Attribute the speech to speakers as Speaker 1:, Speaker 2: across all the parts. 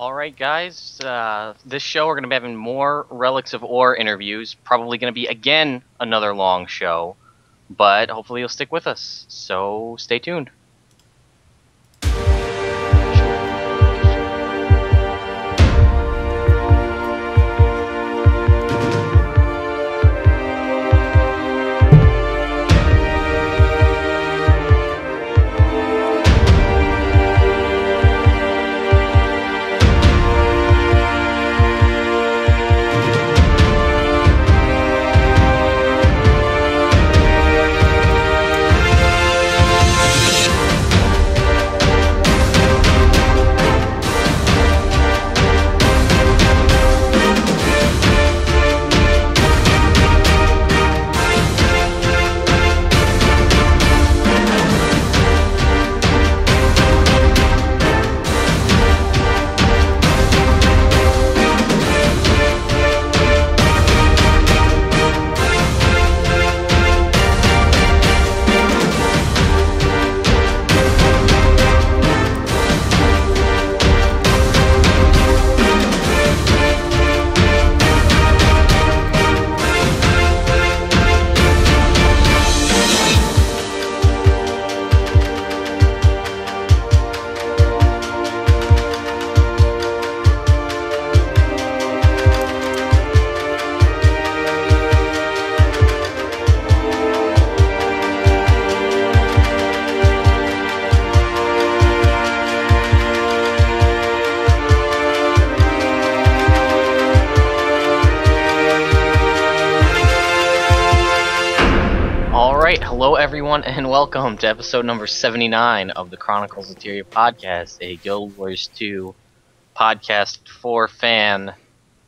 Speaker 1: All right, guys. This show we're going to be having more Relics of Orr interviews. Probably going to be again another long show, but hopefully you'll stick with us. So stay tuned. Hello, everyone, and welcome to episode number 79 of the Chronicles of Tyria podcast, a Guild Wars 2 podcast for fan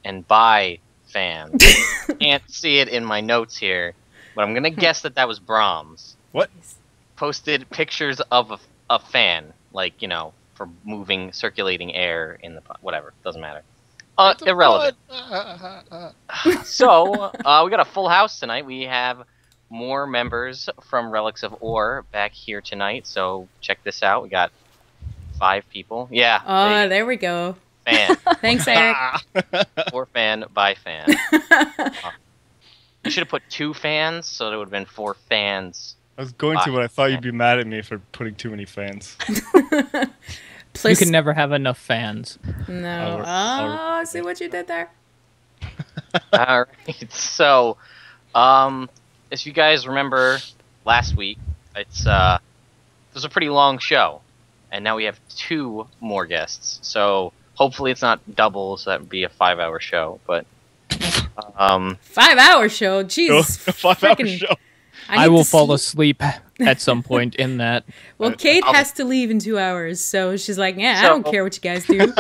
Speaker 1: and by fan. Can't see it in my notes here, but I'm gonna guess that was bromms.
Speaker 2: What?
Speaker 1: Posted pictures of a fan, like, you know, for moving, circulating air in the whatever, doesn't matter. Irrelevant. So, we got a full house tonight. We have more members from Relics of Orr back here tonight, so check this out. We got 5 people. Yeah.
Speaker 3: Oh, there we go.
Speaker 1: Fan.
Speaker 3: Thanks, Eric.
Speaker 1: For fan by fan. You should have put 2 fans, so there would have been 4 fans.
Speaker 2: I was going to, but I thought you'd be mad at me for putting too many fans.
Speaker 4: You can never have enough fans.
Speaker 3: No. Oh, see what you did there?
Speaker 1: All right. So, as you guys remember last week, it was a pretty long show, and now we have 2 more guests. So hopefully it's not double, so that would be a 5-hour show. But
Speaker 3: 5-hour show, jeez,
Speaker 2: no, 5-hour show.
Speaker 4: I will fall asleep at some point in that.
Speaker 3: Well, Kate has to leave in 2 hours, so she's like, "Yeah, I don't care what you guys do."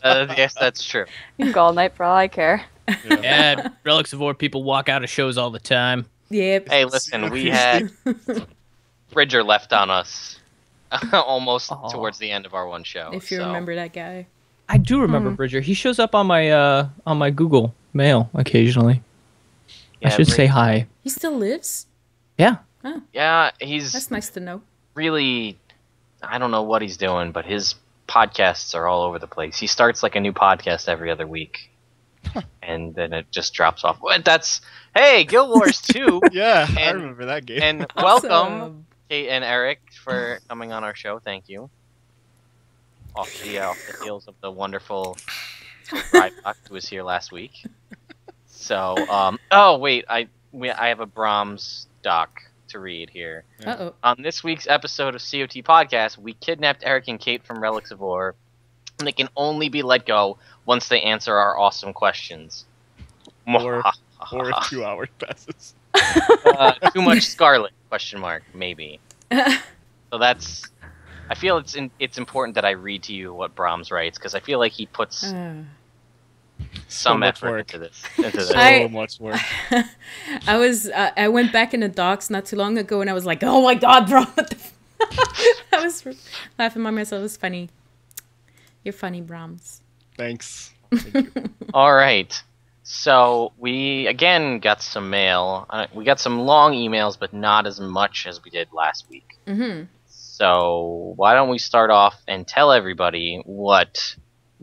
Speaker 1: Yes, that's true.
Speaker 5: You can go all night for all I care.
Speaker 4: Yeah, Relics of Orr people walk out of shows all the time.
Speaker 3: Yep.
Speaker 1: Hey, listen, we had Bridger left on us almost towards the end of our one show.
Speaker 3: If you remember that guy.
Speaker 4: I do remember Bridger. He shows up on my Google Mail occasionally.
Speaker 1: Yeah,
Speaker 4: I should say hi.
Speaker 3: He still lives?
Speaker 4: Yeah.
Speaker 3: Oh.
Speaker 1: Yeah, he's...
Speaker 3: That's nice to know.
Speaker 1: Really, I don't know what he's doing, but his podcasts are all over the place. He starts like a new podcast every other week. And then it just drops off. Hey, Guild Wars 2.
Speaker 2: Yeah, I remember that game.
Speaker 1: And welcome, Kate and Eric, for coming on our show. Thank you. Off the heels of the wonderful Rylock who was here last week. So, oh wait, I have a bromms doc to read here.
Speaker 3: Uh-oh.
Speaker 1: On this week's episode of CoTpodcast, we kidnapped Erik and Kate from Relics of Orr, and they can only be let go once they answer our awesome questions.
Speaker 2: Or 2 hours passes.
Speaker 1: Too much Scarlet? Question mark. Maybe. So that's. I feel it's important that I read to you what bromms writes, because I feel like he puts some effort into this.
Speaker 2: So much work.
Speaker 3: I went back in the docs not too long ago, and I was like, "Oh my god, bro!" What the I was laughing by myself. It was funny. You're funny, bromms.
Speaker 2: Thanks. Thank you.
Speaker 1: All right. So we again got some mail. We got some long emails, but not as much as we did last week.
Speaker 3: Mm-hmm.
Speaker 1: So why don't we start off and tell everybody what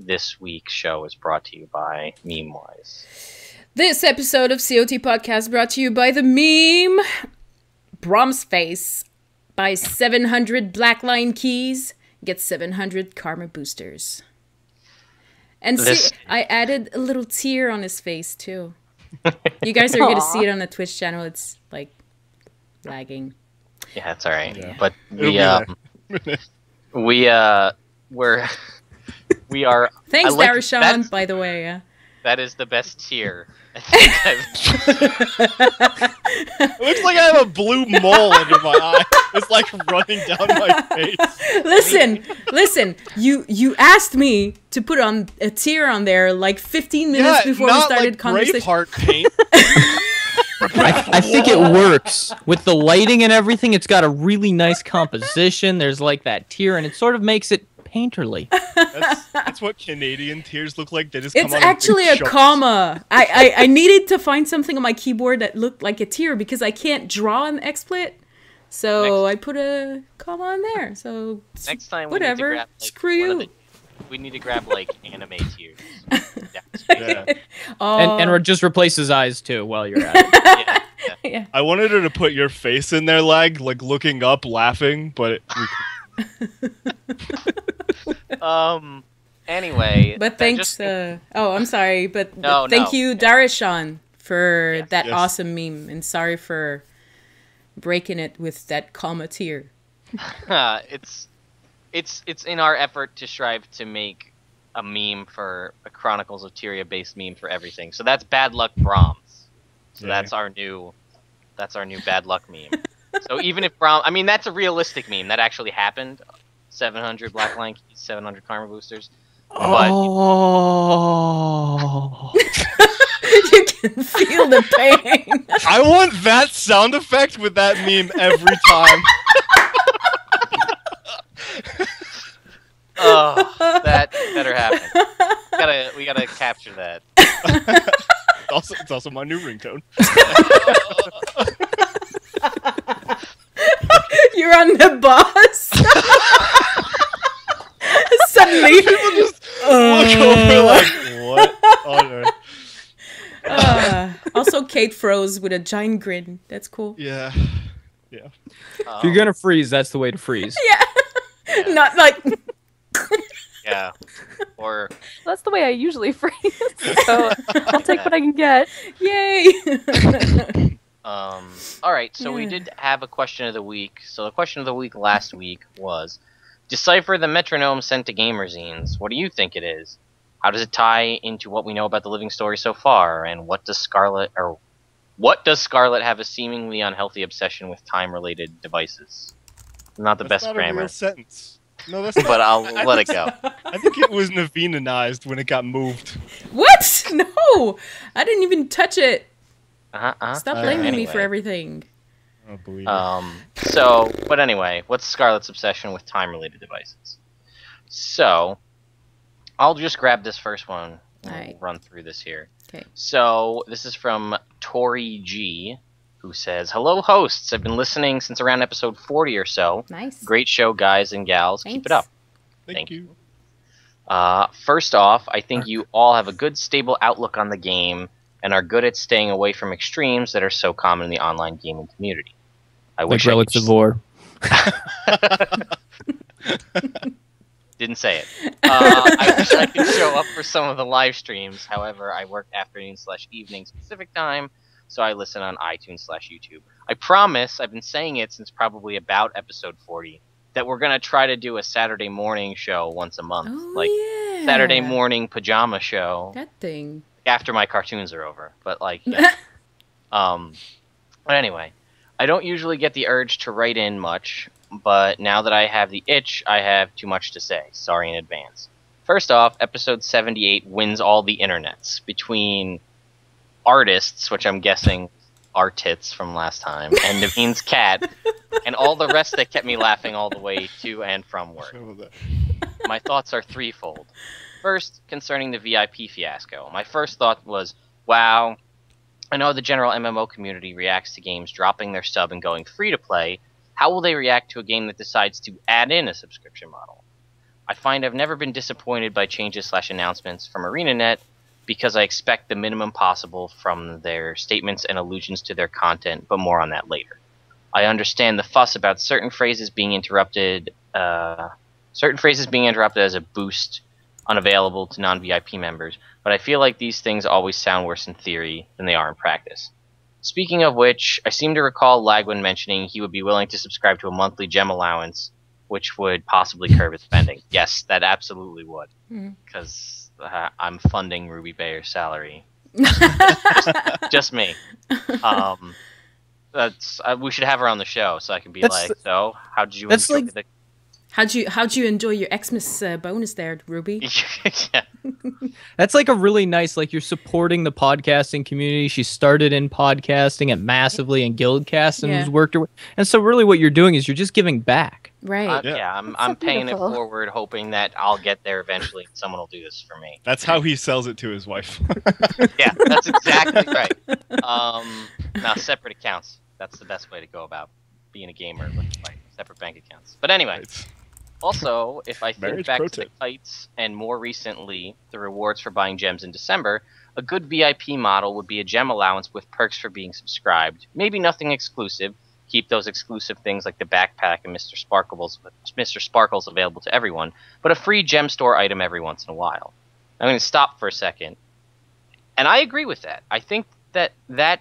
Speaker 1: this week's show is brought to you by Meme-Wise.
Speaker 3: This episode of COT Podcast brought to you by the meme Brom's Face. Buy 700 Blackline keys, get 700 karma boosters. And see, I added a little tear on his face too. You guys are going to see it on the Twitch channel. It's like lagging.
Speaker 1: Yeah, that's all right.
Speaker 2: Yeah.
Speaker 1: But we are.
Speaker 3: Thanks,
Speaker 1: like,
Speaker 3: Darishan, by the way. Yeah.
Speaker 1: That is the best tier.
Speaker 2: It looks like I have a blue mole under my eye. It's like running down my face.
Speaker 3: Listen. You asked me to put on a tier on there like 15 minutes before we started conversation.
Speaker 2: Braveheart paint.
Speaker 4: I think it works with the lighting and everything. It's got a really nice composition. There's like that tier, and it sort of makes it painterly.
Speaker 2: That's what Canadian tiers look like. They just come
Speaker 3: It's
Speaker 2: out
Speaker 3: actually
Speaker 2: in
Speaker 3: a
Speaker 2: chunks.
Speaker 3: comma. I needed to find something on my keyboard that looked like a tier because I can't draw an XSplit. So I put a comma on there. So
Speaker 1: Next time,
Speaker 3: whatever.
Speaker 1: We need to grab, like,
Speaker 3: Screw you.
Speaker 1: We need to grab like anime tiers.
Speaker 2: Yeah.
Speaker 4: And just replace his eyes too while you're at it.
Speaker 1: Yeah.
Speaker 3: Yeah.
Speaker 2: I wanted her to put your face in there, like looking up, laughing, but
Speaker 1: Anyway.
Speaker 3: But thanks. I'm sorry, but
Speaker 1: No,
Speaker 3: thank
Speaker 1: no.
Speaker 3: you, Darishan, for that
Speaker 2: Yes.
Speaker 3: awesome meme, and sorry for breaking it with that comma tier.
Speaker 1: It's in our effort to strive to make a meme for a Chronicles of Tyria based meme for everything. So that's Bad Luck Brahms. So
Speaker 2: Yeah.
Speaker 1: that's our new Bad Luck meme. So even if Brahm, I mean that's a realistic meme that actually happened. 700 Blackline keys, 700 karma boosters. But
Speaker 4: Oh.
Speaker 3: You can feel the pain.
Speaker 2: I want that sound effect with that meme every time.
Speaker 1: oh, that better happen. We gotta capture that.
Speaker 2: It's also my new ringtone.
Speaker 3: You're on the bus. Suddenly,
Speaker 2: People just look over like, what on earth?
Speaker 3: Also, Kate froze with a giant grin. That's cool.
Speaker 2: Yeah.
Speaker 4: If you're gonna freeze, that's the way to freeze.
Speaker 3: Yeah. Not like.
Speaker 1: Yeah. Or
Speaker 5: That's the way I usually freeze. So I'll take what I can get.
Speaker 3: Yay.
Speaker 1: all right, so we did have a question of the week. So the question of the week last week was decipher the metronome sent to gamerzines. What do you think it is? How does it tie into what we know about the living story so far? And what does Scarlet have a seemingly unhealthy obsession with time-related devices? Not the
Speaker 2: That's
Speaker 1: best
Speaker 2: not a
Speaker 1: grammar,
Speaker 2: real sentence. No, that's not.
Speaker 1: but I'll let it go.
Speaker 2: I think it was naveenized when it got moved.
Speaker 3: What? No, I didn't even touch it. Stop
Speaker 2: Uh,
Speaker 3: blaming me
Speaker 1: anyway.
Speaker 3: for everything.
Speaker 2: I don't believe it.
Speaker 1: But anyway, what's Scarlet's obsession with time-related devices? So, I'll just grab this first one and
Speaker 3: Alright.
Speaker 1: run through this here.
Speaker 3: Okay.
Speaker 1: So, this is from Tori G, who says, "Hello, hosts. I've been listening since around episode 40 or so.
Speaker 3: Nice.
Speaker 1: Great show, guys and gals. Keep it
Speaker 3: Thanks.
Speaker 1: up."
Speaker 2: Thank you.
Speaker 1: First off, I think you all have a good, stable outlook on the game and are good at staying away from extremes that are so common in the online gaming community. I
Speaker 4: Like
Speaker 1: wish I
Speaker 4: Relics
Speaker 1: could
Speaker 4: of Orr.
Speaker 1: Didn't say it. I wish I could show up for some of the live streams. However, I work afternoon/evening Pacific time, so I listen on iTunes/YouTube. I promise, I've been saying it since probably about episode 40, that we're going to try to do a Saturday morning show once a month.
Speaker 3: Oh,
Speaker 1: like,
Speaker 3: yeah.
Speaker 1: Saturday morning pajama show
Speaker 3: That thing.
Speaker 1: after my cartoons are over. But, like, yeah. But anyway, I don't usually get the urge to write in much, but now that I have the itch, I have too much to say. Sorry in advance. First off, episode 78 wins all the internets between artists, which I'm guessing are tits from last time, and Naveen's cat, and all the rest that kept me laughing all the way to and from work. My thoughts are threefold. First, concerning the VIP fiasco. My first thought was, wow, I know the general MMO community reacts to games dropping their sub and going free to play. How will they react to a game that decides to add in a subscription model? I find I've never been disappointed by changes/announcements from ArenaNet because I expect the minimum possible from their statements and allusions to their content, but more on that later. I understand the fuss about certain phrases being interrupted as a boost unavailable to non-VIP members, but I feel like these things always sound worse in theory than they are in practice. Speaking of which, I seem to recall Lagywn mentioning he would be willing to subscribe to a monthly gem allowance, which would possibly curb his spending. Yes, that absolutely would, because I'm funding Ruby Bayer's salary. just me. We should have her on the show so I can be so how did you enjoy the...
Speaker 3: How'd you enjoy your Xmas bonus there, Ruby?
Speaker 1: Yeah.
Speaker 4: That's like a really nice, like, you're supporting the podcasting community. She started in podcasting at Massively and Guildcast and has worked her way. And so really what you're doing is you're just giving back.
Speaker 3: Right.
Speaker 1: I'm paying it forward, hoping that I'll get there eventually and someone will do this for me.
Speaker 2: That's how he sells it to his wife.
Speaker 1: Yeah, that's exactly right. Now, separate accounts. That's the best way to go about being a gamer with separate bank accounts. But anyway... Right. Also, if I think back to the kites and more recently the rewards for buying gems in December, a good VIP model would be a gem allowance with perks for being subscribed. Maybe nothing exclusive. Keep those exclusive things like the backpack and Mr. Sparkles available to everyone, but a free gem store item every once in a while. I'm going to stop for a second. And I agree with that. I think that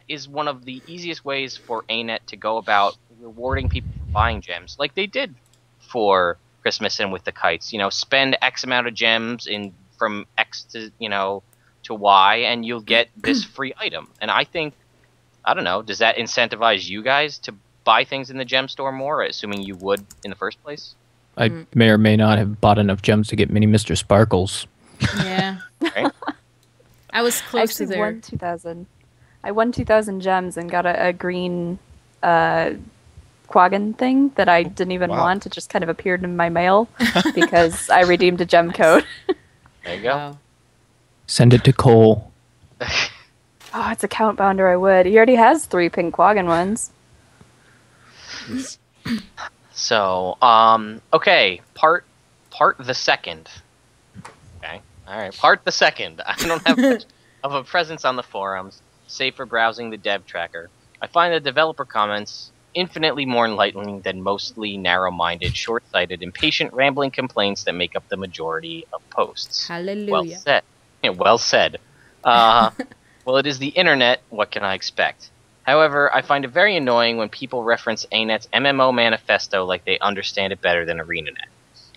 Speaker 1: is one of the easiest ways for ANET to go about rewarding people for buying gems, like they did for Christmas and with the kites. Spend X amount of gems from X to to Y, and you'll get this free item. And I think, I don't know, does that incentivize you guys to buy things in the gem store more, assuming you would in the first place?
Speaker 4: I may or may not have bought enough gems to get mini Mr. Sparkles.
Speaker 3: Yeah.
Speaker 1: Right?
Speaker 3: I was close to there.
Speaker 5: I won 2,000 gems and got a green Quaggan thing that I didn't even want. It just kind of appeared in my mail because I redeemed a gem code.
Speaker 1: There you go. Wow.
Speaker 4: Send it to Cole.
Speaker 5: Oh, it's a count bounder. I would. He already has 3 pink Quaggan ones.
Speaker 1: So, okay, part the second. Okay, all right, part the second. I don't have much of a presence on the forums, save for browsing the dev tracker. I find the developer comments infinitely more enlightening than mostly narrow-minded, short-sighted, impatient, rambling complaints that make up the majority of posts.
Speaker 3: Hallelujah.
Speaker 1: Well said. Yeah, well said. Well, it is the internet. What can I expect? However, I find it very annoying when people reference ANET's MMO manifesto like they understand it better than ArenaNet.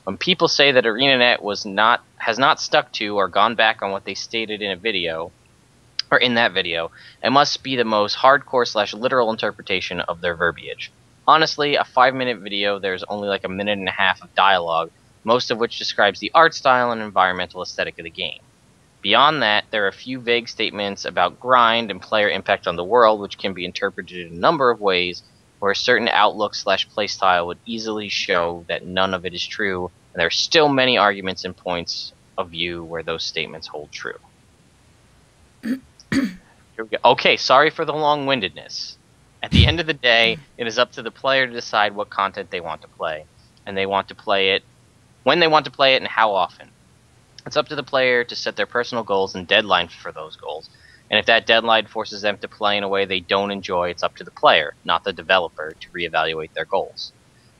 Speaker 1: When people say that ArenaNet has not stuck to or gone back on what they stated in a video, or in that video, it must be the most hardcore/literal interpretation of their verbiage. Honestly, a 5-minute video, there's only like a minute and a half of dialogue, most of which describes the art style and environmental aesthetic of the game. Beyond that, there are a few vague statements about grind and player impact on the world, which can be interpreted in a number of ways, where a certain outlook/playstyle would easily show that none of it is true, and there are still many arguments and points of view where those statements hold true. Here we go. Okay, sorry for the long-windedness. At the end of the day, it is up to the player to decide what content they want to play, and they want to play it, when they want to play it, and how often. It's up to the player to set their personal goals and deadlines for those goals, and if that deadline forces them to play in a way they don't enjoy, it's up to the player, not the developer, to reevaluate their goals.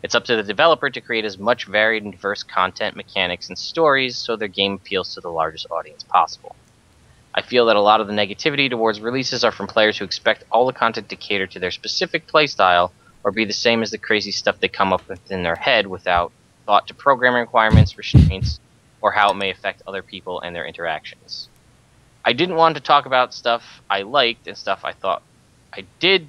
Speaker 1: It's up to the developer to create as much varied and diverse content, mechanics, and stories so their game appeals to the largest audience possible. I feel that a lot of the negativity towards releases are from players who expect all the content to cater to their specific playstyle or be the same as the crazy stuff they come up with in their head without thought to programming requirements, restraints, or how it may affect other people and their interactions. I didn't want to talk about stuff I liked and stuff I thought I did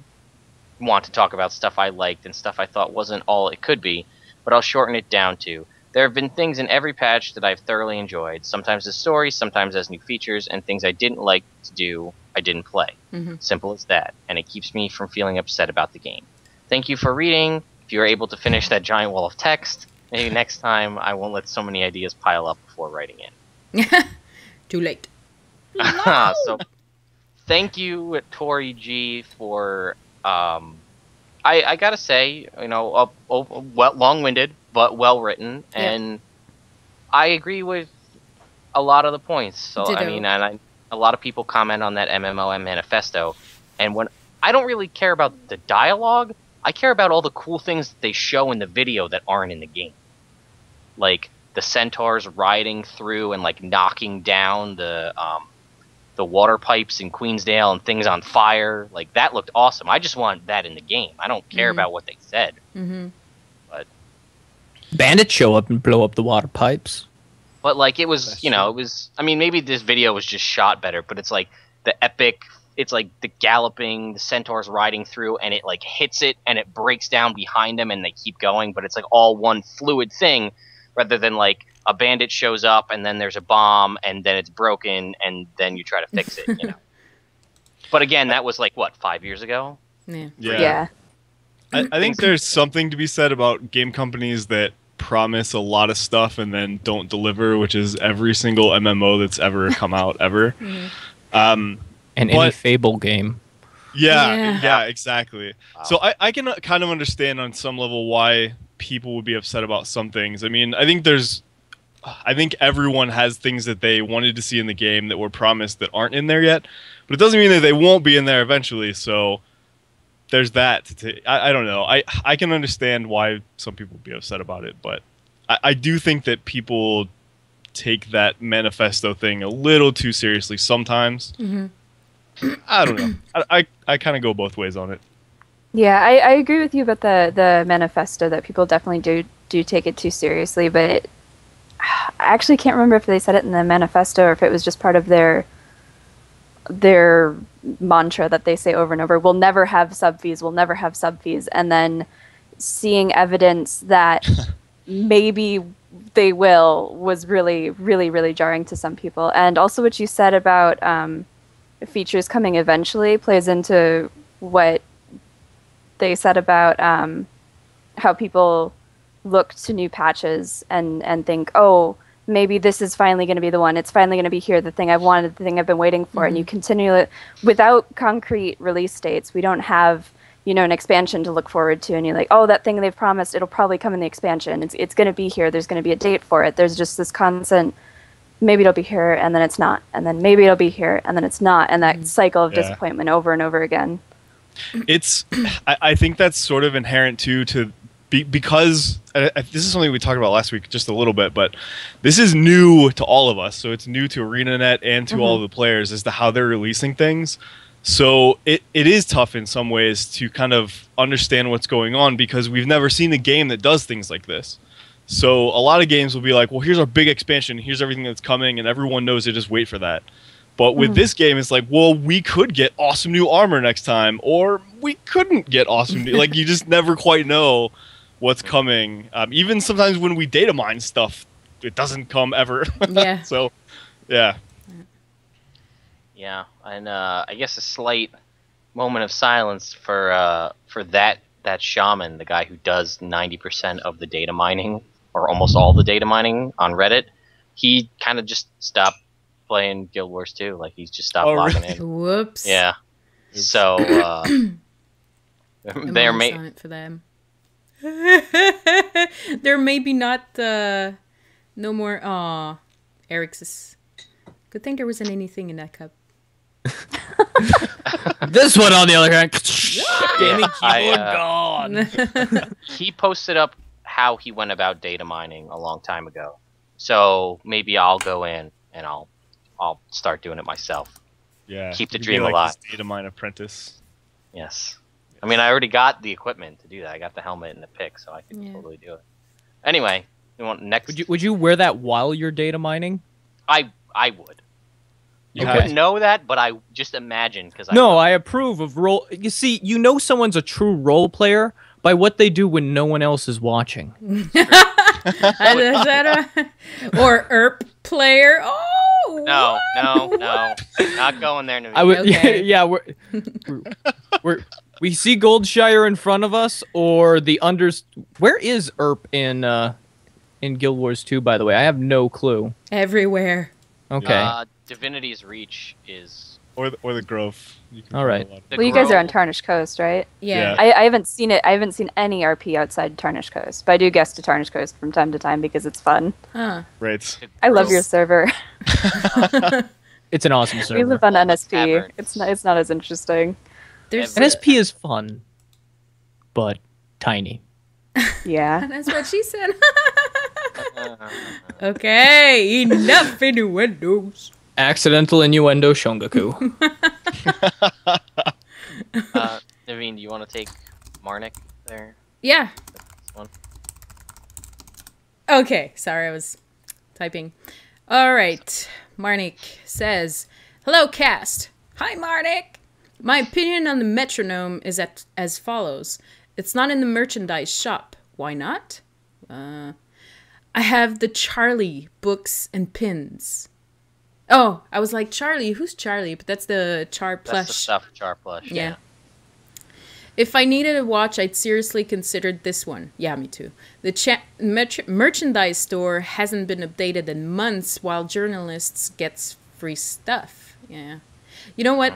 Speaker 1: want to talk about stuff I liked and stuff I thought wasn't all it could be, but I'll shorten it down to there have been things in every patch that I've thoroughly enjoyed, sometimes as stories, sometimes as new features, and things I didn't like to do, I didn't play. Simple as that, and it keeps me from feeling upset about the game. Thank you for reading. If you were able to finish that giant wall of text, maybe next time I won't let so many ideas pile up before writing in.
Speaker 3: Too late.
Speaker 1: So, thank you, Tori G, for, I gotta say, long-winded, but well-written, and I agree with a lot of the points. So
Speaker 3: Ditto.
Speaker 1: I mean, a lot of people comment on that MMO manifesto, and when I don't really care about the dialogue, I care about all the cool things that they show in the video that aren't in the game, like the centaurs riding through and like knocking down the water pipes in Queensdale and things on fire. Like that looked awesome. I just want that in the game. I don't care about what they said.
Speaker 3: Mm-hmm.
Speaker 1: But
Speaker 4: Bandits show up and blow up the water pipes.
Speaker 1: But like it was, it was. I mean, maybe this video was just shot better, but it's like the epic. It's like the galloping, the centaurs riding through, and it like hits it, and it breaks down behind them, and they keep going. But it's like all one fluid thing, rather than like a bandit shows up, and then there's a bomb, and then it's broken, and then you try to fix it. But again, that was like what, 5 years ago?
Speaker 5: Yeah.
Speaker 2: I think there's something to be said about game companies that promise a lot of stuff and then don't deliver, which is every single MMO that's ever come out ever.
Speaker 4: And any Fable game.
Speaker 2: Yeah, exactly.
Speaker 1: Wow.
Speaker 2: So I can kind of understand on some level why people would be upset about some things. I mean, I think everyone has things that they wanted to see in the game that were promised that aren't in there yet, but it doesn't mean that they won't be in there eventually. So there's that. I don't know. I can understand why some people would be upset about it, but I do think that people take that manifesto thing a little too seriously sometimes. I don't know. I kind of go both ways on it.
Speaker 5: Yeah, I agree with you about the manifesto, that people definitely do take it too seriously, but I actually can't remember if they said it in the manifesto or if it was just part of their mantra that they say over and over. We'll never have sub fees. We'll never have sub fees. And then seeing evidence that maybe they will was really, really, really jarring to some people. And also what you said about features coming eventually plays into what they said about how people look to new patches and think, oh, maybe this is finally going to be the one. It's finally going to be here, the thing I've wanted, the thing I've been waiting for. And you continue without concrete release dates. We don't have, an expansion to look forward to. And you're like, oh, that thing they've promised, it'll probably come in the expansion. It's going to be here. There's going to be a date for it. There's just this constant, maybe it'll be here and then it's not. And then maybe it'll be here and then it's not. And that cycle of disappointment over and over again.
Speaker 2: I think that's sort of inherent too because this is something we talked about last week just a little bit, but this is new to all of us. So it's new to ArenaNet and to all of the players as to how they're releasing things. So it is tough in some ways to kind of understand what's going on because we've never seen a game that does things like this. So a lot of games will be like, well, here's our big expansion. Here's everything that's coming. And everyone knows to just wait for that. But with this game, it's like, well, we could get awesome new armor next time, or we couldn't get awesome new... Like, you just never quite know what's coming. Even sometimes when we data mine stuff, it doesn't come ever.
Speaker 3: Yeah.
Speaker 2: So, yeah.
Speaker 1: Yeah, and I guess a slight moment of silence for that shaman, the guy who does 90% of the data mining, or almost all the data mining on Reddit. He kind of just stopped playing Guild Wars 2. Like, he's just stopped logging in.
Speaker 3: Whoops.
Speaker 1: Yeah. So,
Speaker 3: there may on it for them. There may be not no more. Aw, Eric's. Good thing there wasn't anything in that cup.
Speaker 4: This one, on the other hand, gaming
Speaker 1: keyboard gone. He posted up how he went about data mining a long time ago. So maybe I'll go in and I'll start doing it myself.
Speaker 2: Yeah.
Speaker 1: Keep the dream alive.
Speaker 2: Data mine apprentice.
Speaker 1: Yes. I mean, I already got the equipment to do that. I got the helmet and the pick, so I can totally do it. Anyway, you want next?
Speaker 4: Would you wear that while you're data mining?
Speaker 1: I would. I wouldn't know that, but I just imagine because
Speaker 4: I approve of role. You see, someone's a true role player by what they do when no one else is watching.
Speaker 3: Or ERP player. Oh
Speaker 1: no, not going there.
Speaker 4: I would, we see Goldshire in front of us, or the unders. Where is ERP in Guild Wars 2? By the way, I have no clue.
Speaker 3: Everywhere.
Speaker 4: Okay.
Speaker 1: Divinity's Reach is
Speaker 2: or the Grove. You can
Speaker 4: All
Speaker 2: find
Speaker 4: right.
Speaker 2: a lot.
Speaker 1: The
Speaker 5: Well, you guys are on
Speaker 1: Grove-
Speaker 5: Tarnished Coast, right?
Speaker 3: Yeah.
Speaker 2: Yeah.
Speaker 5: I haven't seen it. I haven't seen any RP outside Tarnished Coast, but I do guest to Tarnished Coast from time to time because it's fun.
Speaker 3: Huh.
Speaker 2: Right.
Speaker 5: I love your
Speaker 3: Nice.
Speaker 5: server.
Speaker 4: It's an awesome
Speaker 5: We
Speaker 4: server.
Speaker 5: live on NSP.
Speaker 1: Taverns.
Speaker 5: It's not as interesting.
Speaker 3: There's
Speaker 4: NSP is fun, but tiny.
Speaker 5: Yeah.
Speaker 3: That's what she said. Okay, enough innuendos.
Speaker 4: Accidental innuendo Shongaku.
Speaker 1: Naveen, do you want to take Marnik there?
Speaker 3: Yeah.
Speaker 1: This one?
Speaker 3: Okay, sorry, I was typing. All right, Marnik says, "Hello, cast. Hi, Marnik. My opinion on the metronome is as follows. It's not in the merchandise shop. Why not? I have the Charlie books and pins. Oh, I was like, Charlie? Who's Charlie? But that's the Char plush.
Speaker 1: That's the stuff Char plush.
Speaker 3: Yeah. If I needed a watch, I'd seriously considered this one. Yeah, me too. The merchandise store hasn't been updated in months, while journalists gets free stuff. Yeah. You know what?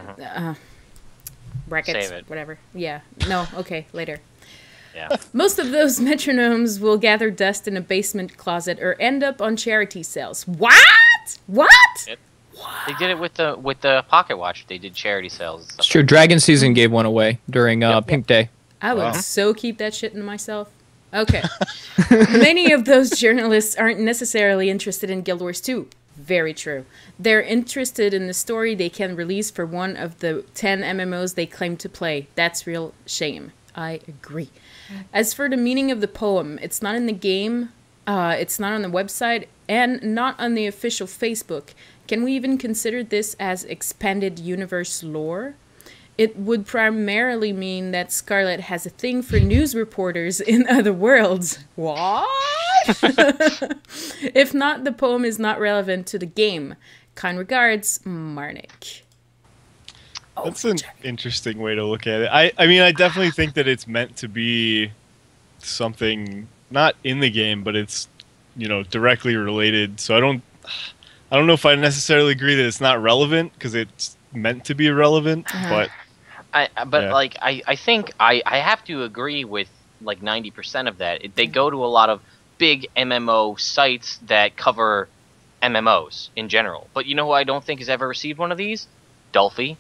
Speaker 3: Brackets,
Speaker 1: Save it.
Speaker 3: whatever. Yeah. No, okay, later.
Speaker 1: Yeah.
Speaker 3: Most of those metronomes will gather dust in a basement closet or end up on charity sales. What? What?
Speaker 1: They did it with the pocket watch. They did charity sales. And stuff.
Speaker 4: It's true. Dragon Season gave one away during Pink Day.
Speaker 3: I would
Speaker 2: Wow.
Speaker 3: so keep that shit in myself. Okay. Many of those journalists aren't necessarily interested in Guild Wars 2. Very true. They're interested in the story they can release for one of the 10 MMOs they claim to play. That's real shame. I agree. As for the meaning of the poem, it's not in the game, it's not on the website, and not on the official Facebook. Can we even consider this as expanded universe lore? It would primarily mean that Scarlet has a thing for news reporters in other worlds. What? If not, the poem is not relevant to the game. Kind regards, Marnik.
Speaker 2: That's an interesting way to look at it. I mean, I definitely think that it's meant to be something not in the game, but it's, you know, directly related. So I don't know if I necessarily agree that it's not relevant because it's meant to be relevant, but yeah.
Speaker 1: Like I think I have to agree with like 90% of that. They go to a lot of big MMO sites that cover MMOs in general. But you know who I don't think has ever received one of these? Dolphy.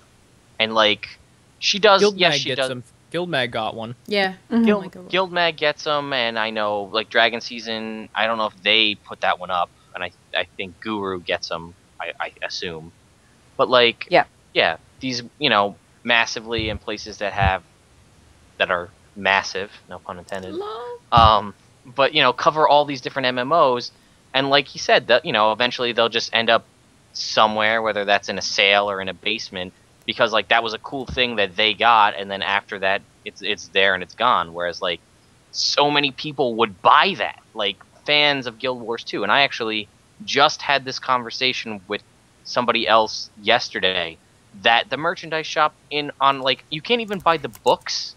Speaker 1: And like she does,
Speaker 4: Guildmag
Speaker 1: she
Speaker 4: gets
Speaker 1: does.
Speaker 4: them. Guildmag got one.
Speaker 3: Yeah.
Speaker 1: Guildmag gets them, and I know like Dragon Season. I don't know if they put that one up, and I think Guru gets them. I assume, but like yeah, these massively in places that are massive, no pun intended. But cover all these different MMOs, and like he said, that eventually they'll just end up somewhere, whether that's in a sale or in a basement. Because like that was a cool thing that they got, and then after that, it's there and it's gone. Whereas like so many people would buy that, like fans of Guild Wars 2. And I actually just had this conversation with somebody else yesterday that the merchandise shop on like you can't even buy the books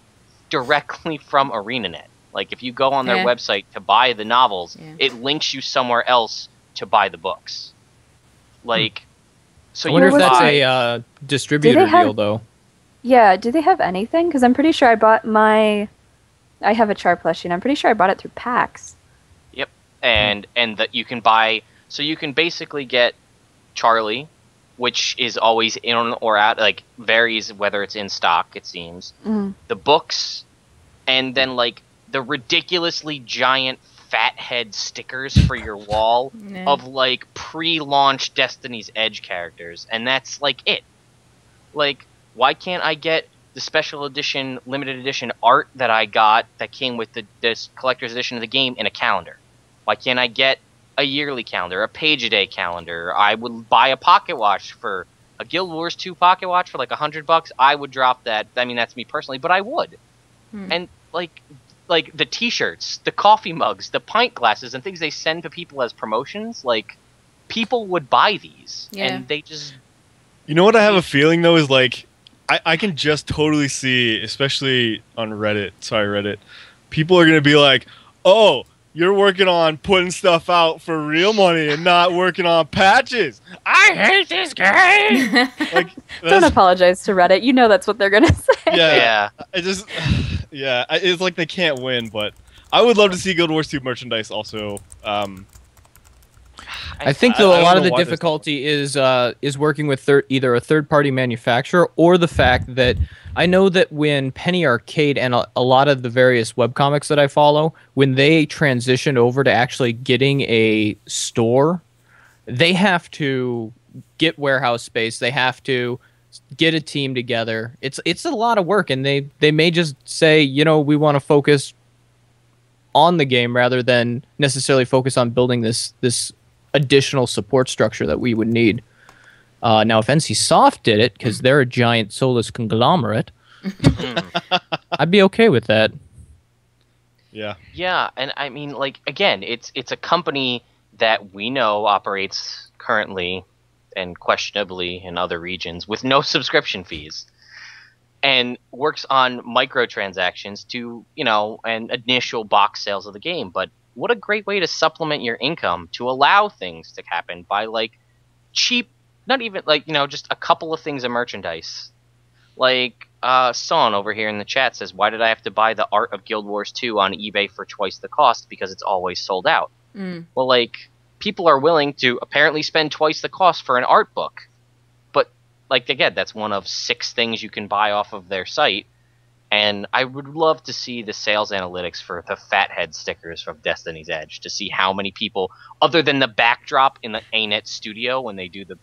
Speaker 1: directly from ArenaNet. Like if you go on their website to buy the novels, it links you somewhere else to buy the books. Like. So
Speaker 4: I wonder if
Speaker 1: you
Speaker 4: that's
Speaker 1: buy,
Speaker 4: a distributor deal, though.
Speaker 5: Yeah, do they have anything? Because I'm pretty sure I have a Char plushie, and I'm pretty sure I bought it through PAX.
Speaker 1: Yep, and that you can buy. So you can basically get Charlie, which is always in or out, like varies whether it's in stock. It seems the books, and then like the ridiculously giant fat head stickers for your wall of like pre-launch Destiny's Edge characters, and that's like it. Like, why can't I get the special edition, limited edition art that I got that came with this collector's edition of the game in a calendar? Why can't I get a yearly calendar, a page-a-day calendar? I would buy a pocket watch for a Guild Wars 2 pocket watch for like $100. I would drop that. I mean, that's me personally, but I would. And like the t-shirts, the coffee mugs, the pint glasses, and things they send to people as promotions, like people would buy these, and they just.
Speaker 2: You know what I have a feeling though is like, I can just totally see, especially on Reddit, people are gonna be like, oh, you're working on putting stuff out for real money and not working on patches.
Speaker 1: I hate this game.
Speaker 2: Like,
Speaker 5: Don't apologize to Reddit. You know that's what they're gonna say.
Speaker 2: Yeah. It's like they can't win, but I would love to see Guild Wars 2 merchandise also.
Speaker 4: I think
Speaker 2: I
Speaker 4: though a
Speaker 2: don't
Speaker 4: lot
Speaker 2: know
Speaker 4: of the
Speaker 2: why this-
Speaker 4: difficulty is working with either a third-party manufacturer or the fact that I know that when Penny Arcade and a lot of the various webcomics that I follow, when they transition over to actually getting a store, they have to get warehouse space. They have to get a team together. It's a lot of work, and they may just say, we want to focus on the game rather than necessarily focus on building this additional support structure that we would need. Now, if NCSoft did it, because they're a giant soulless conglomerate, I'd be okay with that.
Speaker 2: Yeah.
Speaker 1: Yeah, and I mean, like, again, it's a company that we know operates currently and questionably in other regions with no subscription fees, and works on microtransactions to, and initial box sales of the game. But what a great way to supplement your income, to allow things to happen by, like, cheap, not even, like, just a couple of things of merchandise. Like, Son over here in the chat says, why did I have to buy the art of Guild Wars 2 on eBay for twice the cost? Because it's always sold out. Well, like, people are willing to apparently spend twice the cost for an art book. But, like, again, that's one of 6 things you can buy off of their site. And I would love to see the sales analytics for the Fathead stickers from Destiny's Edge, to see how many people, other than the backdrop in the ANET studio when they do the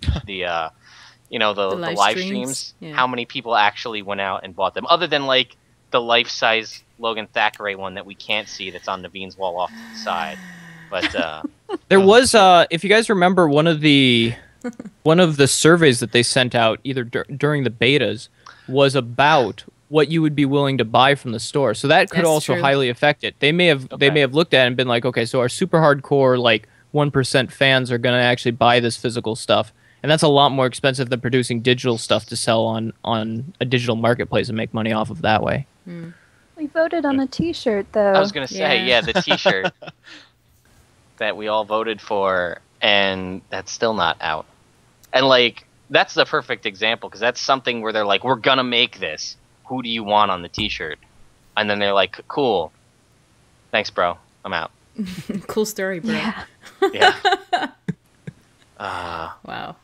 Speaker 1: live streams,
Speaker 3: yeah.
Speaker 1: how many people actually went out and bought them, other than, like, the life-size Logan Thackeray one that we can't see that's on Naveen's wall off to the side. But
Speaker 4: There was, if you guys remember, one of the surveys that they sent out either during the betas was about what you would be willing to buy from the store. So that could
Speaker 3: That's
Speaker 4: also
Speaker 3: true.
Speaker 4: highly affect it. They may have looked at it and been like, okay, so our super hardcore, like, 1% fans are going to actually buy this physical stuff. And that's a lot more expensive than producing digital stuff to sell on a digital marketplace and make money off of that way.
Speaker 5: We voted on a T-shirt, though.
Speaker 1: I was going to say,
Speaker 3: Yeah.
Speaker 1: the T-shirt that we all voted for, and that's still not out. And, like, that's the perfect example, because that's something where they're like, we're going to make this. Who do you want on the T-shirt? And then they're like, cool. Thanks, bro. I'm out.
Speaker 3: Cool story, bro.
Speaker 5: Yeah.
Speaker 1: Yeah.
Speaker 3: Wow.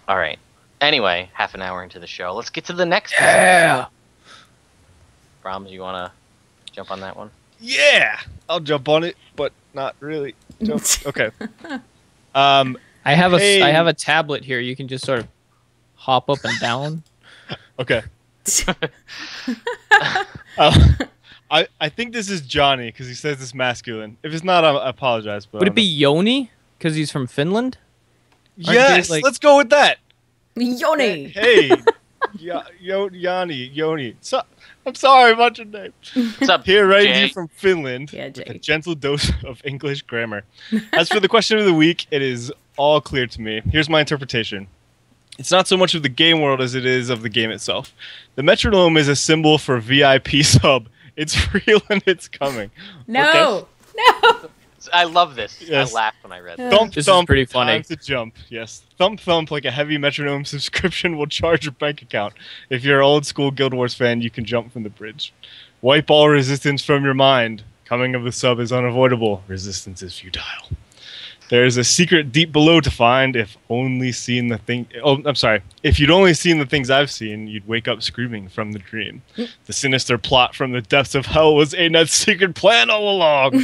Speaker 1: All right. Anyway, half an hour into the show. Let's get to the next one.
Speaker 4: Yeah.
Speaker 1: Brahms, you want to jump on that one?
Speaker 2: Yeah. I'll jump on it, but not really. Jump. Okay.
Speaker 4: I have
Speaker 2: Hey.
Speaker 4: I have a tablet here. You can just sort of hop up and down.
Speaker 2: Okay. I think this is Johnny because he says it's masculine. If it's not, I apologize. But
Speaker 4: Would it be Yoni? Because he's from Finland?
Speaker 2: Yes.
Speaker 4: they, like-
Speaker 2: Let's go with that.
Speaker 3: Yoni.
Speaker 2: Hey, Yoni. So, I'm sorry about your name.
Speaker 1: What's up,
Speaker 2: Here, writing to
Speaker 1: Jay?
Speaker 2: you from Finland.
Speaker 3: Yeah,
Speaker 2: With a
Speaker 3: Jake.
Speaker 2: gentle dose of English grammar. As for the question of the week, it is all clear to me. Here's my interpretation. It's not so much of the game world as it is of the game itself. The metronome is a symbol for VIP sub. It's real and it's coming.
Speaker 3: No.
Speaker 2: Okay?
Speaker 3: No.
Speaker 1: I love this.
Speaker 2: Yes.
Speaker 1: I laughed when I read that.
Speaker 2: Thump,
Speaker 4: This is
Speaker 2: thump,
Speaker 4: pretty funny.
Speaker 2: time to jump. Yes. Thump, thump, like a heavy metronome subscription will charge your bank account. If you're an old school Guild Wars fan, you can jump from the bridge. Wipe all resistance from your mind. Coming of the sub is unavoidable. Resistance is futile. There is a secret deep below to find. If only seen the thing. Oh, I'm sorry. If you'd only seen the things I've seen, you'd wake up screaming from the dream. The sinister plot from the depths of hell was ANET's secret plan all along.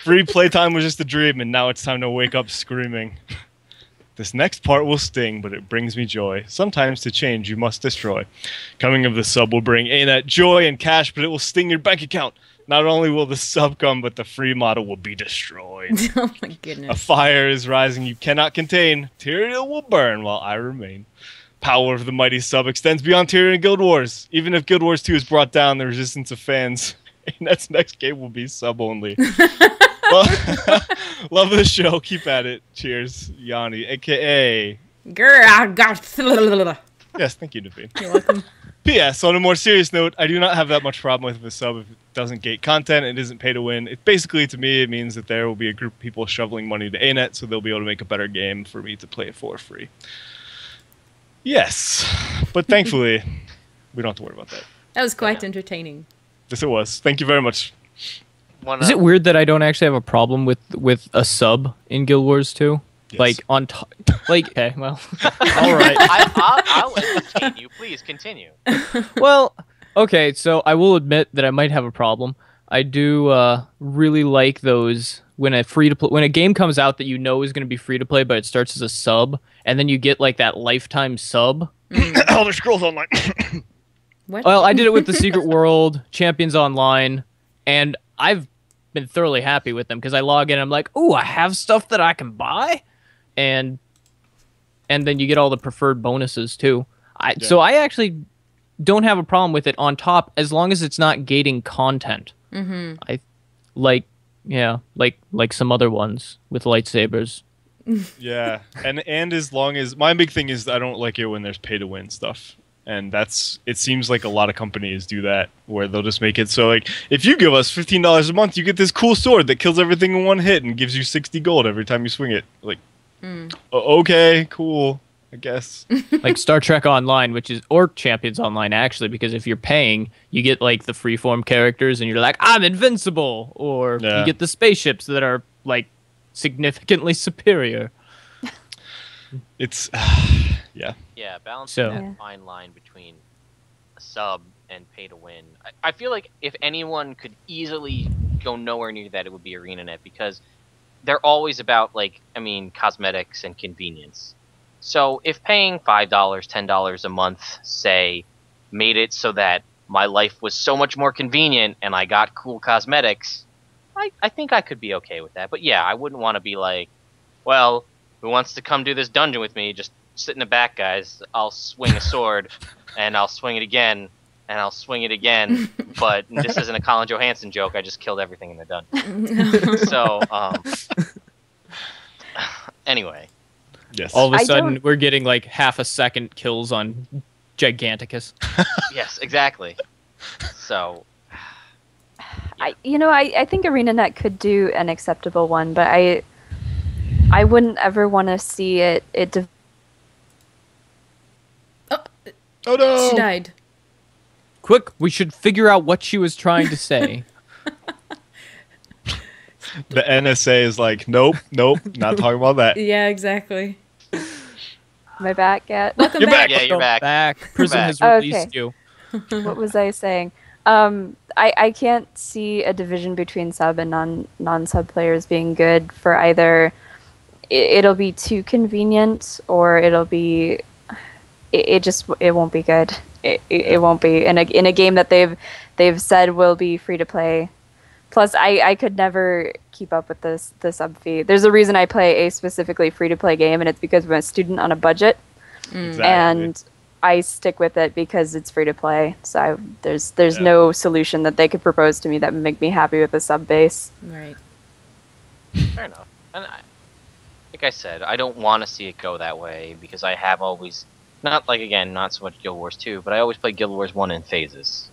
Speaker 2: Free playtime was just a dream, and now it's time to wake up screaming. This next part will sting, but it brings me joy. Sometimes to change, you must destroy. Coming of the sub will bring ANET joy and cash, but it will sting your bank account. Not only will the sub come, but the free model will be destroyed.
Speaker 3: Oh my
Speaker 2: A
Speaker 3: goodness.
Speaker 2: fire is rising you cannot contain. Tyrael will burn while I remain. Power of the mighty sub extends beyond Tyrion and Guild Wars. Even if Guild Wars 2 is brought down, the resistance of fans. ANET's next game will be sub only. Love the show. Keep at it. Cheers, Yanni, a.k.a.
Speaker 3: Grr, I got.
Speaker 2: Yes, thank you, Naveen.
Speaker 3: You're welcome.
Speaker 2: P.S. On a more serious note, I do not have that much problem with a sub if it doesn't gate content and isn't pay to win. It basically, to me, it means that there will be a group of people shoveling money to ANET, so they'll be able to make a better game for me to play it for free. Yes, but thankfully, we don't have to worry about that.
Speaker 3: That was quite entertaining.
Speaker 2: Yes, it was. Thank you very much.
Speaker 4: Is it weird that I don't actually have a problem with a sub in Guild Wars 2?
Speaker 2: Yes.
Speaker 4: Like on top, like okay, well, all right.
Speaker 1: I'll entertain you. Please continue.
Speaker 4: Well, okay, so I will admit that I might have a problem. I do really like those when a game comes out that you know is going to be free to play, but it starts as a sub, and then you get like that lifetime sub.
Speaker 2: Elder Scrolls Online.
Speaker 3: What?
Speaker 4: Well, I did it with the Secret World, Champions Online, and I've been thoroughly happy with them because I log in and I'm like, ooh, I have stuff that I can buy, and then you get all the preferred bonuses too. So I actually don't have a problem with it on top as long as it's not gating content.
Speaker 3: Mm-hmm.
Speaker 4: Like some other ones with lightsabers.
Speaker 2: Yeah, and as long as my big thing is I don't like it when there's pay to win stuff, and it seems like a lot of companies do that where they'll just make it so like if you give us $15 a month, you get this cool sword that kills everything in one hit and gives you 60 gold every time you swing it. Like, okay, cool, I guess.
Speaker 4: Like Star Trek Online, or Champions Online actually, because if you're paying, you get like the freeform characters and you're like, I'm invincible, or you get the spaceships that are like significantly superior.
Speaker 2: It's yeah,
Speaker 1: balancing that fine line between a sub and pay to win. I feel like if anyone could easily go nowhere near that, it would be ArenaNet, because they're always about cosmetics and convenience. So if paying $5, $10 a month, say, made it so that my life was so much more convenient and I got cool cosmetics, I think I could be okay with that. But yeah, I wouldn't want to be like, well, who wants to come do this dungeon with me? Just sit in the back, guys. I'll swing a sword, and I'll swing it again, and I'll swing it again. But this isn't a Colin Johansson joke. I just killed everything in the dungeon. So, anyway.
Speaker 2: Yes.
Speaker 4: All of a sudden, we're getting like half a second kills on Giganticus.
Speaker 1: Yes, exactly. So,
Speaker 5: I think ArenaNet could do an acceptable one, but I wouldn't ever want to see it.
Speaker 2: Oh no!
Speaker 3: She died.
Speaker 4: Quick, we should figure out what she was trying to say.
Speaker 2: The NSA is like, nope, not talking about that.
Speaker 3: Yeah, exactly.
Speaker 5: Am I back yet?
Speaker 3: Welcome
Speaker 2: You're
Speaker 3: back.
Speaker 1: yeah, you're back.
Speaker 4: Prison
Speaker 1: back.
Speaker 4: has released you.
Speaker 5: What was I saying? I can't see a division between sub and non-sub players being good for either. It'll be too convenient, or it'll be. It won't be good. It won't be in a game that they've said will be free to play. Plus, I could never keep up with the sub fee. There's a reason I play a specifically free to play game, and it's because I'm a student on a budget,
Speaker 2: Exactly.
Speaker 5: and I stick with it because it's free to play. So there's no solution that they could propose to me that would make me happy with the sub base.
Speaker 3: Right.
Speaker 1: Fair enough. And like I said, I don't want to see it go that way, because I have always, not so much Guild Wars 2, but I always play Guild Wars 1 in phases.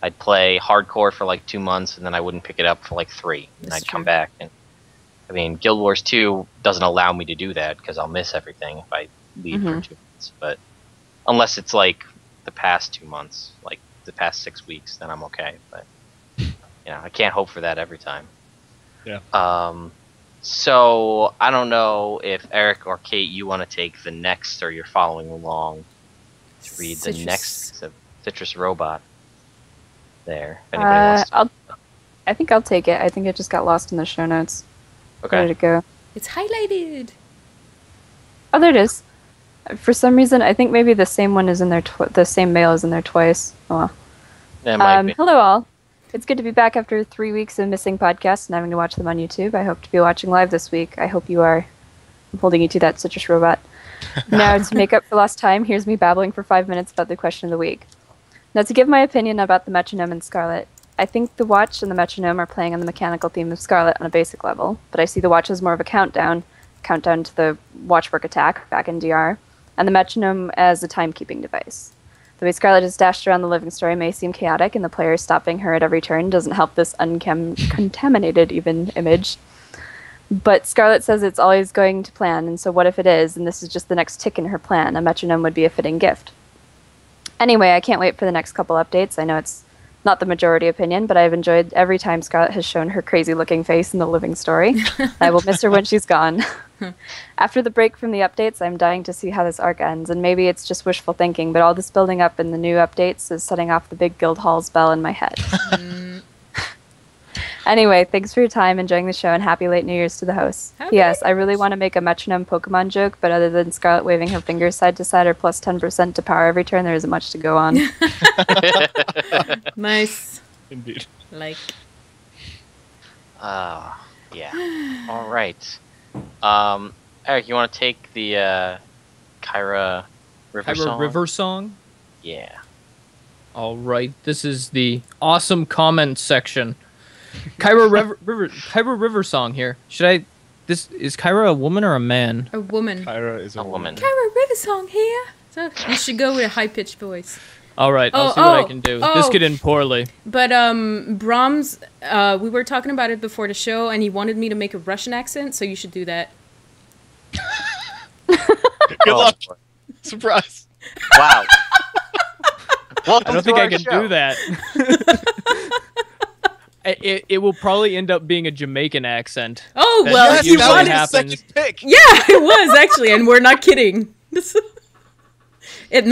Speaker 1: I'd play hardcore for like 2 months, and then I wouldn't pick it up for like 3, and I'd come back. And Guild Wars 2 doesn't allow me to do that, because I'll miss everything if I leave for 2 months. But unless it's like the past 2 months, like the past 6 weeks, then I'm okay. But I can't hope for that every time.
Speaker 2: Yeah.
Speaker 1: So I don't know if Eric or Kate, you want to take the next, or you're following along to read the next Citrus Robot. There. If anybody wants to.
Speaker 5: I think I'll take it. I think it just got lost in the show notes.
Speaker 1: Okay.
Speaker 5: Where did it go?
Speaker 3: It's highlighted.
Speaker 5: Oh, there it is. For some reason, I think maybe the same one is in there. The same mail is in there twice. Oh well.
Speaker 1: Yeah, it might be.
Speaker 5: Hello all. It's good to be back after 3 weeks of missing podcasts and having to watch them on YouTube. I hope to be watching live this week. I hope you are. I'm holding you to that, Citrus Robot. Now, to make up for lost time, here's me babbling for 5 minutes about the question of the week. Now, to give my opinion about the metronome in Scarlet, I think the watch and the metronome are playing on the mechanical theme of Scarlet on a basic level, but I see the watch as more of a countdown to the watchwork attack back in DR, and the metronome as a timekeeping device. The way Scarlet is dashed around the living story may seem chaotic, and the player stopping her at every turn doesn't help this contaminated even image. But Scarlet says it's always going to plan, and so what if it is, and this is just the next tick in her plan? A metronome would be a fitting gift. Anyway, I can't wait for the next couple updates. I know it's not the majority opinion, but I've enjoyed every time Scarlet has shown her crazy-looking face in the living story. I will miss her when she's gone. After the break from the updates, I'm dying to see how this arc ends, and maybe it's just wishful thinking, but all this building up in the new updates is setting off the big Guildhall's bell in my head. Anyway, thanks for your time, enjoying the show, and happy late New Year's to the hosts. P.S. I really want to make a metronome Pokemon joke, but other than Scarlet waving her fingers side to side or plus 10% to power every turn, there isn't much to go on.
Speaker 3: Nice.
Speaker 2: Indeed.
Speaker 3: Like.
Speaker 1: Yeah. All right. Eric, you want to take the Kyra River
Speaker 4: Kyra
Speaker 1: song?
Speaker 4: River song?
Speaker 1: Yeah.
Speaker 4: All right. This is the awesome comment section. Kyra River song here. Is Kyra a woman or a man?
Speaker 3: A woman.
Speaker 2: Kyra is a woman.
Speaker 3: Kyra River song here. So you should go with a high-pitched voice.
Speaker 4: All right, I'll see what I can do. This could end poorly.
Speaker 3: But Brahms, we were talking about it before the show, and he wanted me to make a Russian accent, so you should do that.
Speaker 2: Good luck. Surprise.
Speaker 1: Wow. Welcome
Speaker 4: I don't think I can do that. It will probably end up being a Jamaican accent.
Speaker 3: Oh,
Speaker 4: That's
Speaker 3: well,
Speaker 4: not
Speaker 3: if you
Speaker 4: usually
Speaker 3: want
Speaker 4: what
Speaker 3: it.
Speaker 4: happens.
Speaker 2: Second pick.
Speaker 3: Yeah, it was, actually, and we're not kidding. It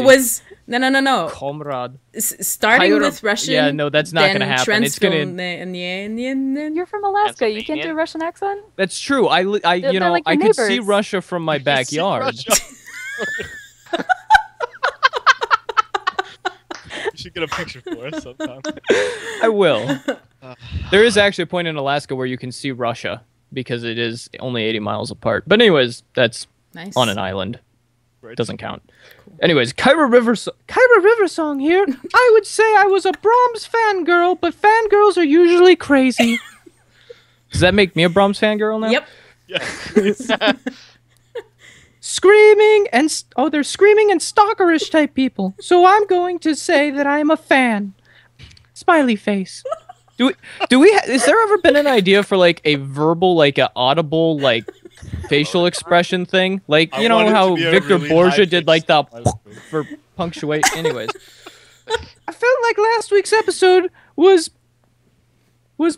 Speaker 3: was... No.
Speaker 4: Comrade.
Speaker 3: Starting with Russian.
Speaker 4: Yeah, no, that's not going to happen. It's going
Speaker 3: to...
Speaker 5: You're from Alaska. You can't do a Russian accent?
Speaker 4: That's true. I
Speaker 5: like
Speaker 4: I
Speaker 5: your
Speaker 4: could see
Speaker 5: neighbors.
Speaker 4: Russia from my backyard.
Speaker 2: You should get a picture for us sometime.
Speaker 4: I will. There is actually a point in Alaska where you can see Russia because it is only 80 miles apart. But anyways, that's
Speaker 3: Nice.
Speaker 4: on an island.
Speaker 2: Right.
Speaker 4: Doesn't count. Anyways, Kyra River song here. I would say I was a Brahms fangirl, but fangirls are usually crazy. Does that make me a Brahms fangirl now?
Speaker 3: Yep.
Speaker 2: Yeah.
Speaker 4: Screaming and they're screaming and stalkerish type people. So I'm going to say that I'm a fan. Smiley face. Is there ever been an idea for like a verbal, like a audible, like facial expression thing? Like, you know how Victor Borgia did like the for punctuate. Anyways, I felt like last week's episode was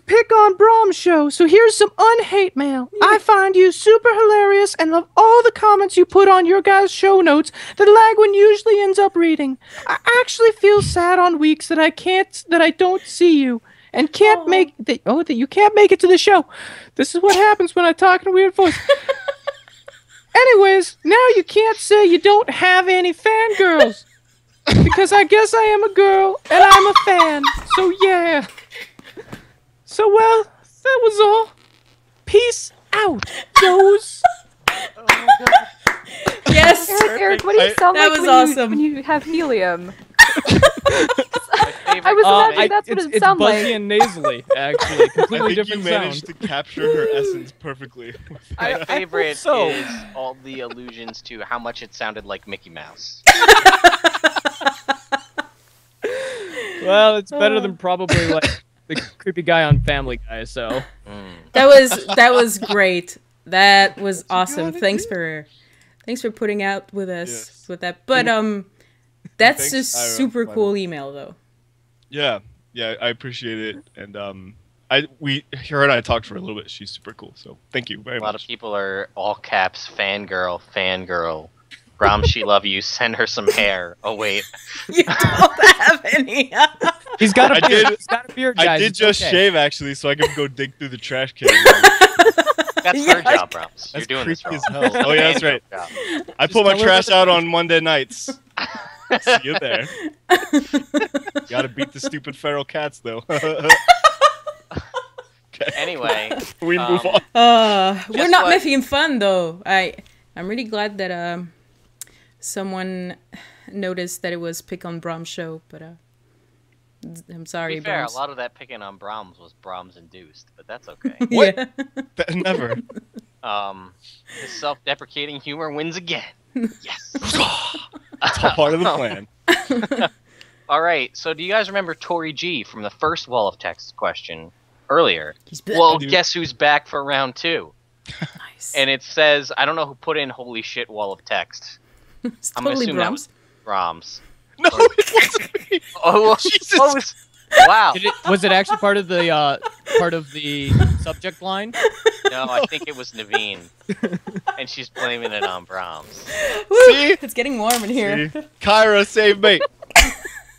Speaker 4: pick on Brahms show, so here's some unhate mail. I find you super hilarious and love all the comments you put on your guys' show notes that Lagywn usually ends up reading. I actually feel sad on weeks that I don't see you and can't make that you can't make it to the show. This is what happens when I talk in a weird voice. Anyways, now you can't say you don't have any fangirls because I guess I am a girl and I'm a fan. So yeah. So, well, that was all. Peace out, Joes.
Speaker 3: Yes.
Speaker 5: Eric, what do you sound
Speaker 3: That
Speaker 5: like
Speaker 3: was
Speaker 5: when,
Speaker 3: awesome.
Speaker 5: when you have helium?
Speaker 1: I
Speaker 5: I was imagining that's what it sounds
Speaker 4: It's buzzy
Speaker 5: like.
Speaker 4: and nasally, actually. Completely
Speaker 2: I think
Speaker 4: different
Speaker 2: you managed
Speaker 4: sound.
Speaker 2: to capture her essence perfectly.
Speaker 1: My favorite
Speaker 4: so.
Speaker 1: is all the allusions to how much it sounded like Mickey Mouse.
Speaker 4: Well, it's better than probably like the creepy guy on Family Guy. So
Speaker 3: That was great. That was awesome. Thanks for putting out with us with that. But that's
Speaker 2: Thanks,
Speaker 3: a
Speaker 2: Ira.
Speaker 3: super cool email though.
Speaker 2: Yeah, I appreciate it, and her and I talked for a little bit. She's super cool, so thank you very
Speaker 1: A
Speaker 2: much.
Speaker 1: lot of people are all caps, fangirl. Brahms, she love you. Send her some hair. Oh wait,
Speaker 3: You don't have any.
Speaker 4: he's got a
Speaker 2: I
Speaker 4: beard.
Speaker 2: did-
Speaker 4: He's got a beard, guys.
Speaker 2: I did
Speaker 4: It's
Speaker 2: just
Speaker 4: okay.
Speaker 2: shave actually, so I can go dig through the trash can.
Speaker 1: that's
Speaker 3: Yeah,
Speaker 1: her job, Brahms. You're
Speaker 2: That's
Speaker 1: doing this
Speaker 2: creepy
Speaker 1: wrong.
Speaker 2: as hell. Oh yeah, that's right.
Speaker 1: Job.
Speaker 2: I put my
Speaker 4: tell her
Speaker 2: trash
Speaker 4: about
Speaker 2: out on Monday nights. See you there. Gotta beat the stupid feral cats though.
Speaker 1: Anyway,
Speaker 2: We move on.
Speaker 3: We're
Speaker 1: Guess
Speaker 3: not
Speaker 1: what?
Speaker 3: making fun though. I'm really glad that someone noticed that it was Pick on Brahms show, but I'm
Speaker 1: to
Speaker 3: sorry,
Speaker 1: be fair,
Speaker 3: Brahms.
Speaker 1: a lot of that picking on Brahms was Brahms induced, but that's okay.
Speaker 2: What?
Speaker 3: Yeah.
Speaker 2: Never.
Speaker 1: His self-deprecating humor wins again. Yes.
Speaker 2: It's all part of the plan.
Speaker 1: All right, so do you guys remember Tori G from the first wall of text question earlier?
Speaker 3: He's back.
Speaker 1: Well, guess who's back for round 2?
Speaker 3: Nice.
Speaker 1: And it says, I don't know who put in holy shit wall of text.
Speaker 3: It's
Speaker 1: I'm going to
Speaker 3: totally
Speaker 1: assume that
Speaker 3: Brahms.
Speaker 1: was Brahms.
Speaker 2: No, it wasn't me.
Speaker 1: Oh, well,
Speaker 2: Jesus.
Speaker 1: wow.
Speaker 4: Was it actually part of the subject line?
Speaker 1: No, I think it was Naveen. And she's blaming it on Brahms.
Speaker 3: Woo,
Speaker 2: See?
Speaker 3: it's getting warm in here.
Speaker 2: See? Kyra, save me.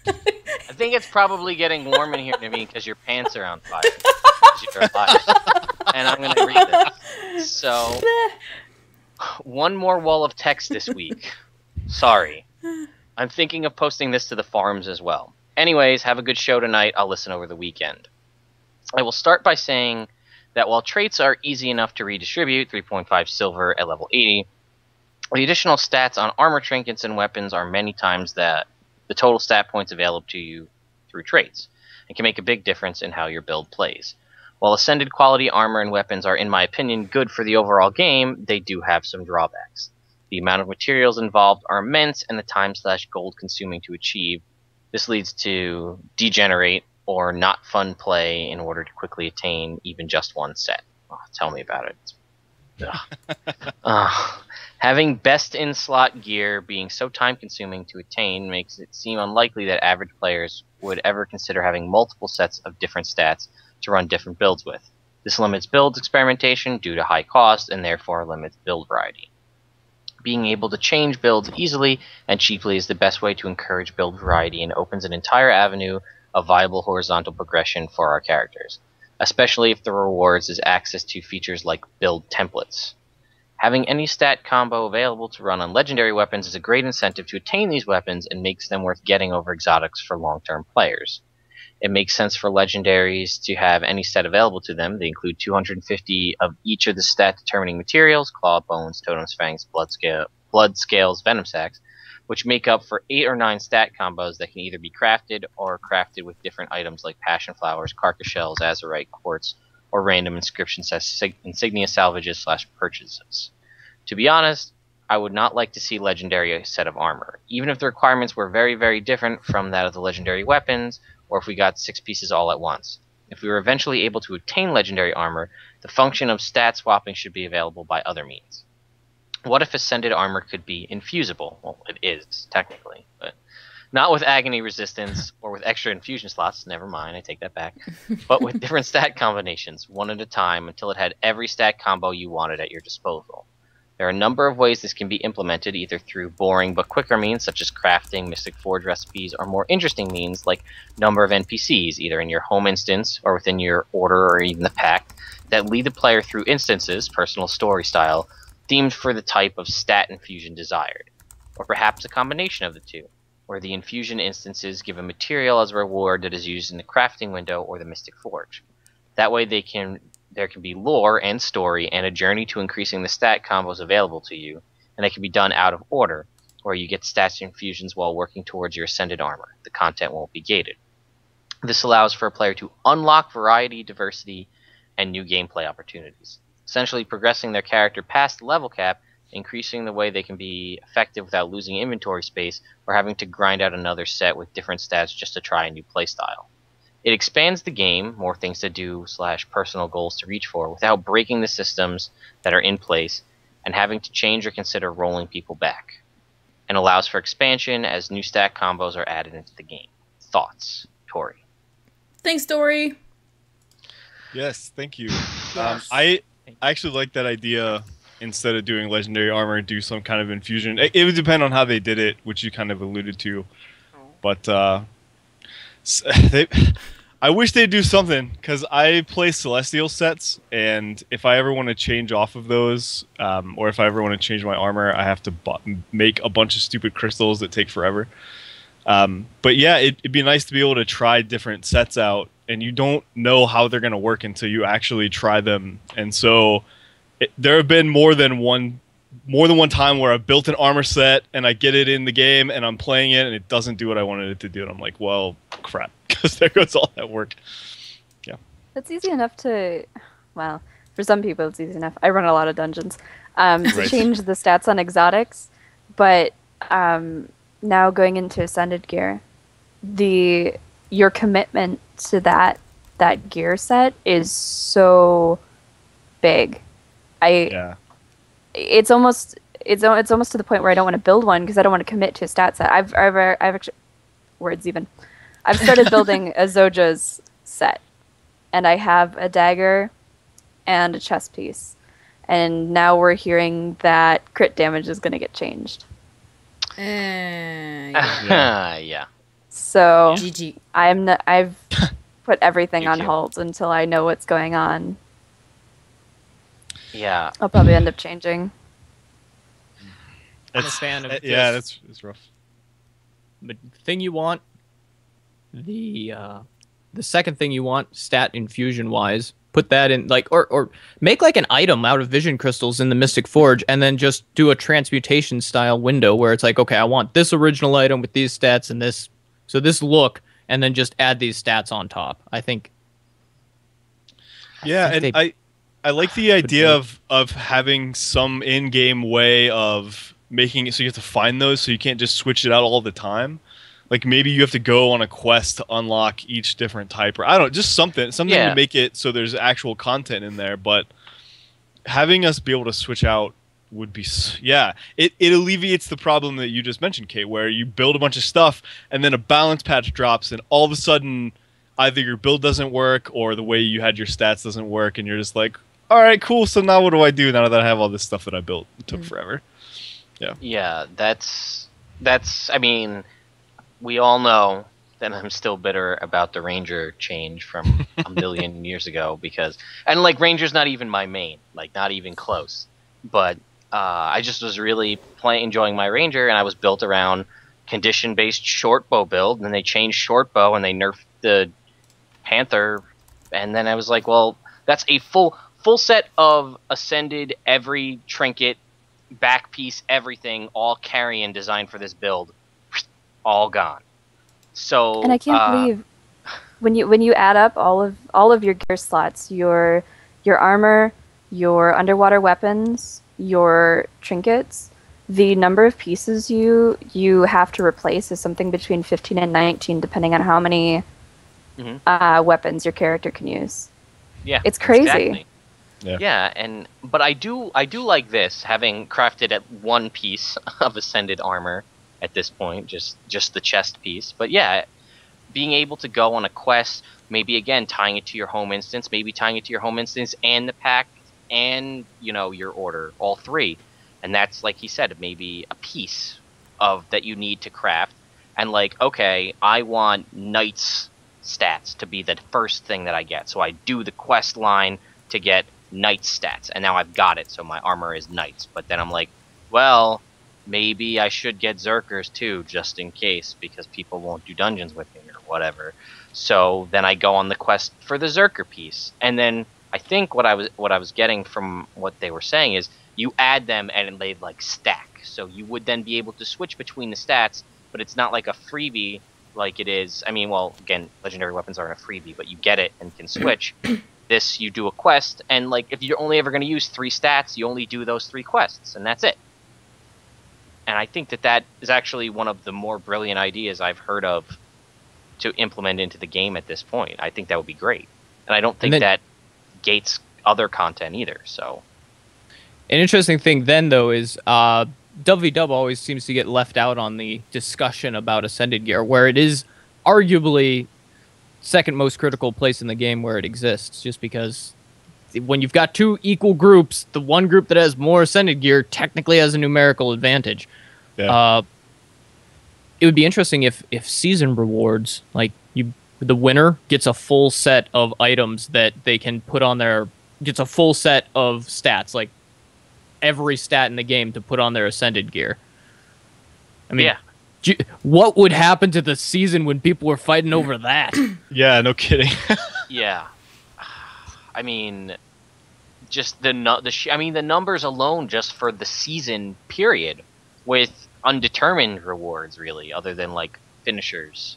Speaker 1: I think it's probably getting warm in here, Naveen, because your pants are on fire. 'Cause you're alive. And I'm going to read this. So, one more wall of text this week. Sorry. I'm thinking of posting this to the forums as well. Anyways, have a good show tonight. I'll listen over the weekend. I will start by saying that while traits are easy enough to redistribute, 3.5 silver at level 80, the additional stats on armor trinkets and weapons are many times that the total stat points available to you through traits, and can make a big difference in how your build plays. While ascended quality armor and weapons are, in my opinion, good for the overall game, they do have some drawbacks. The amount of materials involved are immense, and the time/gold consuming to achieve. This leads to degenerate or not fun play in order to quickly attain even just one set. Oh, tell me about it. Having best-in-slot gear being so time-consuming to attain makes it seem unlikely that average players would ever consider having multiple sets of different stats to run different builds with. This limits build experimentation due to high cost and therefore limits build variety. Being able to change builds easily and cheaply is the best way to encourage build variety and opens an entire avenue of viable horizontal progression for our characters, especially if the rewards is access to features like build templates. Having any stat combo available to run on legendary weapons is a great incentive to attain these weapons and makes them worth getting over exotics for long-term players. It makes sense for legendaries to have any set available to them. They include 250 of each of the stat-determining materials, claw, bones, totems, fangs, blood scales, venom sacs, which make up for 8 or 9 stat combos that can either be crafted or crafted with different items like passion flowers, carcass shells, azurite, quartz, or random inscriptions as insignia salvages/purchases. To be honest, I would not like to see legendary set of armor, even if the requirements were very, very different from that of the legendary weapons, or if we got 6 pieces all at once. If we were eventually able to obtain legendary armor, the function of stat swapping should be available by other means. What if ascended armor could be infusible? Well, it is, technically, but not with agony resistance or with extra infusion slots, never mind, I take that back, but with different stat combinations, one at a time, until it had every stat combo you wanted at your disposal. There are a number of ways this can be implemented, either through boring but quicker means such as crafting, Mystic Forge recipes, or more interesting means like number of NPCs, either in your home instance or within your order or even the pact, that lead the player through instances, personal story style, themed for the type of stat infusion desired. Or perhaps a combination of the two, where the infusion instances give a material as a reward that is used in the crafting window or the Mystic Forge. That way there can be lore and story and a journey to increasing the stat combos available to you, and it can be done out of order, where you get stats infusions while working towards your ascended armor. The content won't be gated. This allows for a player to unlock variety, diversity, and new gameplay opportunities, essentially progressing their character past the level cap, increasing the way they can be effective without losing inventory space or having to grind out another set with different stats just to try a new playstyle. It expands the game, more things to do / personal goals to reach for, without breaking the systems that are in place and having to change or consider rolling people back. And allows for expansion as new stat combos are added into the game. Thoughts, Tori?
Speaker 3: Thanks, Dory.
Speaker 2: Yes, thank you.
Speaker 3: Yes.
Speaker 2: I actually like that idea. Instead of doing legendary armor, do some kind of infusion. It would depend on how they did it, which you kind of alluded to. But I wish they'd do something, because I play Celestial sets, and if I ever want to change off of those, or if I ever want to change my armor, I have to make a bunch of stupid crystals that take forever. But yeah, it'd be nice to be able to try different sets out, and you don't know how they're going to work until you actually try them. And so there have been more than one time where I've built an armor set and I get it in the game and I'm playing it and it doesn't do what I wanted it to do, and I'm like, well, crap, because there goes all that work. Yeah,
Speaker 5: It's easy enough to, well, for some people it's easy enough. I run a lot of dungeons to
Speaker 2: Right.
Speaker 5: change the stats on exotics, but now going into Ascended gear, your commitment to that gear set is so big. It's almost to the point where I don't want to build one because I don't want to commit to a stat set. I've actually I've started building a Zoja's set, and I have a dagger and a chest piece, and now we're hearing that crit damage is going to get changed.
Speaker 1: Yeah.
Speaker 5: So
Speaker 3: GG.
Speaker 5: I've put everything on
Speaker 1: GG.
Speaker 5: hold until I know what's going on.
Speaker 1: Yeah.
Speaker 5: I'll probably end up changing.
Speaker 4: I'm a fan of
Speaker 2: yeah,
Speaker 4: just
Speaker 2: it's rough.
Speaker 4: the thing you want, the second thing you want, stat infusion wise, put that in like or make like an item out of vision crystals in the Mystic Forge, and then just do a transmutation style window where it's like, okay, I want this original item with these stats and this look, and then just add these stats on top. I think.
Speaker 2: Yeah, and I like the idea of having some in-game way of making it so you have to find those, so you can't just switch it out all the time. Like maybe you have to go on a quest to unlock each different type, or I don't know, just something to make it so there's actual content in there. But having us be able to switch out would be it alleviates the problem that you just mentioned, Kate, where you build a bunch of stuff and then a balance patch drops and all of a sudden either your build doesn't work or the way you had your stats doesn't work, and you're just like, all right, cool, so now what do I do now that I have all this stuff that I built? It took forever.
Speaker 1: Yeah, that's I mean, we all know that I'm still bitter about the Ranger change from a million years ago and like Ranger's not even my main, like not even close. But I just was really enjoying my Ranger, and I was built around condition-based short bow build, and then they changed short bow and they nerfed the Panther, and then I was like, well, that's a full set of Ascended, every trinket, back piece, everything, all carrion designed for this build, all gone. So
Speaker 5: And I can't believe when you add up all of your gear slots, your armor, your underwater weapons, your trinkets, the number of pieces you have to replace is something between 15 and 19, depending on how many weapons your character can use.
Speaker 1: Yeah,
Speaker 5: it's crazy.
Speaker 1: Exactly. Yeah, but I do like this, having crafted at one piece of Ascended armor at this point, just the chest piece. But yeah, being able to go on a quest, maybe again tying it to your home instance, and the pack, and your order, all three, and that's like he said, maybe a piece of that you need to craft, and like, okay, I want Knight's stats to be the first thing that I get, so I do the quest line to get Knight's stats, and now I've got it, so my armor is Knight's. But then I'm like, well, maybe I should get Zerkers too, just in case, because people won't do dungeons with me or whatever. So then I go on the quest for the Zerker piece, and then I think what I was getting from what they were saying is you add them and they like stack, so you would then be able to switch between the stats, but it's not like a freebie like it is. I mean, well, again, legendary weapons aren't a freebie, but you get it and can switch. This, you do a quest, and like if you're only ever going to use 3 stats, you only do those 3 quests, and that's it. And I think that is actually one of the more brilliant ideas I've heard of to implement into the game at this point. I think that would be great, and I don't think that gates other content either. So,
Speaker 4: an interesting thing then, though, is WW always seems to get left out on the discussion about Ascended gear, where it is arguably second most critical place in the game where it exists, just because when you've got 2 equal groups, the one group that has more Ascended gear technically has a numerical advantage. It would be interesting if season rewards, like the winner gets a full set of items that they can put on gets a full set of stats, like every stat in the game to put on their Ascended gear. I mean, what would happen to the season when people were fighting over that?
Speaker 2: Yeah, no kidding.
Speaker 1: Yeah, I mean, just the numbers alone just for the season period, with undetermined rewards, really, other than like finishers,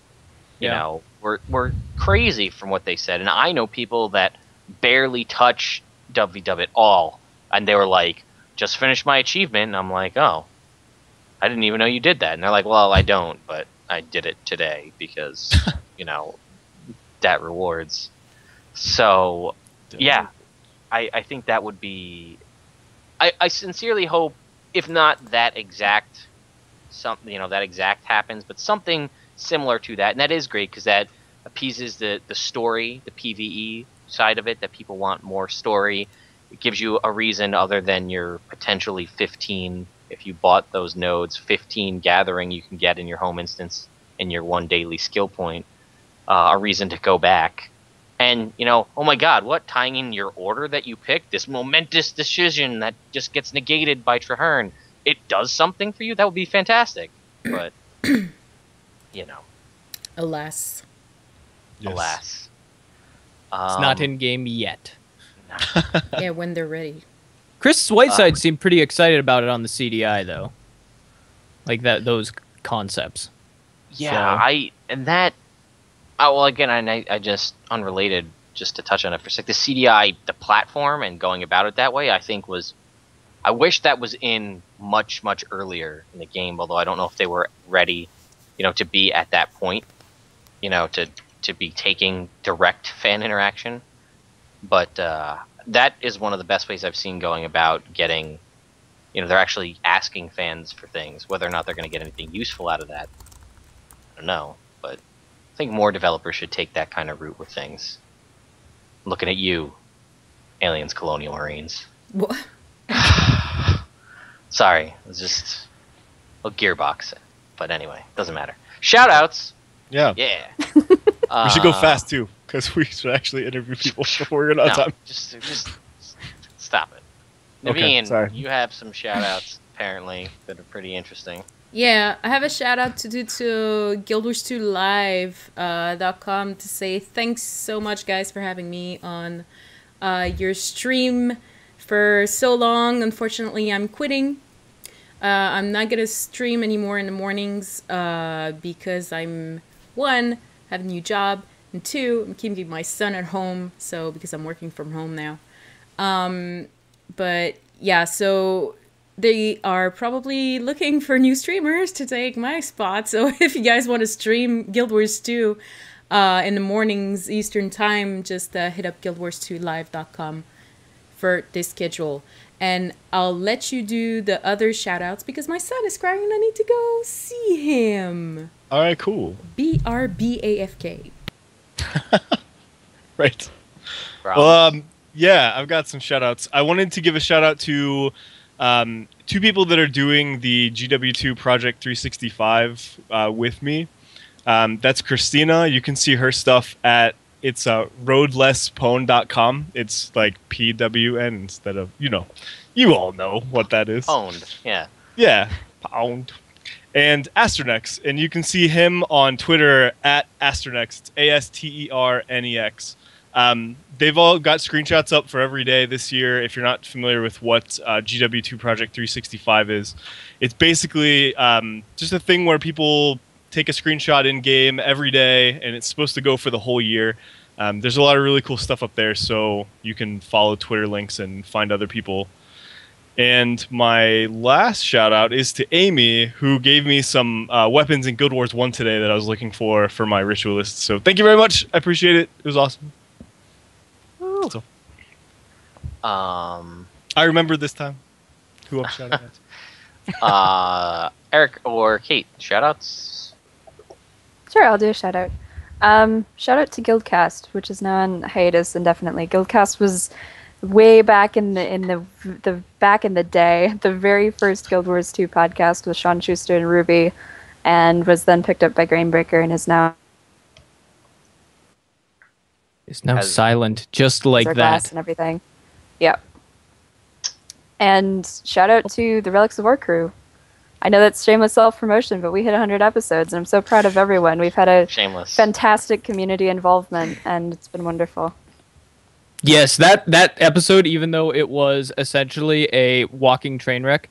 Speaker 1: were crazy from what they said. And I know people that barely touch WW at all, and they were like, "Just finished my achievement," and I'm like, "Oh, I didn't even know you did that. And they're like, well, I don't, but I did it today because, that rewards. So, yeah, I think that would be... I sincerely hope, if not that exact that exact happens, but something similar to that. And that is great because that appeases the story, the PvE side of it, that people want more story. It gives you a reason other than your potentially 15, if you bought those nodes, 15 gathering you can get in your home instance in your 1 daily skill point, a reason to go back. And, oh my god, what? Tying in your order that you picked, this momentous decision that just gets negated by Traherne, it does something for you? That would be fantastic. But,
Speaker 3: Alas.
Speaker 2: Yes.
Speaker 1: Alas.
Speaker 4: It's not in game yet.
Speaker 1: No.
Speaker 3: Yeah, when they're ready.
Speaker 4: Chris Whiteside seemed pretty excited about it on the CDI though. Like those concepts.
Speaker 1: Yeah,
Speaker 4: So-
Speaker 1: I just unrelated, just to touch on it for a sec. The CDI, the platform and going about it that way, I think I wish that was in much, much earlier in the game, although I don't know if they were ready, to be at that point, to be taking direct fan interaction. But that is one of the best ways I've seen going about getting, they're actually asking fans for things. Whether or not they're going to get anything useful out of that, I don't know. But I think more developers should take that kind of route with things. I'm looking at you, Aliens Colonial Marines.
Speaker 3: What?
Speaker 1: Sorry, it was just a Gearbox. But anyway, doesn't matter. Shoutouts!
Speaker 2: Yeah.
Speaker 1: Yeah.
Speaker 2: We should go fast too, because we should actually interview people before we run out of time.
Speaker 1: Just stop it.
Speaker 2: Okay,
Speaker 1: Naveen,
Speaker 2: sorry.
Speaker 1: you have some shoutouts apparently that are pretty interesting.
Speaker 3: Yeah, I have a shout out to do to guildwars2live.com to say thanks so much, guys, for having me on your stream for so long. Unfortunately, I'm quitting. I'm not gonna stream anymore in the mornings because I'm, one, have a new job, and two, I'm keeping my son at home, so because I'm working from home now. But yeah, so they are probably looking for new streamers to take my spot. So if you guys want to stream Guild Wars 2 in the mornings Eastern time, just hit up guildwars2live.com for this schedule. And I'll let you do the other shout-outs because my son is crying and I need to go see him.
Speaker 2: All right, cool.
Speaker 3: BRBAFK.
Speaker 2: Right.
Speaker 1: Problem.
Speaker 2: Well, yeah, I've got some shout-outs. I wanted to give a shout-out to two people that are doing the GW2 Project 365 with me. That's Christina. You can see her stuff at roadlesspwn.com. It's like PWN instead of, you all know what that is.
Speaker 1: Owned, yeah.
Speaker 2: Yeah, pound. And Asternex, and you can see him on Twitter at Asternex. It's ASTERNEX. They've all got screenshots up for every day this year. If you're not familiar with what GW2 Project 365 is, it's basically just a thing where people take a screenshot in game every day, and it's supposed to go for the whole year. There's a lot of really cool stuff up there, so you can follow Twitter links and find other people. And my last shout out is to Amy, who gave me some weapons in Guild Wars 1 today that I was looking for my ritualist. So thank you very much. I appreciate it. It was awesome. So, I remember this time who I'm shouting at.
Speaker 1: Erik or Kate, shoutouts?
Speaker 5: Sure, I'll do a shout out. Shout out to Guildcast, which is now on hiatus indefinitely. Guildcast was way back in the back in the day, the very first Guild Wars 2 podcast with Sean Schuster and Ruby, and was then picked up by Grainbreaker and is now
Speaker 4: silent, just like
Speaker 5: glass
Speaker 4: that.
Speaker 5: and everything. Yep. And shout out to the Relics of Orr crew. I know that's shameless self-promotion, but we hit 100 episodes, and I'm so proud of everyone. We've had a
Speaker 1: Shameless.
Speaker 5: fantastic community involvement, and it's been wonderful.
Speaker 4: Yes, that episode, even though it was essentially a walking train wreck,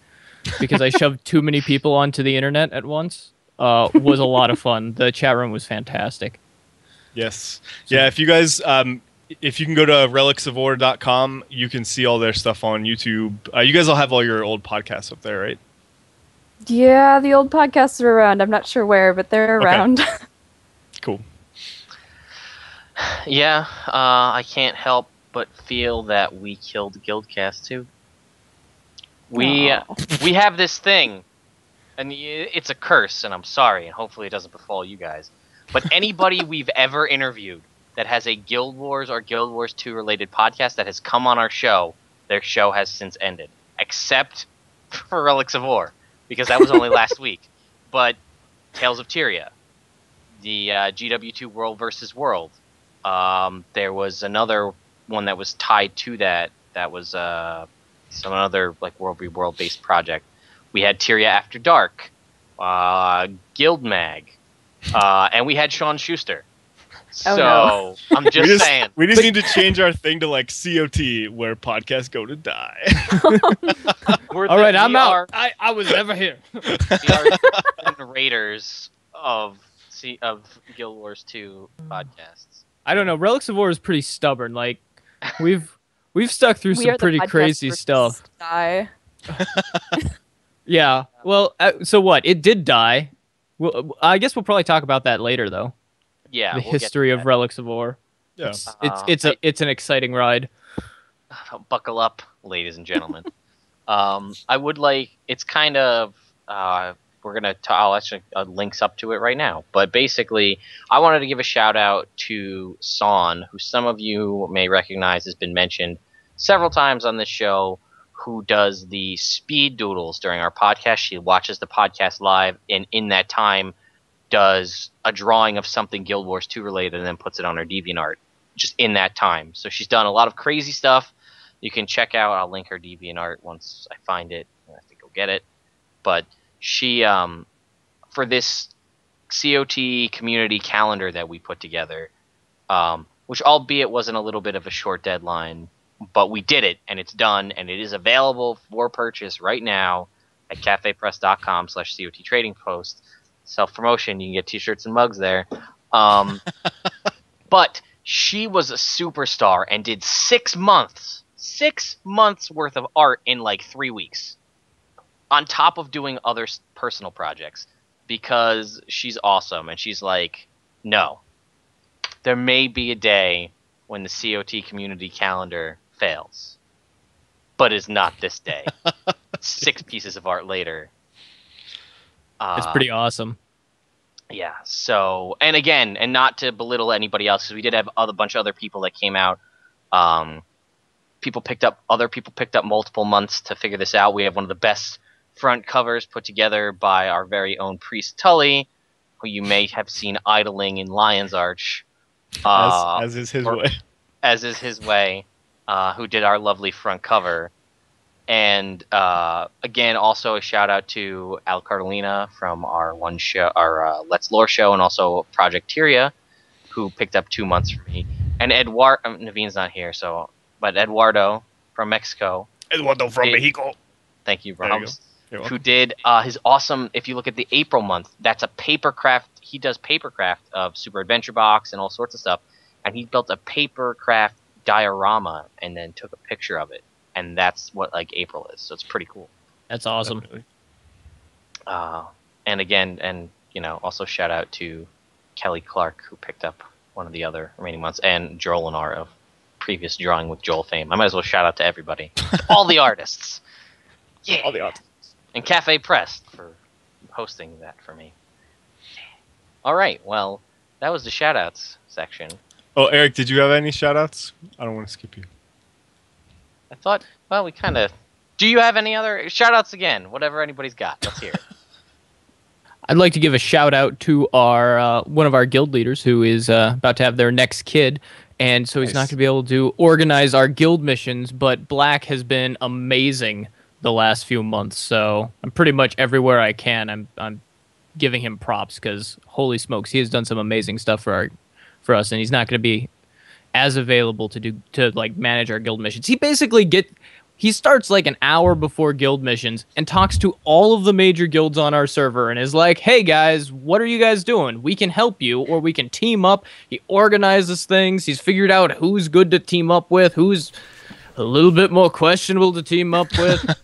Speaker 4: because I shoved too many people onto the internet at once, was a lot of fun. The chat room was fantastic.
Speaker 2: Yes. Yeah, if you guys, if you can go to relicsoforr.com, you can see all their stuff on YouTube. You guys all have all your old podcasts up there, right?
Speaker 5: Yeah, the old podcasts are around. I'm not sure where, but they're
Speaker 2: Okay.
Speaker 5: around.
Speaker 2: Cool.
Speaker 1: Yeah, I can't help but feel that we killed Guildcast too. We
Speaker 5: Aw.
Speaker 1: we have this thing, and it's a curse, and I'm sorry, and hopefully it doesn't befall you guys. But anybody we've ever interviewed that has a Guild Wars or Guild Wars 2 related podcast that has come on our show, their show has since ended, except for Relics of Orr, because that was only last week. But Tales of Tyria, the GW2 World versus World. There was another one that was tied to that. That was some other like World v World based project. We had Tyria After Dark, Guild Mag, and we had Sean Schuster.
Speaker 5: Oh,
Speaker 1: So
Speaker 5: no.
Speaker 1: I'm just saying.
Speaker 2: We just need to change our thing to like COT, where podcasts go to die.
Speaker 4: All right, I'm out. I was never here.
Speaker 1: We are the raiders of Guild Wars 2 podcasts.
Speaker 4: I don't know. Relics of War is pretty stubborn. Like we've stuck through
Speaker 5: We
Speaker 4: some
Speaker 5: are the
Speaker 4: pretty
Speaker 5: podcast
Speaker 4: crazy
Speaker 5: versus
Speaker 4: stuff.
Speaker 5: Die.
Speaker 4: Yeah. Well, so what? It did die. Well, I guess we'll probably talk about that later, though.
Speaker 1: Yeah,
Speaker 4: The
Speaker 1: we'll get
Speaker 4: history
Speaker 1: to
Speaker 4: of
Speaker 1: that.
Speaker 4: Relics of War.
Speaker 2: Yeah.
Speaker 4: It's an exciting ride.
Speaker 1: Buckle up, ladies and gentlemen. I would like. It's kind of. We're gonna. I'll actually links up to it right now. But basically, I wanted to give a shout out to Son, who some of you may recognize has been mentioned several times on this show. Who does the speed doodles during our podcast? She watches the podcast live, and in that time, does a drawing of something Guild Wars 2 related, and then puts it on her DeviantArt just in that time. So she's done a lot of crazy stuff. You can check out. I'll link her DeviantArt once I find it. I have to go get it. But she, for this COT community calendar that we put together, which albeit wasn't a little bit of a short deadline, but we did it, and it's done, and it is available for purchase right now at cafepress.com/COT trading post. Self-promotion, you can get t-shirts and mugs there. But she was a superstar and did 6 months worth of art in like 3 weeks, on top of doing other personal projects, because she's awesome. And she's like, no, there may be a day when the COT community calendar fails, but it's not this day. 6 pieces of art later.
Speaker 4: It's pretty awesome.
Speaker 1: Yeah. So, and again, and not to belittle anybody else, because we did have a bunch of other people that came out. Other people picked up multiple months to figure this out. We have one of the best front covers put together by our very own Priest Tully, who you may have seen idling in Lion's Arch.
Speaker 2: As is his way.
Speaker 1: As is his way, who did our lovely front cover. And again, also a shout out to Al Carolina from our Let's Lore show, and also Project Tyria, who picked up 2 months for me. And Naveen's not here, but Eduardo from Mexico.
Speaker 2: Eduardo from Mexico.
Speaker 1: Thank you,
Speaker 2: There you
Speaker 1: Brahms.
Speaker 2: go.
Speaker 1: Who did his awesome. If you look at the April month, that's a papercraft. He does papercraft of Super Adventure Box and all sorts of stuff, and he built a papercraft diorama and then took a picture of it. And that's what like April is, so it's pretty cool.
Speaker 4: That's awesome.
Speaker 2: Definitely.
Speaker 1: And again, also shout out to Kelly Clark, who picked up one of the other remaining months, and Joel Lenar of previous Drawing with Joel fame. I might as well shout out to everybody, all the artists, yeah,
Speaker 2: All the odds.
Speaker 1: and Cafe Press for hosting that for me. All right, well, that was the shout outs section.
Speaker 2: Oh, Eric, did you have any shout-outs? I don't want to skip you.
Speaker 1: I thought, well, we kind of. Do you have any other shout outs again? Whatever anybody's got, let's hear it.
Speaker 4: I'd like to give a shout out to our one of our guild leaders who is about to have their next kid, and so he's not
Speaker 2: Nice.
Speaker 4: going to be able to organize our guild missions. But Black has been amazing the last few months, so I'm pretty much everywhere I can. I'm giving him props because holy smokes, he has done some amazing stuff for us, and he's not going to be as available to like manage our guild missions. He starts like an hour before guild missions and talks to all of the major guilds on our server and is like, hey guys, what are you guys doing? We can help you, or we can team up. He organizes things. He's figured out who's good to team up with, who's a little bit more questionable to team up with.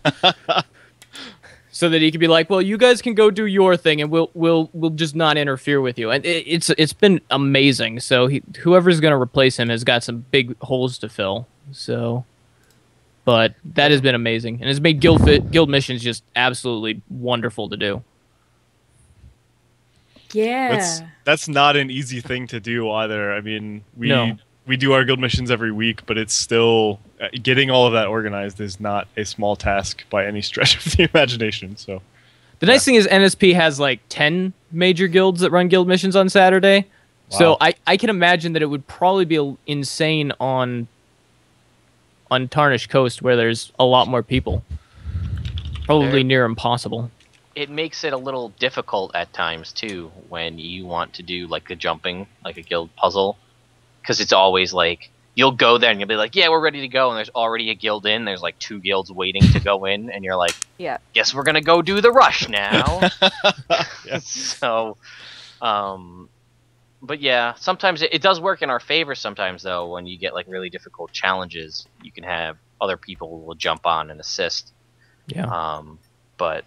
Speaker 4: so that he could be like, well, you guys can go do your thing, and we'll just not interfere with you. And it's been amazing. So whoever's going to replace him has got some big holes to fill. So, but that has been amazing, and it's made guild missions just absolutely wonderful to do.
Speaker 3: Yeah.
Speaker 2: That's not an easy thing to do either. I mean,
Speaker 4: No.
Speaker 2: we do our guild missions every week, but it's still getting all of that organized is not a small task by any stretch of the imagination. So
Speaker 4: The nice thing is NSP has like 10 major guilds that run guild missions on Saturday.
Speaker 2: Wow.
Speaker 4: So I can imagine that it would probably be insane on Tarnished Coast, where there's a lot more people. Probably near impossible.
Speaker 1: It makes it a little difficult at times too when you want to do like the jumping, like a guild puzzle, because it's always like you'll go there and you'll be like, yeah, we're ready to go, and there's already a guild in. There's like 2 guilds waiting to go in, and you're like,
Speaker 5: Yeah.
Speaker 1: guess we're gonna go do the rush now.
Speaker 2: Yeah.
Speaker 1: So, but yeah, sometimes it does work in our favor. Sometimes though, when you get like really difficult challenges, you can have other people who will jump on and assist.
Speaker 4: Yeah.
Speaker 1: But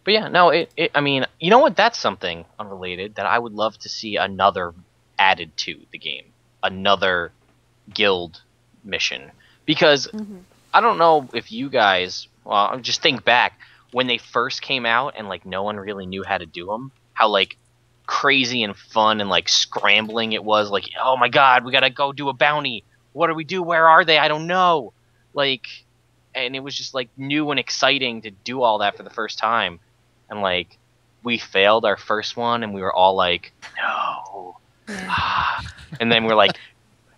Speaker 1: yeah, no, I mean, you know what? That's something unrelated that I would love to see another added to the game. Another guild mission. Because I don't know if you guys, well, just think back when they first came out and like no one really knew how to do them. How like crazy and fun and like scrambling it was. Like, oh my god, we gotta go do a bounty. What do we do? Where are they? I don't know. Like, and it was just like new and exciting to do all that for the first time. And like we failed our first one and we were all like, no. And then we're like,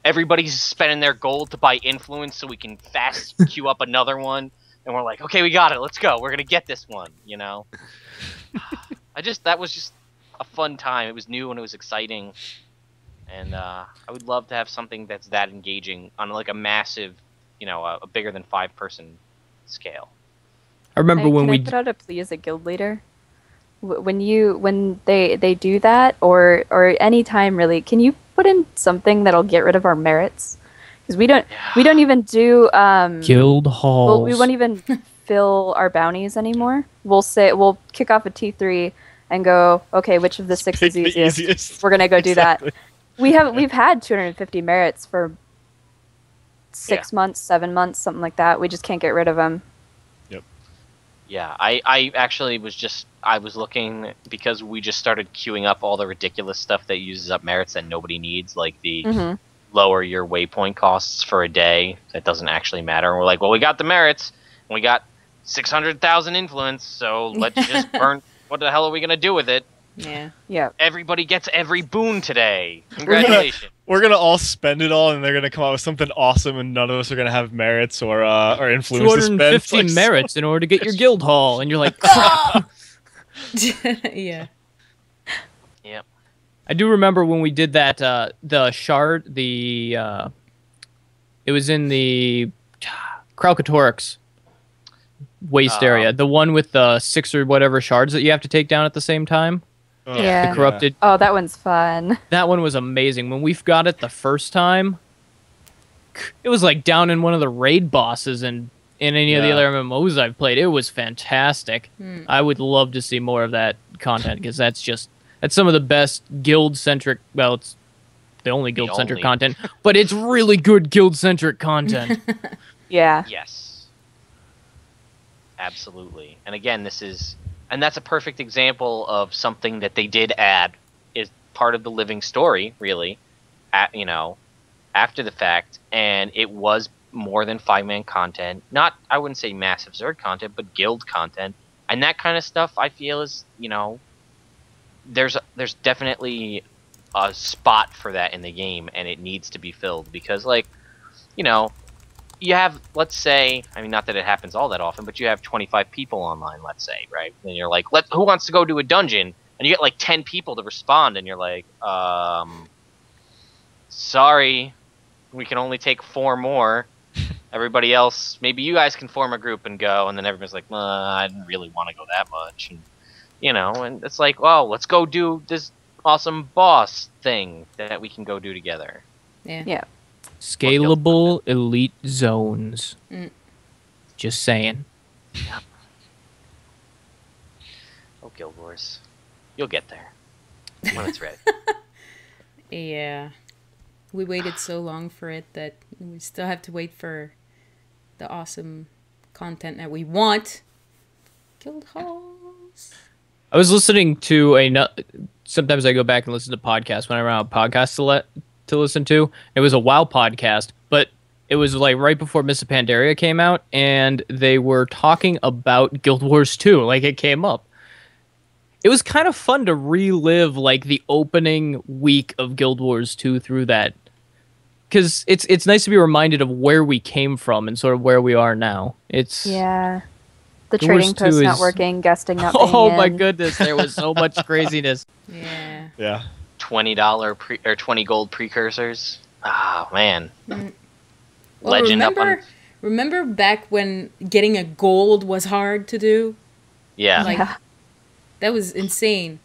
Speaker 1: everybody's spending their gold to buy influence so we can fast queue up another one. And we're like, okay, we got it. Let's go. We're gonna get this one. You know. That was just a fun time. It was new and it was exciting. And I would love to have something that's that engaging on like a massive, you know, a bigger than 5-person scale.
Speaker 4: I remember when
Speaker 5: Can
Speaker 4: we
Speaker 5: I put out a plea as a guild leader? When they do that, or any time really, can you put in something that'll get rid of our merits? Because we don't even do
Speaker 4: guild halls.
Speaker 5: we won't even fill our bounties anymore. We'll kick off a T3 and go, okay, which of the 6 is
Speaker 2: Pick the
Speaker 5: easiest?
Speaker 2: easiest.
Speaker 5: We're gonna go do
Speaker 2: Exactly.
Speaker 5: that. We've had 250 merits for 6
Speaker 1: Yeah.
Speaker 5: months, 7 months, something like that. We just can't get rid of them.
Speaker 1: Yeah, I actually I was looking because we just started queuing up all the ridiculous stuff that uses up merits that nobody needs, like the lower your waypoint costs for a day. That doesn't actually matter. And we're like, well, we got the merits, and we got 600,000 influence, so let's just burn. What the hell are we gonna do with it?
Speaker 3: Yeah.
Speaker 5: Yeah.
Speaker 1: Everybody gets every boon today. Congratulations.
Speaker 2: We're gonna all spend it all, and they're gonna come out with something awesome, and none of us are gonna have merits or influence to spend.
Speaker 4: 250
Speaker 2: It's like,
Speaker 4: merits in order to get your guild hall, and you're like, crap.
Speaker 3: Yeah.
Speaker 1: Yep.
Speaker 4: I do remember when we did that, the shard, it was in the Kralkatorix waste area, the one with the 6 or whatever shards that you have to take down at the same time.
Speaker 5: Yeah.
Speaker 4: The corrupted.
Speaker 5: Oh, that one's fun.
Speaker 4: That one was amazing. When we got it the first time, it was like down in one of the raid bosses and in any of the
Speaker 2: Yeah.
Speaker 4: other MMOs I've played. It was fantastic. I would love to see more of that content because that's some of the best guild-centric, well, it's the only guild-centric
Speaker 1: only.
Speaker 4: content, but it's really good guild-centric content.
Speaker 5: Yeah.
Speaker 1: Yes. Absolutely. And again, that's a perfect example of something that they did add is part of the living story, really, after the fact, and it was more than 5-man content. Not, I wouldn't say massive Zerg content, but guild content. And that kind of stuff, I feel, is, there's definitely a spot for that in the game, and it needs to be filled because, you have, let's say, I mean, not that it happens all that often, but you have 25 people online, let's say, right? And you're like, who wants to go do a dungeon? And you get like 10 people to respond, and you're like, sorry, we can only take 4 more. Everybody else, maybe you guys can form a group and go, and then everybody's like, I didn't really want to go that much. And, and it's like, well, let's go do this awesome boss thing that we can go do together.
Speaker 3: Yeah.
Speaker 5: Yeah.
Speaker 4: Scalable elite zones. Just saying.
Speaker 1: Oh, Guild Wars. You'll get there when it's ready.
Speaker 3: Yeah. We waited so long for it that we still have to wait for the awesome content that we want. Guild halls.
Speaker 4: I was listening to sometimes I go back and listen to podcasts when I run out of podcasts to listen to. It was a WoW podcast, but it was like right before Mists of Pandaria came out, and they were talking about Guild Wars 2. Like, it came up. It was kind of fun to relive like the opening week of Guild Wars 2 through that, because it's nice to be reminded of where we came from and sort of where we are now.
Speaker 5: Yeah. The
Speaker 4: Guild Wars
Speaker 5: trading post
Speaker 4: 2
Speaker 5: not
Speaker 4: is-
Speaker 5: working, guesting not being
Speaker 4: Oh my
Speaker 5: in.
Speaker 4: goodness, there was so much craziness.
Speaker 3: Yeah.
Speaker 2: Yeah.
Speaker 1: $20 or 20 gold precursors. Ah, man.
Speaker 3: Well,
Speaker 1: Legend up on.
Speaker 3: remember back when getting a gold was hard to do?
Speaker 1: Yeah.
Speaker 3: Like,
Speaker 5: Yeah.
Speaker 3: that was insane.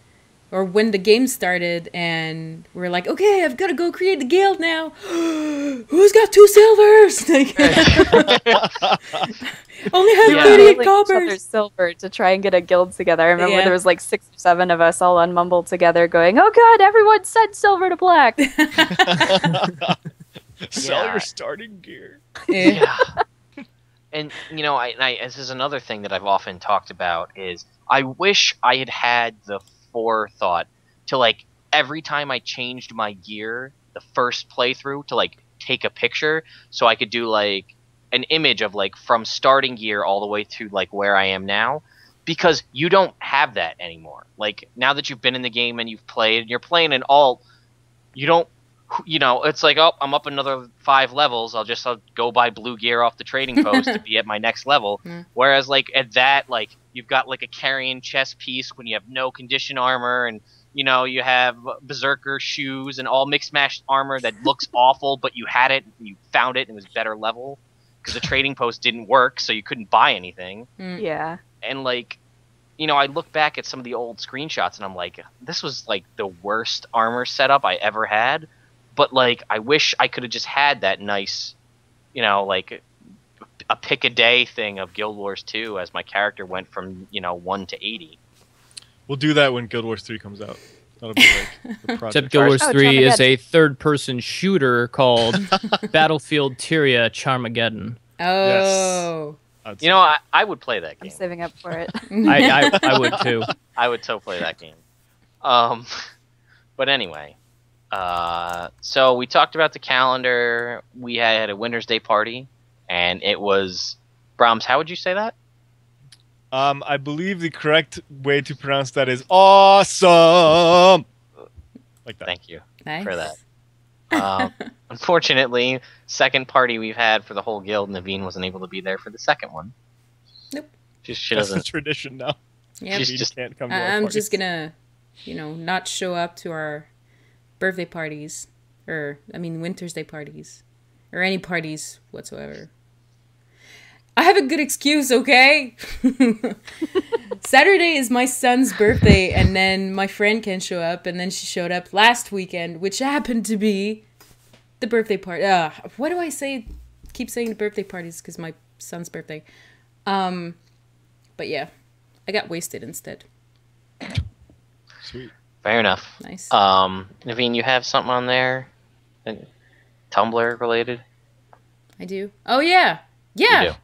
Speaker 3: Or when the game started and we're like, okay, I've got to go create the guild now. Who's got 2 silvers? Only have
Speaker 1: Yeah.
Speaker 3: 38
Speaker 5: Stealing each other's
Speaker 3: coppers.
Speaker 5: silver to try and get a guild together. I remember
Speaker 3: Yeah.
Speaker 5: there was like 6 or 7 of us all on Mumble together going, oh god, everyone send silver to black.
Speaker 2: Sell
Speaker 1: Yeah.
Speaker 2: your starting gear.
Speaker 3: Yeah.
Speaker 1: Yeah. And you know, this is another thing that I've often talked about is I wish I had the forethought to like every time I changed my gear, the first playthrough to like take a picture so I could do like an image of like from starting gear all the way to like where I am now, because you don't have that anymore. Like now that you've been in the game and you've played, you're playing in all, you don't, you know, it's like, oh, I'm up another 5 levels. I'll go buy blue gear off the trading post to be at my next level.
Speaker 3: Mm.
Speaker 1: Whereas like at that, like you've got like a carrying chest piece when you have no condition armor, and you know you have berserker shoes and all mixed matched armor that looks awful, but you had it, you found it, and it was better level because the trading post didn't work, so you couldn't buy anything.
Speaker 5: Yeah.
Speaker 1: And like, you know, I look back at some of the old screenshots and I'm like, this was like the worst armor setup I ever had. But like, I wish I could have just had that nice, you know, like a pick a day thing of Guild Wars 2 as my character went from, you know, 1 to 80.
Speaker 2: We'll do that when Guild Wars 3 comes out. That'll be like the project.
Speaker 4: Except Guild Wars
Speaker 5: Oh,
Speaker 4: 3 is
Speaker 5: Charmageddon.
Speaker 4: a third-person shooter called Battlefield Tyria Charmageddon.
Speaker 3: Oh.
Speaker 2: I'd
Speaker 1: You know, I would play that
Speaker 5: I'm
Speaker 1: game.
Speaker 5: saving up for it.
Speaker 4: I would too.
Speaker 1: I would so play that game. But anyway, so we talked about the calendar. We had a Winter's Day party, and it was Brahms. How would you say that?
Speaker 2: I believe the correct way to pronounce that is awesome. Like that.
Speaker 1: Thank you
Speaker 3: Nice.
Speaker 1: for that. Unfortunately, second party we've had for the whole guild, Naveen wasn't able to be there for the second one.
Speaker 3: Nope.
Speaker 1: She
Speaker 2: That's the
Speaker 1: doesn't.
Speaker 2: tradition now.
Speaker 3: Yep.
Speaker 1: She's
Speaker 2: Naveen
Speaker 1: just-
Speaker 2: can't come to our
Speaker 3: I'm
Speaker 2: parties.
Speaker 3: just gonna, not show up to our birthday parties, or Winter's Day parties, or any parties whatsoever. I have a good excuse, okay? Saturday is my son's birthday, and then my friend can show up, and then she showed up last weekend, which happened to be the birthday party. What do I say? Keep saying the birthday parties because my son's birthday. But yeah, I got wasted instead.
Speaker 2: Sweet.
Speaker 1: Fair enough.
Speaker 3: Nice.
Speaker 1: Naveen, you have something on there? Tumblr related?
Speaker 3: I do. Oh yeah, yeah.
Speaker 1: You do.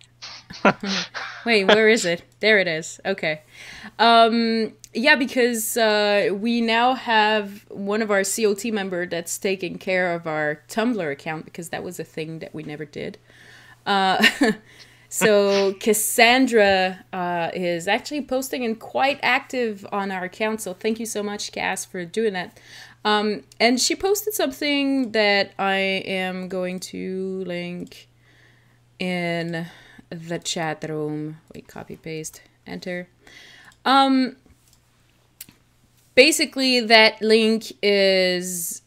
Speaker 3: Wait, where is it? There it is. Okay. Yeah, because we now have one of our COT member that's taking care of our Tumblr account, because that was a thing that we never did. So Cassandra is actually posting and quite active on our account. So thank you so much, Cass, for doing that. And she posted something that I am going to link in the chat room. Wait, copy, paste, enter. Basically, that link is...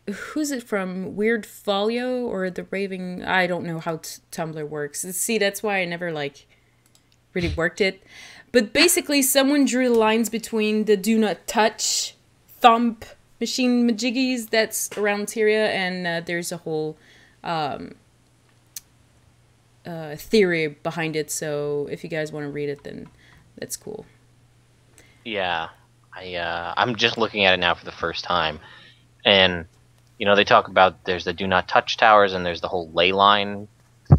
Speaker 3: Who's it from? Weird Folio or the Raving? I don't know how Tumblr works. See, that's why I never, really worked it. But basically, someone drew the lines between the do not touch thump machine majiggies that's around Tyria, and there's a whole theory behind it. So if you guys want to read it, then that's cool.
Speaker 1: Yeah, I'm just looking at it now for the first time, and they talk about there's the do not touch towers and there's the whole ley line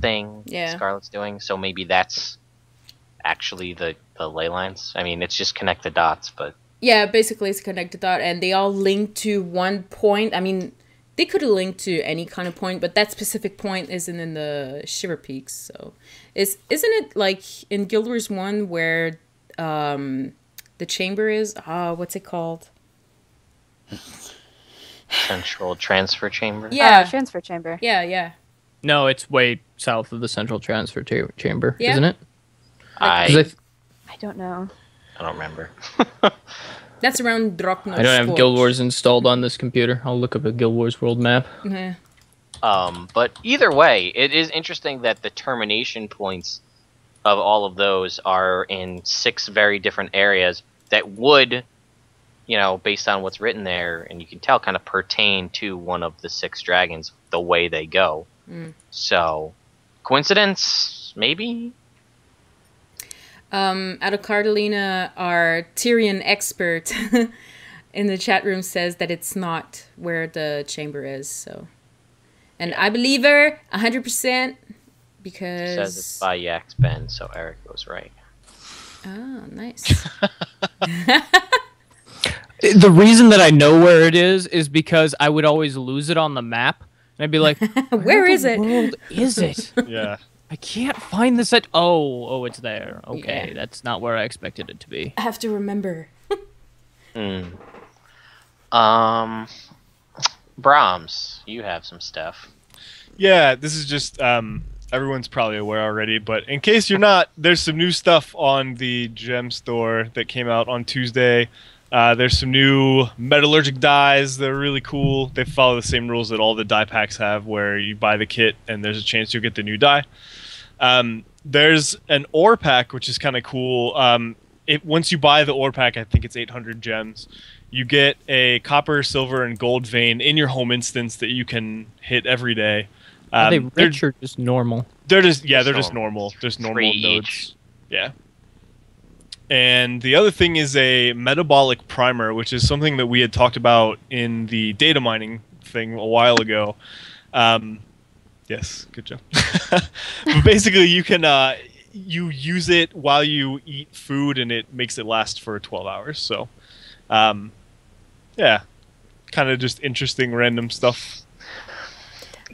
Speaker 1: thing
Speaker 3: Yeah.
Speaker 1: Scarlet's doing. So maybe that's actually the ley lines. I mean, it's just connect the dots, but
Speaker 3: Yeah, basically it's a connected dot, and they all link to one point. I mean, they could have linked to any kind of point, but that specific point isn't in the Shiver Peaks. So, isn't it like in Guild Wars 1 where the chamber is? What's it called?
Speaker 1: central transfer chamber.
Speaker 3: Yeah.
Speaker 5: Transfer chamber.
Speaker 3: Yeah.
Speaker 4: No, it's way south of the central transfer chamber,
Speaker 3: Yeah.
Speaker 4: isn't it? 'Cause
Speaker 5: I don't know.
Speaker 1: I don't remember.
Speaker 3: That's around Dropno.
Speaker 4: I don't have Guild Wars installed on this computer. I'll look up a Guild Wars world map.
Speaker 3: Yeah.
Speaker 1: But either way, it is interesting that the termination points of all of those are in 6 very different areas that would, based on what's written there, and you can tell, kind of pertain to one of the 6 dragons, the way they go. So, coincidence? Maybe?
Speaker 3: Out of Cardalina, our Tyrion expert in the chat room says that it's not where the chamber is. So, and I believe her 100% because
Speaker 1: Says it's by Yak's Bend, so Eric was right.
Speaker 3: Oh, nice.
Speaker 4: The reason that I know where it is because I would always lose it on the map, and I'd be like,
Speaker 3: Where is
Speaker 4: the
Speaker 3: it?
Speaker 4: world is it?
Speaker 2: Yeah.
Speaker 4: I can't find this at. Oh, it's there. Okay,
Speaker 3: Yeah.
Speaker 4: that's not where I expected it to be.
Speaker 3: I have to remember.
Speaker 1: Brahms, you have some stuff.
Speaker 2: Yeah, this is just everyone's probably aware already, but in case you're not, there's some new stuff on the gemstore that came out on Tuesday. There's some new metallurgic dyes that are really cool. They follow the same rules that all the dye packs have, where you buy the kit and there's a chance you'll get the new dye. There's an ore pack, which is kind of cool. Once you buy the ore pack, I think it's 800 gems. You get a copper, silver, and gold vein in your home instance that you can hit every day.
Speaker 4: Are they rich or just normal?
Speaker 2: They're just normal. Just normal
Speaker 1: 3
Speaker 2: nodes.
Speaker 1: each.
Speaker 2: Yeah. And the other thing is a metabolic primer, which is something that we had talked about in the data mining thing a while ago. Yes, good job. But basically, you can you use it while you eat food, and it makes it last for 12 hours. So, yeah, kind of just interesting random stuff.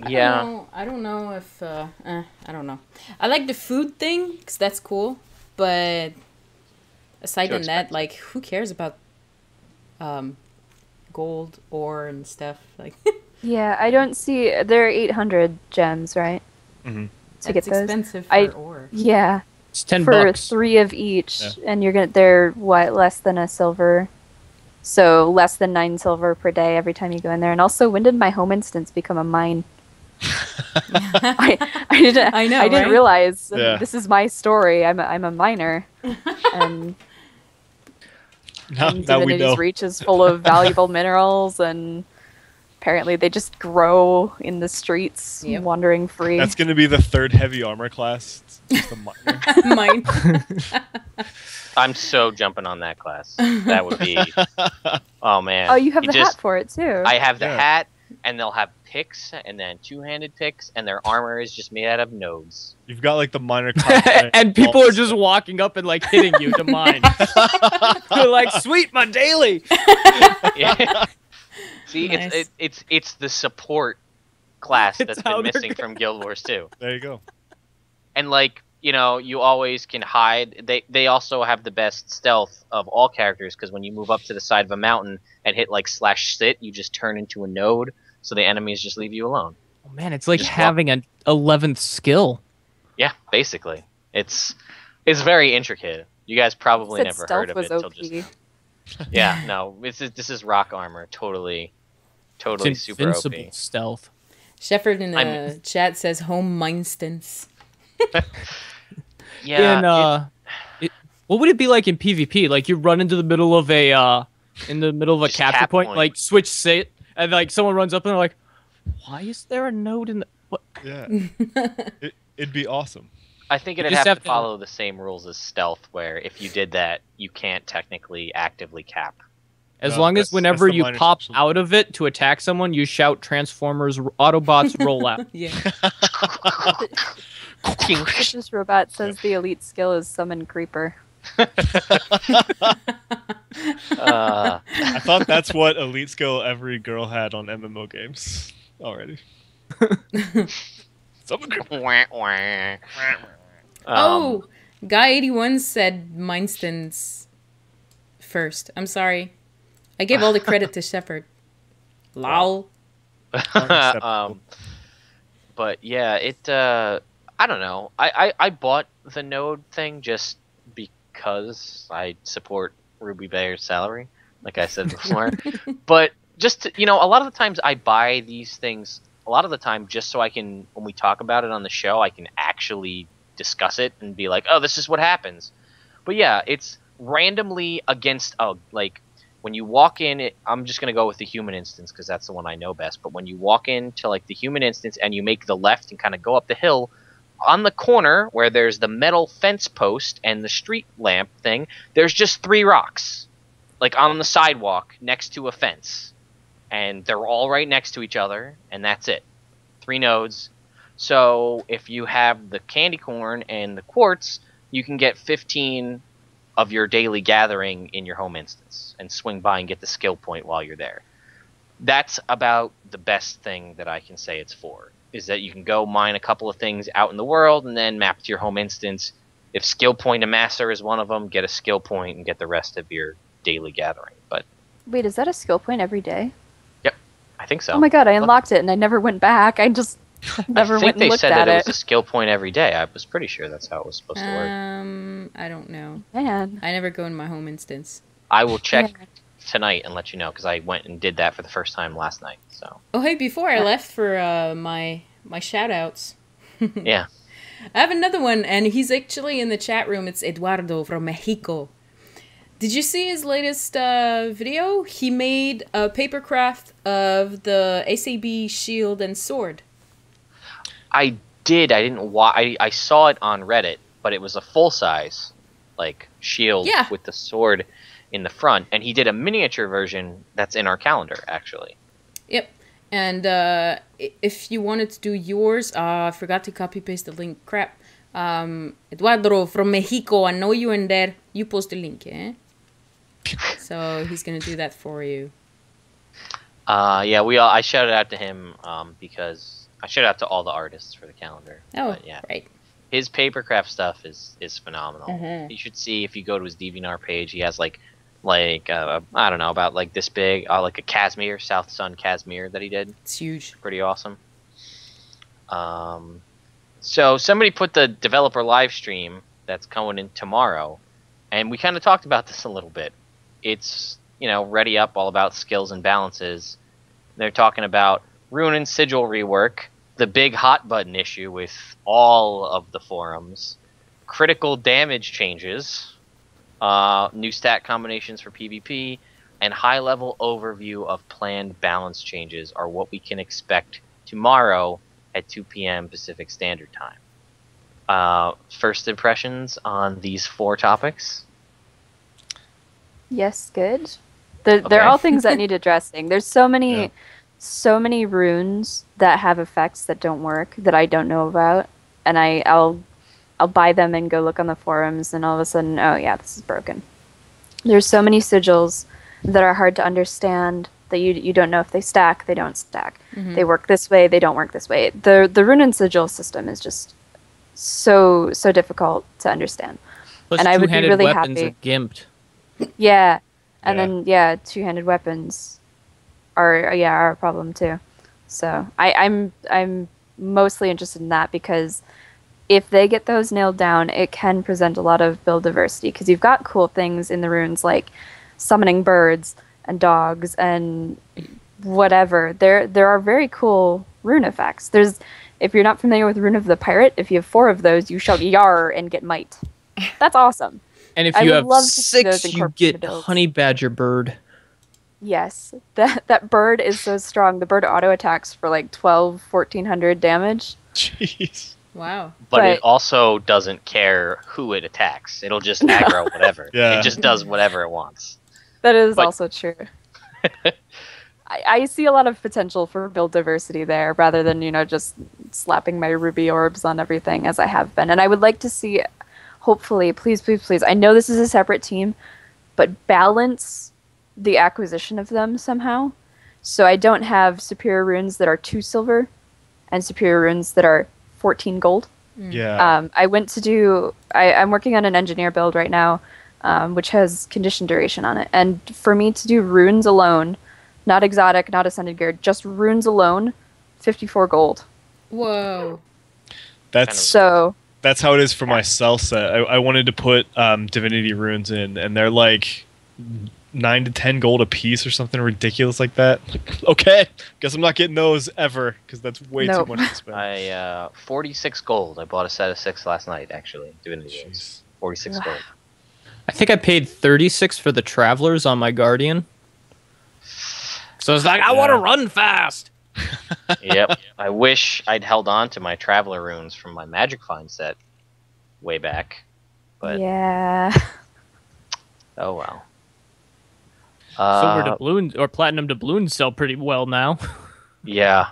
Speaker 1: Yeah.
Speaker 3: I don't know if I don't know. I like the food thing because that's cool, but aside from that, like, who cares about gold, ore, and stuff? Like,
Speaker 5: Yeah, I don't see. There are 800 gems, right?
Speaker 2: Mm-hmm.
Speaker 5: To get
Speaker 3: that's
Speaker 5: those.
Speaker 3: expensive for
Speaker 5: I-
Speaker 3: ore.
Speaker 5: Yeah,
Speaker 4: It's $10.
Speaker 5: for 3 of each,
Speaker 2: Yeah.
Speaker 5: and they're less than a silver, so less than 9 silver per day every time you go in there. And also, when did my home instance become a mine? I didn't.
Speaker 3: I know,
Speaker 5: I didn't
Speaker 3: right?
Speaker 5: realize.
Speaker 2: Yeah.
Speaker 5: This is my story. I'm a miner, and
Speaker 2: Now we
Speaker 5: Divinity's
Speaker 2: know.
Speaker 5: Reach is full of valuable minerals, and apparently they just grow in the streets,
Speaker 3: Yep.
Speaker 5: wandering free.
Speaker 2: That's going to be the 3rd heavy armor class. It's just a miner.
Speaker 3: Mine.
Speaker 1: I'm so jumping on that class. That would be... Oh, man.
Speaker 5: Oh, you have the
Speaker 1: just-
Speaker 5: hat for it too.
Speaker 1: I have the
Speaker 2: Yeah.
Speaker 1: hat, and they'll have picks, and then 2-handed picks, and their armor is just made out of nodes.
Speaker 2: You've got like the miner class.
Speaker 4: And people are just walking up and like hitting you to mine. They're like, "Sweet, my daily."
Speaker 1: Yeah. See,
Speaker 3: Nice.
Speaker 1: it's the support class
Speaker 4: It's
Speaker 1: that's
Speaker 4: how
Speaker 1: been
Speaker 4: they're
Speaker 1: missing from Guild Wars 2.
Speaker 2: There you go.
Speaker 1: And like, you always can hide. They also have the best stealth of all characters, because when you move up to the side of a mountain and hit like /sit, you just turn into a node, so the enemies just leave you alone.
Speaker 4: Oh man, it's like
Speaker 1: Just
Speaker 4: having an 11th skill.
Speaker 1: Yeah, basically. It's very intricate. You guys probably
Speaker 5: Said
Speaker 1: never
Speaker 5: stealth
Speaker 1: heard of
Speaker 5: was
Speaker 1: it till
Speaker 5: OP.
Speaker 1: just Yeah, no. This is rock armor, totally
Speaker 4: It's
Speaker 1: super
Speaker 4: invincible
Speaker 1: OP.
Speaker 4: stealth.
Speaker 3: Shepard in the
Speaker 1: I'm-
Speaker 3: chat says home instance.
Speaker 1: Yeah.
Speaker 4: What would it be like in PvP? Like you run into the middle of a
Speaker 1: Just
Speaker 4: capture
Speaker 1: cap
Speaker 4: point,
Speaker 1: point.
Speaker 4: like switch sit, and like someone runs up and they're like, "Why is there a node in the what?"
Speaker 2: Yeah. It'd be awesome.
Speaker 1: I think it'd
Speaker 4: just
Speaker 1: have
Speaker 4: have
Speaker 1: to
Speaker 4: to-
Speaker 1: follow the same rules as stealth, where if you did that, you can't technically actively cap.
Speaker 4: As
Speaker 2: No,
Speaker 4: long as
Speaker 2: that's
Speaker 4: whenever
Speaker 2: the
Speaker 4: you
Speaker 2: minor
Speaker 4: pop
Speaker 2: section.
Speaker 4: out of it to attack someone, you shout Transformers Autobots roll out.
Speaker 3: Yeah.
Speaker 5: Citrus Robot says the elite skill is Summon Creeper.
Speaker 2: I thought that's what elite skill every girl had on MMO games already. Someone
Speaker 1: Wah, wah.
Speaker 3: Oh, Guy81 said Mindston's first. I'm sorry. I gave all the credit to Shepard. Lol.
Speaker 1: But yeah, I don't know. I bought the node thing just because I support Ruby Bayer's salary, like I said before. But just a lot of the times I buy these things. A lot of the time, just so I can, when we talk about it on the show, I can actually discuss it and be like, "Oh, this is what happens." But yeah, it's randomly against like when you walk in. I'm just gonna go with the human instance because that's the one I know best. But when you walk into like the human instance and you make the left and kind of go up the hill, on the corner where there's the metal fence post and the street lamp thing, there's just 3 rocks, like on the sidewalk next to a fence. And they're all right next to each other, and that's it. 3 nodes. So if you have the candy corn and the quartz, you can get 15 of your daily gathering in your home instance and swing by and get the skill point while you're there. That's about the best thing that I can say it's for, is that you can go mine a couple of things out in the world and then map to your home instance. If skill point amasser is one of them, get a skill point and get the rest of your daily gathering. But
Speaker 5: Wait, is that a skill point every day?
Speaker 1: I think so.
Speaker 5: Oh my god, I unlocked it and I never went back. I just never
Speaker 1: I think
Speaker 5: went and
Speaker 1: they
Speaker 5: looked
Speaker 1: said
Speaker 5: at
Speaker 1: that
Speaker 5: it.
Speaker 1: it was a skill point every day. I was pretty sure that's how it was supposed to work.
Speaker 3: I don't know.
Speaker 5: Man.
Speaker 3: I never go in my home instance.
Speaker 1: I will check
Speaker 5: Yeah.
Speaker 1: tonight and let you know because I went and did that for the first time last night. So
Speaker 3: Oh, hey, before I left for my shout outs,
Speaker 1: yeah,
Speaker 3: I have another one, and he's actually in the chat room. It's Eduardo from Mexico. Did you see his latest video? He made a papercraft of the SAB shield and sword.
Speaker 1: I did. I didn't. I saw it on Reddit, but it was a full size, like shield
Speaker 3: Yeah.
Speaker 1: with the sword in the front, and he did a miniature version that's in our calendar actually.
Speaker 3: Yep. And if you wanted to do yours, I forgot to copy paste the link. Crap. Eduardo from Mexico, I know you in there. You post the link, eh? So he's gonna do that for you.
Speaker 1: Yeah, I shouted out to him because I shouted out to all the artists for the calendar.
Speaker 3: Oh,
Speaker 1: But yeah,
Speaker 3: right.
Speaker 1: his papercraft stuff is phenomenal.
Speaker 3: Mhm.
Speaker 1: You should see if you go to his DeviantArt page. He has like I don't know, about like this big, like a Casimir, South Sun Casimir that he did.
Speaker 3: It's huge.
Speaker 1: Pretty awesome. So somebody put the developer live stream that's coming in tomorrow, and we kind of talked about this a little bit. It's ready up, all about skills and balances. They're talking about rune and sigil rework, the big hot button issue with all of the forums, critical damage changes, new stat combinations for PvP, and high-level overview of planned balance changes are what we can expect tomorrow at 2 p.m. Pacific Standard Time. First impressions on these 4 topics?
Speaker 5: Yes, good. They're all things that need addressing. There's so many runes that have effects that don't work that I don't know about, and I'll buy them and go look on the forums, and all of a sudden, oh yeah, this is broken. There's so many sigils that are hard to understand that you don't know if they stack, they don't stack.
Speaker 3: Mm-hmm.
Speaker 5: They work this way, they don't work this way. The rune and sigil system is just so difficult to understand.
Speaker 4: Plus
Speaker 5: And I would be
Speaker 4: two-handed
Speaker 5: really
Speaker 4: weapons
Speaker 5: happy.
Speaker 4: are gimped.
Speaker 5: Yeah, and
Speaker 2: Yeah.
Speaker 5: then two-handed weapons are a problem too. So I'm mostly interested in that because if they get those nailed down, it can present a lot of build diversity because you've got cool things in the runes like summoning birds and dogs and whatever. There are very cool rune effects. If you're not familiar with Rune of the Pirate, if you have 4 of those, you shout Yar and get might. That's awesome.
Speaker 4: And if
Speaker 5: I
Speaker 4: you
Speaker 5: would
Speaker 4: have
Speaker 5: love to see those
Speaker 4: 6, you
Speaker 5: incorporated
Speaker 4: get
Speaker 5: builds.
Speaker 4: honey badger bird.
Speaker 5: Yes, that bird is so strong. The bird auto attacks for like 1400 damage.
Speaker 2: Jeez.
Speaker 3: Wow.
Speaker 1: but
Speaker 5: Right.
Speaker 1: it also doesn't care who it attacks. It'll just aggro whatever.
Speaker 2: Yeah.
Speaker 1: It just does whatever it wants.
Speaker 5: That is
Speaker 1: But-
Speaker 5: also true. I see a lot of potential for build diversity there rather than, just slapping my ruby orbs on everything as I have been. And I would like to see, hopefully, please, please, please, I know this is a separate team, but balance the acquisition of them somehow. So I don't have superior runes that are 2 silver and superior runes that are 14 gold.
Speaker 2: Yeah.
Speaker 5: I went to do, I'm working on an engineer build right now, which has condition duration on it. And for me to do runes alone, not exotic, not ascended gear, just runes alone, 54 gold.
Speaker 3: Whoa.
Speaker 2: That's
Speaker 5: So,
Speaker 2: that's how it is for my cell set. I wanted to put divinity runes in, and they're like 9 to 10 gold a piece or something ridiculous like that. Like, okay, guess I'm not getting those ever because that's way
Speaker 5: Nope.
Speaker 2: too much to spend.
Speaker 1: 46 gold. I bought a set of 6 last night, actually. Divinity
Speaker 2: Jeez.
Speaker 1: Runes. 46 gold.
Speaker 4: I think I paid 36 for the Travelers on my Guardian. So it's like, I want to
Speaker 2: Yeah.
Speaker 4: run fast.
Speaker 1: Yep. I wish I'd held on to my Traveler runes from my Magic Find set way back. But
Speaker 5: yeah.
Speaker 1: oh well.
Speaker 4: Silver doubloons or platinum doubloons sell pretty well now.
Speaker 1: Yeah,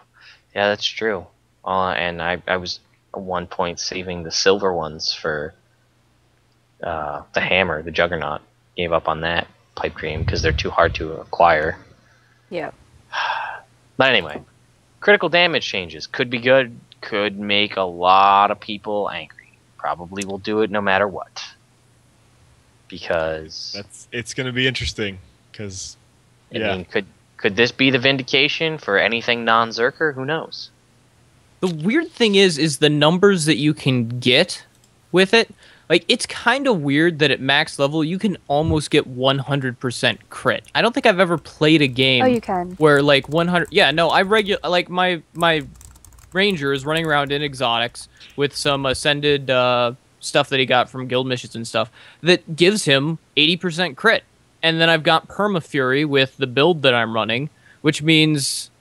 Speaker 1: that's true. And I was at one point saving the silver ones for the hammer, the Juggernaut. Gave up on that pipe dream because they're too hard to acquire.
Speaker 5: Yeah.
Speaker 1: But anyway, critical damage changes could be good, could make a lot of people angry. Probably will do it no matter what. Because
Speaker 2: It's going to be interesting because
Speaker 1: I mean, could this be the vindication for anything non-Zerker? Who knows?
Speaker 4: The weird thing is the numbers that you can get with it. Like, it's kind of weird that at max level you can almost get 100% crit. I don't think I've ever played a game
Speaker 5: Oh, you can.
Speaker 4: where like 100. Yeah, no, like my ranger is running around in exotics with some ascended stuff that he got from guild missions and stuff that gives him 80% crit. And then I've got Perma Fury with the build that I'm running, which means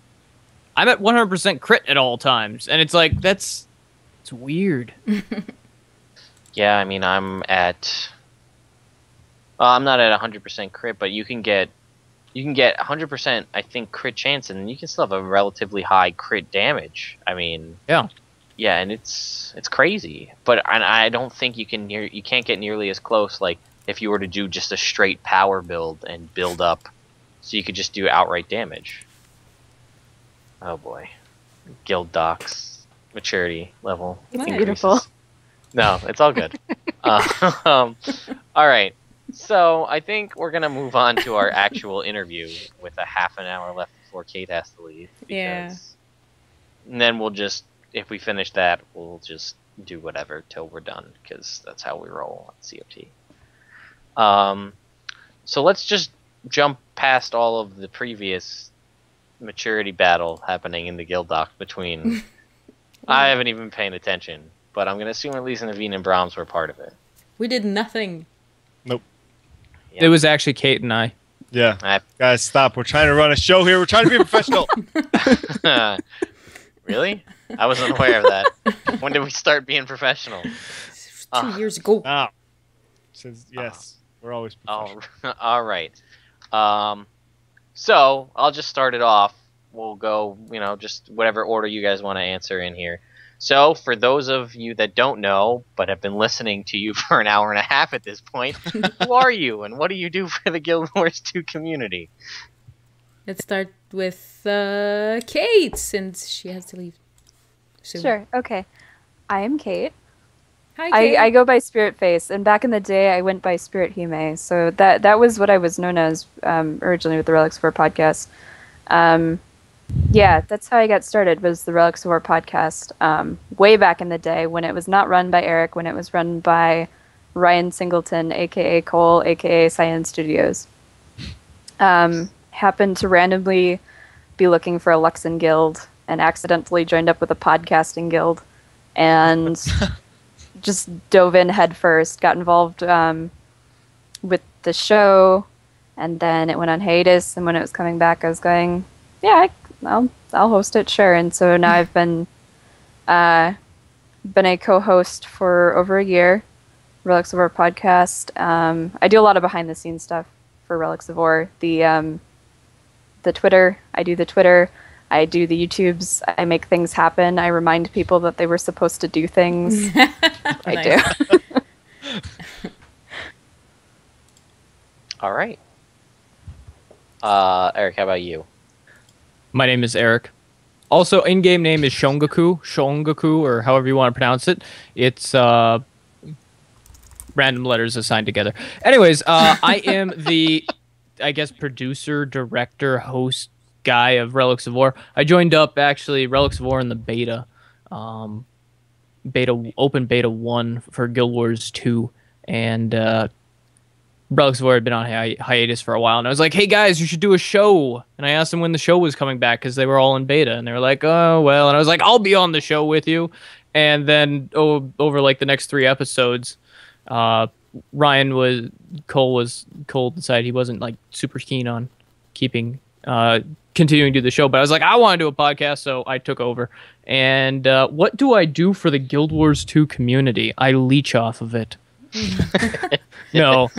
Speaker 4: I'm at 100% crit at all times. And it's like, it's weird.
Speaker 1: Yeah, I mean, I'm not at 100% crit, but you can get 100%, I think, crit chance, and you can still have a relatively high crit damage. I mean,
Speaker 4: Yeah.
Speaker 1: yeah, and it's crazy. But I don't think you can't get nearly as close. Like if you were to do just a straight power build and build up, so you could just do outright damage. Oh boy, guild docs maturity level.
Speaker 5: It's
Speaker 3: Nice.
Speaker 5: beautiful.
Speaker 1: No, it's all good. All right. So I think we're gonna move on to our actual interview with a half an hour left before Kate has to leave.
Speaker 3: Yeah.
Speaker 1: And then we'll just, if we finish that, we'll just do whatever till we're done, because that's how we roll on COT. So let's just jump past all of the previous maturity battle happening in the guild doc between. I haven't even been paying attention, but I'm gonna assume at least Naveen and Brahms were part of it.
Speaker 3: We did nothing.
Speaker 2: Nope.
Speaker 1: Yeah.
Speaker 4: It was actually Kate and I.
Speaker 2: Yeah.
Speaker 1: I-
Speaker 2: Guys, stop. We're trying to run a show here. We're trying to be professional.
Speaker 1: Really? I wasn't aware of that. When did we start being professional?
Speaker 3: 2 years ago.
Speaker 2: Ah. Says yes. We're always professional.
Speaker 1: All right. So I'll just start it off. We'll go, just whatever order you guys want to answer in here. So for those of you that don't know, but have been listening to you for an hour and a half at this point, who are you and what do you do for the Guild Wars 2 community?
Speaker 3: Let's start with Kate, since she has to leave soon.
Speaker 5: Sure. Okay. I am Kate.
Speaker 3: Hi, Kate.
Speaker 5: I go by Spirit Face, and back in the day, I went by Spirit Hime. So that was what I was known as originally with the Relics of Orr podcast. Yeah, that's how I got started, was the Relics of Orr podcast way back in the day when it was not run by Erik, when it was run by Ryan Singleton, a.k.a. Cole, a.k.a. Cyan Studios. Happened to randomly be looking for a Luxon guild and accidentally joined up with a podcasting guild and just dove in head first, got involved with the show, and then it went on hiatus, and when it was coming back I was going, yeah, I'll host it, sure. And so now I've been been a co-host for over a year. Relics of Orr podcast. I do a lot of behind-the-scenes stuff for Relics of Orr. The Twitter. I do the Twitter. I do the YouTubes. I make things happen. I remind people that they were supposed to do things. I do.
Speaker 1: All right. Eric, how about you?
Speaker 4: My name is Eric. Also, in-game name is Shongaku, or however you want to pronounce it. It's random letters assigned together. Anyways, I am the, I guess, producer, director, host guy of Relics of Orr. I joined up, actually, Relics of Orr in the beta. Open beta 1 for Guild Wars 2. And Relics of Orr had been on hiatus for a while. And I was like, hey, guys, you should do a show. And I asked them when the show was coming back because they were all in beta. And they were like, oh, well. And I was like, I'll be on the show with you. And then over like the next 3 episodes, Cole decided he wasn't like super keen on continuing to do the show, but I was like, I want to do a podcast, so I took over. And what do I do for the Guild Wars 2 community? I leech off of it. No,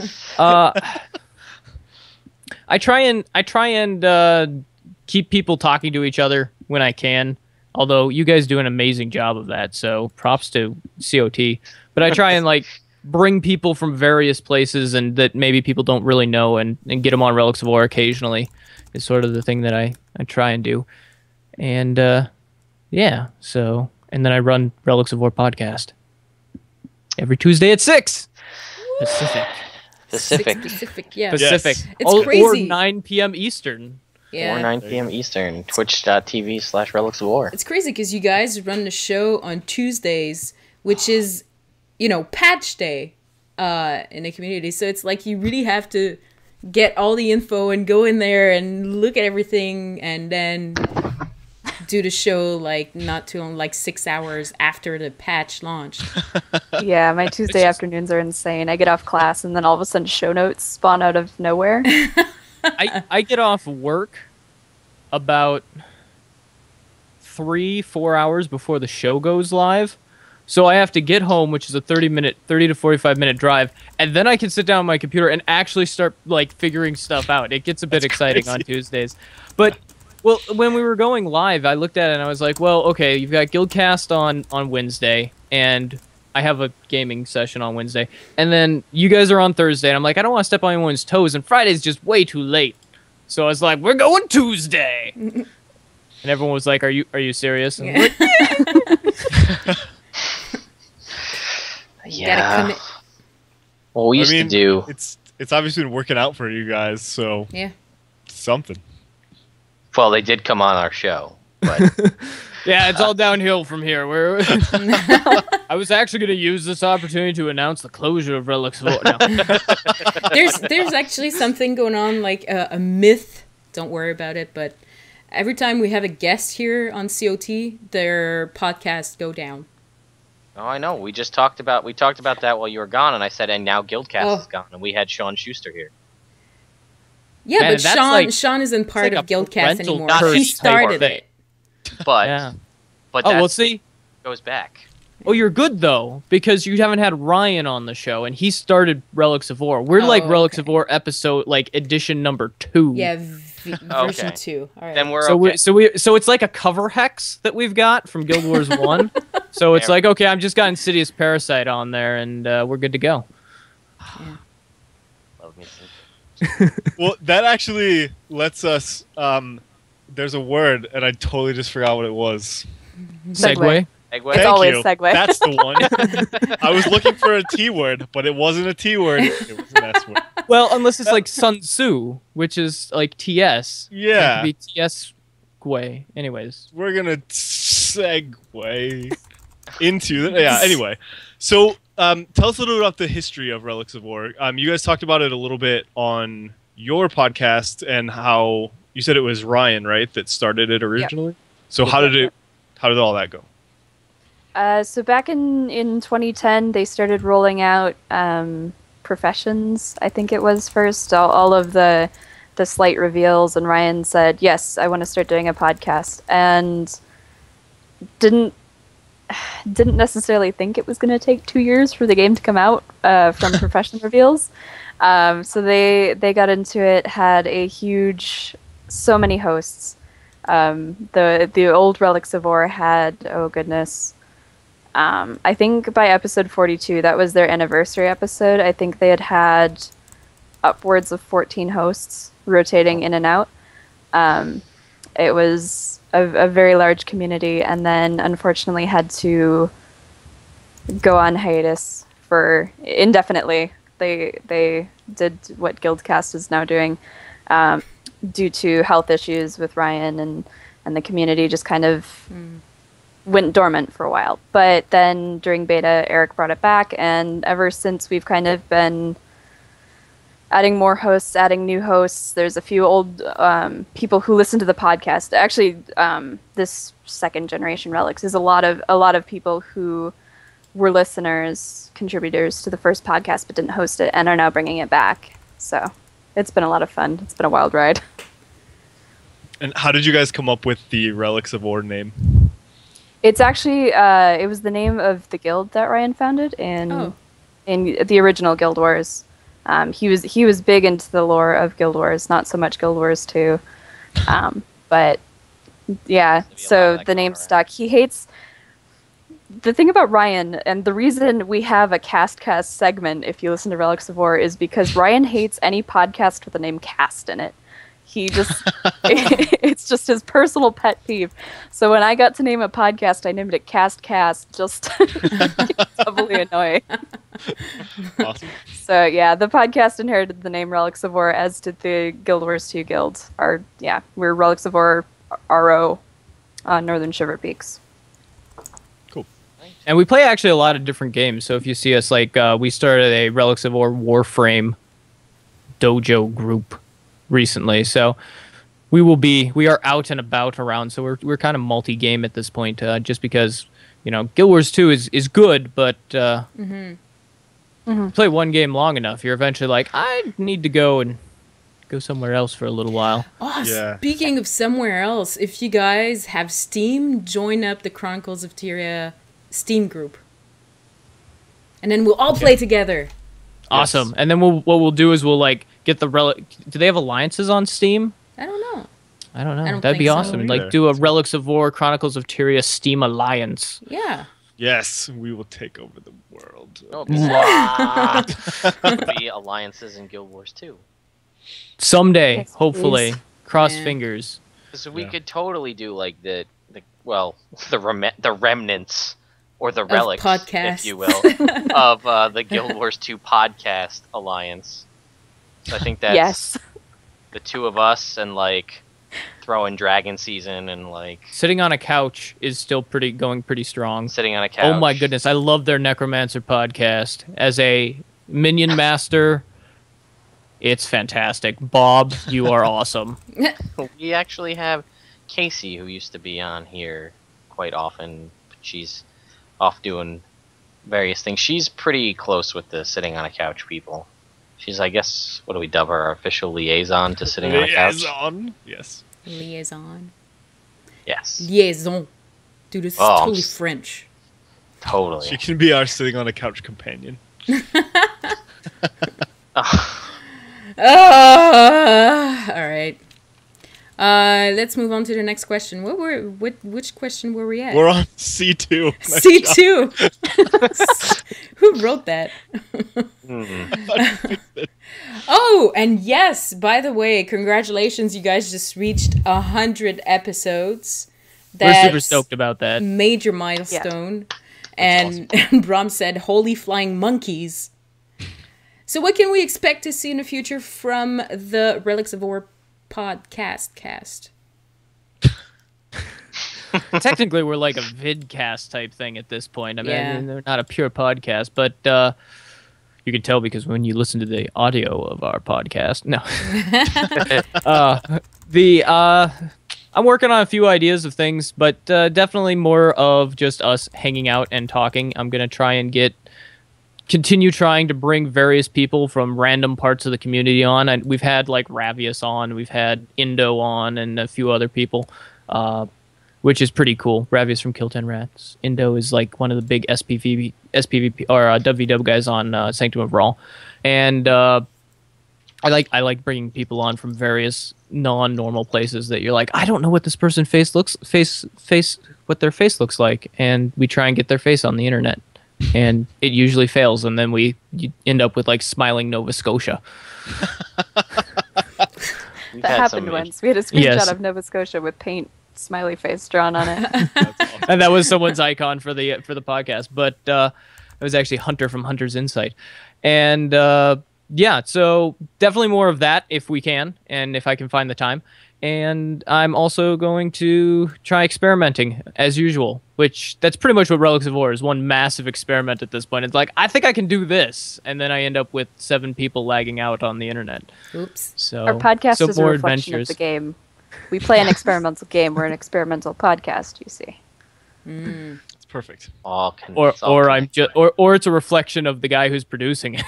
Speaker 4: I try and keep people talking to each other when I can. Although you guys do an amazing job of that, so props to COT. But I try and like bring people from various places and that maybe people don't really know and get them on Relics of Orr occasionally is sort of the thing that I try and do. And yeah, so, and then I run Relics of Orr podcast every Tuesday at 6 Pacific.
Speaker 3: Pacific, yeah.
Speaker 4: Pacific.
Speaker 3: Yes. It's crazy.
Speaker 4: Or 9 p.m. Eastern.
Speaker 3: Yeah.
Speaker 1: Or 9 p.m. Eastern. Twitch.tv/Relics of Orr.
Speaker 3: It's crazy because you guys run the show on Tuesdays, which is, patch day in the community. So it's like you really have to get all the info and go in there and look at everything and then do the show not too long, 6 hours after the patch launched.
Speaker 5: Yeah, my Tuesday afternoons are insane. I get off class and then all of a sudden show notes spawn out of nowhere.
Speaker 4: I get off work about 3-4 hours before the show goes live. So I have to get home, which is a 30 to 45 minute drive, and then I can sit down on my computer and actually start figuring stuff out. It gets a bit exciting on Tuesdays. But when we were going live, I looked at it and I was like, well, okay, you've got Guildcast on Wednesday, and I have a gaming session on Wednesday, and then you guys are on Thursday, and I'm like, I don't want to step on anyone's toes, and Friday's just way too late. So I was like, we're going Tuesday. And everyone was like, are you serious? And I'm like,
Speaker 1: yeah. Well, we used to do.
Speaker 2: It's obviously been working out for you guys, so
Speaker 3: yeah,
Speaker 2: something.
Speaker 1: Well, they did come on our show, but
Speaker 4: yeah, it's all downhill from here. I was actually going to use this opportunity to announce the closure of Relics of Orr. No.
Speaker 3: There's actually something going on, like a myth. Don't worry about it, but every time we have a guest here on COT, their podcasts go down.
Speaker 1: Oh, I know. We talked about that while you were gone, and I said, and now Guildcast is gone, and we had Sean Schuster here.
Speaker 3: Yeah,
Speaker 4: Man,
Speaker 3: but Sean isn't part of Guildcast anymore. He started it.
Speaker 1: But
Speaker 4: we'll see.
Speaker 1: Goes back.
Speaker 4: Oh, you're good though, because you haven't had Ryan on the show, and he started Relics of Orr. We're Relics of Orr episode, edition number 2.
Speaker 3: Yeah, version 2. All right.
Speaker 1: Then we're okay.
Speaker 4: So it's like a cover hex that we've got from Guild Wars 1. So it's like, okay, I've just got Insidious Parasite on there, and we're good to go.
Speaker 3: Yeah.
Speaker 1: Love me some.
Speaker 2: Well, that actually lets us. There's a word, and I totally just forgot what it was.
Speaker 4: Segue.
Speaker 5: It's always segue.
Speaker 2: That's the one. I was looking for a T word, but it wasn't a T word. It was an S word.
Speaker 4: Well, unless it's like Sun Tzu, which is like TS.
Speaker 2: Yeah.
Speaker 4: It could be TS Gui. Anyways.
Speaker 2: We're going to segue into that. Yeah, anyway. So tell us a little bit about the history of Relics of Orr. You guys talked about it a little bit on your podcast and how you said it was Ryan, right, that started it originally? Yep. So how did all that go?
Speaker 5: So back in 2010, they started rolling out professions, I think it was first, all of the slight reveals, and Ryan said, yes, I want to start doing a podcast, and didn't didn't necessarily think it was going to take 2 years for the game to come out from professional reveals. So they got into it, had a huge, so many hosts. The old Relics of Orr had, oh goodness, I think by episode 42, that was their anniversary episode, I think they had upwards of 14 hosts rotating in and out. It was a very large community, and then unfortunately had to go on hiatus for indefinitely. They did what Guildcast is now doing due to health issues with Ryan, and the community just kind of went dormant for a while. But then during beta, Erik brought it back, and ever since we've kind of been adding more hosts, adding new hosts. There's a few old people who listen to the podcast. Actually, this second generation Relics is a lot of people who were listeners, contributors to the first podcast, but didn't host it, and are now bringing it back. So it's been a lot of fun. It's been a wild ride.
Speaker 2: And how did you guys come up with the Relics of Orr name?
Speaker 5: It's actually it was the name of the guild that Ryan founded in the original Guild Wars. He was big into the lore of Guild Wars, not so much Guild Wars 2. But yeah, so the name stuck. He hates the thing about Ryan, and the reason we have a cast segment, if you listen to Relics of Orr, is because Ryan hates any podcast with the name cast in it. He just, it's just his personal pet peeve. So when I got to name a podcast, I named it Cast, just doubly annoying.
Speaker 2: Awesome.
Speaker 5: So yeah, the podcast inherited the name Relics of Orr, as did the Guild Wars 2 guild. We're Relics of Orr RO, Northern Shiver Peaks.
Speaker 2: Cool.
Speaker 4: And we play actually a lot of different games. So if you see us, like we started a Relics of Orr Warframe dojo group recently, so we are out and about around, so we're kind of multi-game at this point, just because, you know, Guild Wars 2 is good, but play one game long enough, you're eventually like, I need to go somewhere else for a little while.
Speaker 3: Speaking of somewhere else, if you guys have Steam, join up the Chronicles of Tyria Steam group, and then we'll all play together.
Speaker 4: Awesome.
Speaker 2: Yes.
Speaker 4: And then what we'll do is we'll like get the do they have alliances on Steam?
Speaker 3: I don't know.
Speaker 4: That'd be awesome.
Speaker 3: So.
Speaker 4: Like do a Relics of Orr Chronicles of Tyria Steam alliance.
Speaker 3: Yeah.
Speaker 2: Yes, we will take over the world.
Speaker 1: There'll be alliances in Guild Wars 2.
Speaker 4: Someday,
Speaker 5: Yes,
Speaker 4: hopefully.
Speaker 5: please.
Speaker 4: Cross fingers.
Speaker 1: So we could totally do like the remnants, or the relics,
Speaker 3: podcasts.
Speaker 1: if you will, of the Guild Wars 2 podcast alliance. So I think that's the two of us, and like throw in Dragon Season, and like
Speaker 4: Sitting on a Couch is still going pretty strong.
Speaker 1: sitting on a couch.
Speaker 4: Oh my goodness, I love their Necromancer podcast. As a minion master, it's fantastic. Bob, you are awesome.
Speaker 1: We actually have Casey, who used to be on here quite often, but she's off doing various things. She's pretty close with the sitting on a couch people. She's, I guess, what do we dub her? Our official liaison to sitting on a couch?
Speaker 2: Liaison, yes.
Speaker 3: Liaison.
Speaker 1: Yes.
Speaker 3: Liaison. Dude, this is totally French.
Speaker 1: Totally.
Speaker 2: She can be our sitting on a couch companion.
Speaker 3: All right. Let's move on to the next question. Which question were we at?
Speaker 2: We're on C2.
Speaker 3: C2. Who wrote that? Oh, and yes, by the way, congratulations, you guys just reached 100 episodes.
Speaker 4: We're super stoked about that.
Speaker 3: Major milestone. Yeah. And Brom said, holy flying monkeys. So what can we expect to see in the future from the Relics of Orr podcast?
Speaker 4: Technically, we're like a vidcast type thing at this point. I mean, they're not a pure podcast, but you can tell because when you listen to the audio of our podcast, I'm working on a few ideas of things, but definitely more of just us hanging out and talking. I'm gonna try and continue trying to bring various people from random parts of the community on. And we've had like Ravius on, we've had Indo on, and a few other people. which is pretty cool. Ravi's from Kill 10 Rats. Indo is like one of the big SPVP or WW guys on Sanctum of Brawl, and I like bringing people on from various non-normal places that you're like, I don't know what this person's what their face looks like, and we try and get their face on the internet, and it usually fails, and then you end up with like smiling Nova Scotia.
Speaker 5: That happened once. We had a screenshot of Nova Scotia with paint smiley face drawn on it.
Speaker 4: Awesome. And that was someone's icon for the podcast, but it was actually Hunter from Hunter's Insight, and yeah, so definitely more of that if we can, and if I can find the time. And I'm also going to try experimenting as usual, which that's pretty much what Relics of Orr is, one massive experiment at this point. It's like, I think I can do this, and then I end up with 7 people lagging out on the internet.
Speaker 3: Oops.
Speaker 4: So
Speaker 5: our podcast is a
Speaker 4: more
Speaker 5: reflection
Speaker 4: adventures.
Speaker 5: of the game. We play an experimental game. We're an experimental podcast, you see.
Speaker 2: It's perfect.
Speaker 1: Or
Speaker 4: it's a reflection of the guy who's producing it.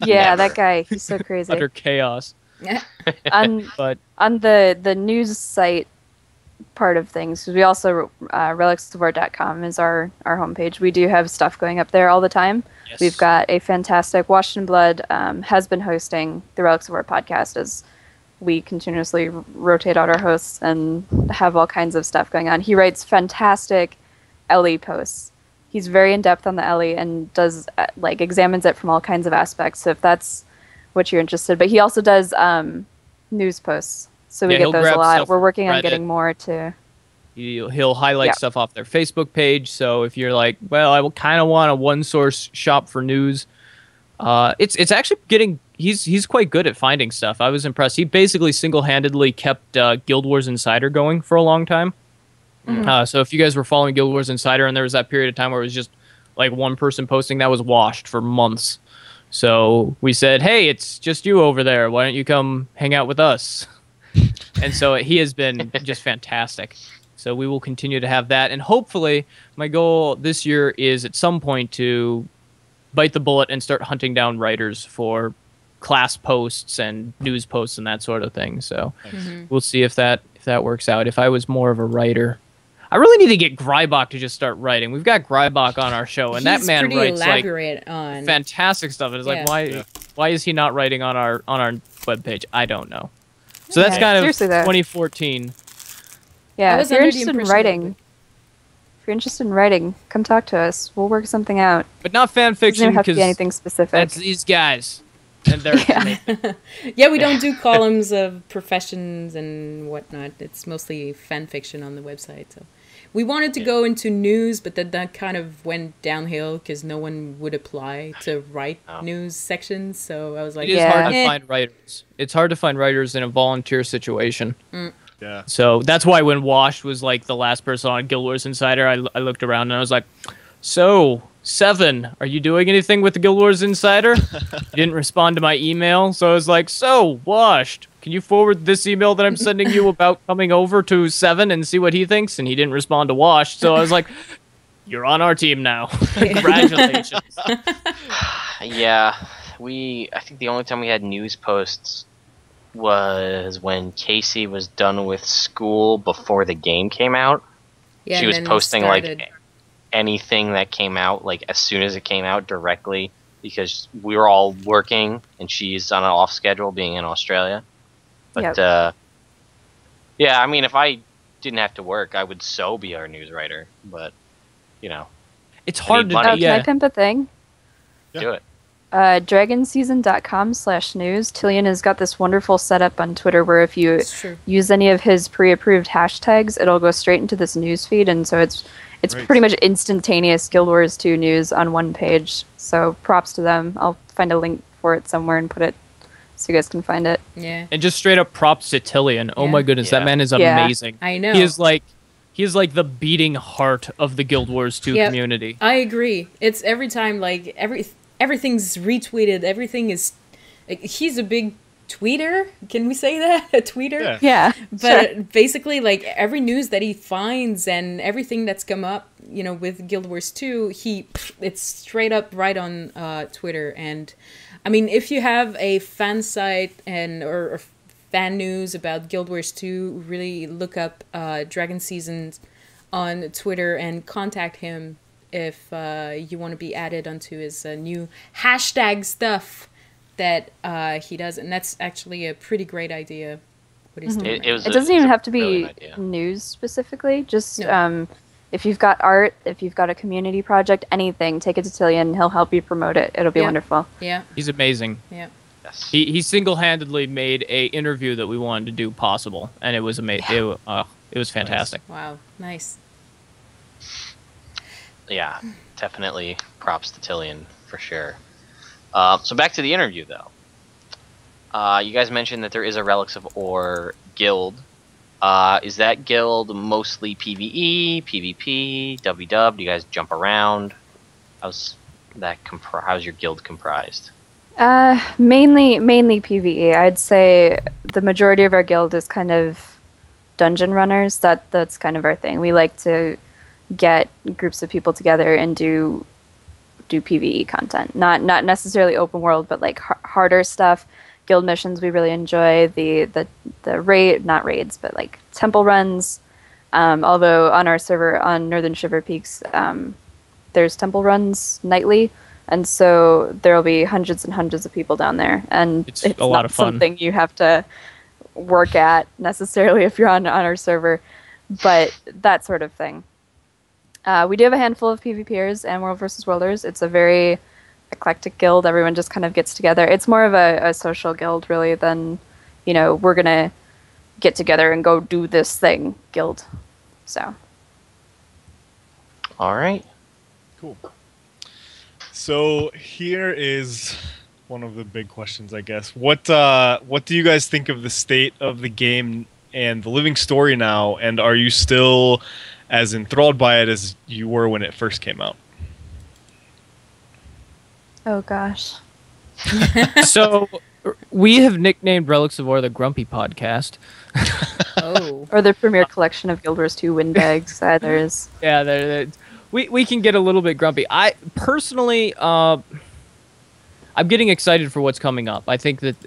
Speaker 5: Yeah, that guy, he's so crazy.
Speaker 4: Utter chaos.
Speaker 5: on the news site part of things, we also relicsofwar.com is our homepage. We do have stuff going up there all the time.
Speaker 4: Yes.
Speaker 5: We've got a fantastic Washington Blood has been hosting the Relics of War podcast as we continuously rotate out our hosts and have all kinds of stuff going on. He writes fantastic LE posts. He's very in-depth on the LE and does examines it from all kinds of aspects, so if that's what you're interested. But he also does news posts, so we get those a lot. We're working on getting more to...
Speaker 4: He'll highlight stuff off their Facebook page, so if you're like, well, I kind of want a one-source shop for news, it's actually getting... He's quite good at finding stuff. I was impressed. He basically single-handedly kept Guild Wars Insider going for a long time. Mm-hmm. So if you guys were following Guild Wars Insider and there was that period of time where it was just like one person posting, that was washed for months. So we said, hey, it's just you over there. Why don't you come hang out with us? And so he has been just fantastic. So we will continue to have that. And hopefully my goal this year is at some point to bite the bullet and start hunting down writers for class posts and news posts and that sort of thing. So we'll see if that works out. If I was more of a writer, I really need to get Greibach to just start writing. We've got Greibach on our show, and that man writes fantastic stuff. And it's like, why is he not writing on our webpage? I don't know. So that's kind of 2014.
Speaker 5: Yeah, if you're interested in writing, come talk to us. We'll work something out.
Speaker 4: But not fan fiction.
Speaker 5: Doesn't have to be anything specific.
Speaker 4: That's these guys. And they're
Speaker 3: yeah, we don't do columns of professions and whatnot. It's mostly fan fiction on the website. So we wanted to go into news, but that kind of went downhill because no one would apply to write news sections. So I was like,
Speaker 4: it is hard to find writers. It's hard to find writers in a volunteer situation.
Speaker 2: Yeah.
Speaker 4: So that's why when Washed was like the last person on Guild Wars Insider, I looked around and I was like, so 7, are you doing anything with the Guild Wars Insider? You didn't respond to my email, so I was like, so, Washed, can you forward this email that I'm sending you about coming over to 7 and see what he thinks? And he didn't respond to Washed, so I was like, you're on our team now. Congratulations.
Speaker 1: Yeah, I think the only time we had news posts was when Casey was done with school before the game came out.
Speaker 3: Yeah,
Speaker 1: she was posting anything that came out as soon as it came out directly, because we were all working and she's on an off schedule being in Australia. But yeah, I mean, if I didn't have to work, I would so be our news writer, but
Speaker 4: it's hard to
Speaker 5: can I pimp a thing?
Speaker 1: Do it.
Speaker 5: Dragonseason.com/news. Tillian has got this wonderful setup on Twitter where if you use any of his pre-approved hashtags, it'll go straight into this news feed, and so it's pretty much instantaneous Guild Wars 2 news on one page. So props to them. I'll find a link for it somewhere and put it so you guys can find it.
Speaker 3: Yeah.
Speaker 4: And just straight up props to Tillian. Oh my goodness, that man is amazing.
Speaker 3: I know.
Speaker 4: He is like the beating heart of the Guild Wars 2 community.
Speaker 3: I agree. It's every time everything's retweeted. Everything is he's a big tweeter. Can we say that? A tweeter?
Speaker 5: Yeah.
Speaker 3: But basically, every news that he finds and everything that's come up, with Guild Wars 2, it's straight up right on Twitter. And I mean, if you have a fan site or fan news about Guild Wars 2, really look up Dragon Seasons on Twitter and contact him if you want to be added onto his new hashtag stuff that he does. And that's actually a pretty great idea. What he's doing.
Speaker 5: It doesn't even have to be news specifically. Just if you've got art, if you've got a community project, anything, take it to Tillian. He'll help you promote it. It'll be wonderful.
Speaker 3: Yeah.
Speaker 4: He's amazing.
Speaker 3: Yeah.
Speaker 1: Yes.
Speaker 4: He single-handedly made a interview that we wanted to do possible, and it was amazing. It was fantastic.
Speaker 3: Wow. Nice.
Speaker 1: Yeah, definitely props to Tillian for sure. So back to the interview though. You guys mentioned that there is a Relics of Orr guild. Is that guild mostly PvE, PvP, WW? Do you guys jump around? How's your guild comprised?
Speaker 5: Mainly PvE. I'd say the majority of our guild is kind of dungeon runners. That's kind of our thing. We like to get groups of people together and do PvE content. Not necessarily open world, but like harder stuff. Guild missions we really enjoy. The not raids, but like temple runs. Although on our server on Northern Shiver Peaks, there's temple runs nightly, and so there will be hundreds and hundreds of people down there, and
Speaker 4: it's a lot of fun.
Speaker 5: Something you have to work at necessarily if you're on our server, but that sort of thing. We do have a handful of PvPers and World vs. Worlders. It's a very eclectic guild. Everyone just kind of gets together. It's more of a social guild, really, than, we're going to get together and go do this thing guild. So.
Speaker 1: All right.
Speaker 2: Cool. So here is one of the big questions, I guess. What do you guys think of the state of the game and the living story now? And are you still as enthralled by it as you were when it first came out?
Speaker 5: Oh gosh.
Speaker 4: So we have nicknamed Relics of Orr the Grumpy Podcast.
Speaker 3: Oh.
Speaker 5: Or the premier collection of Guild Wars 2 windbags. There's.
Speaker 4: Yeah, we can get a little bit grumpy. I personally, I'm getting excited for what's coming up. I think that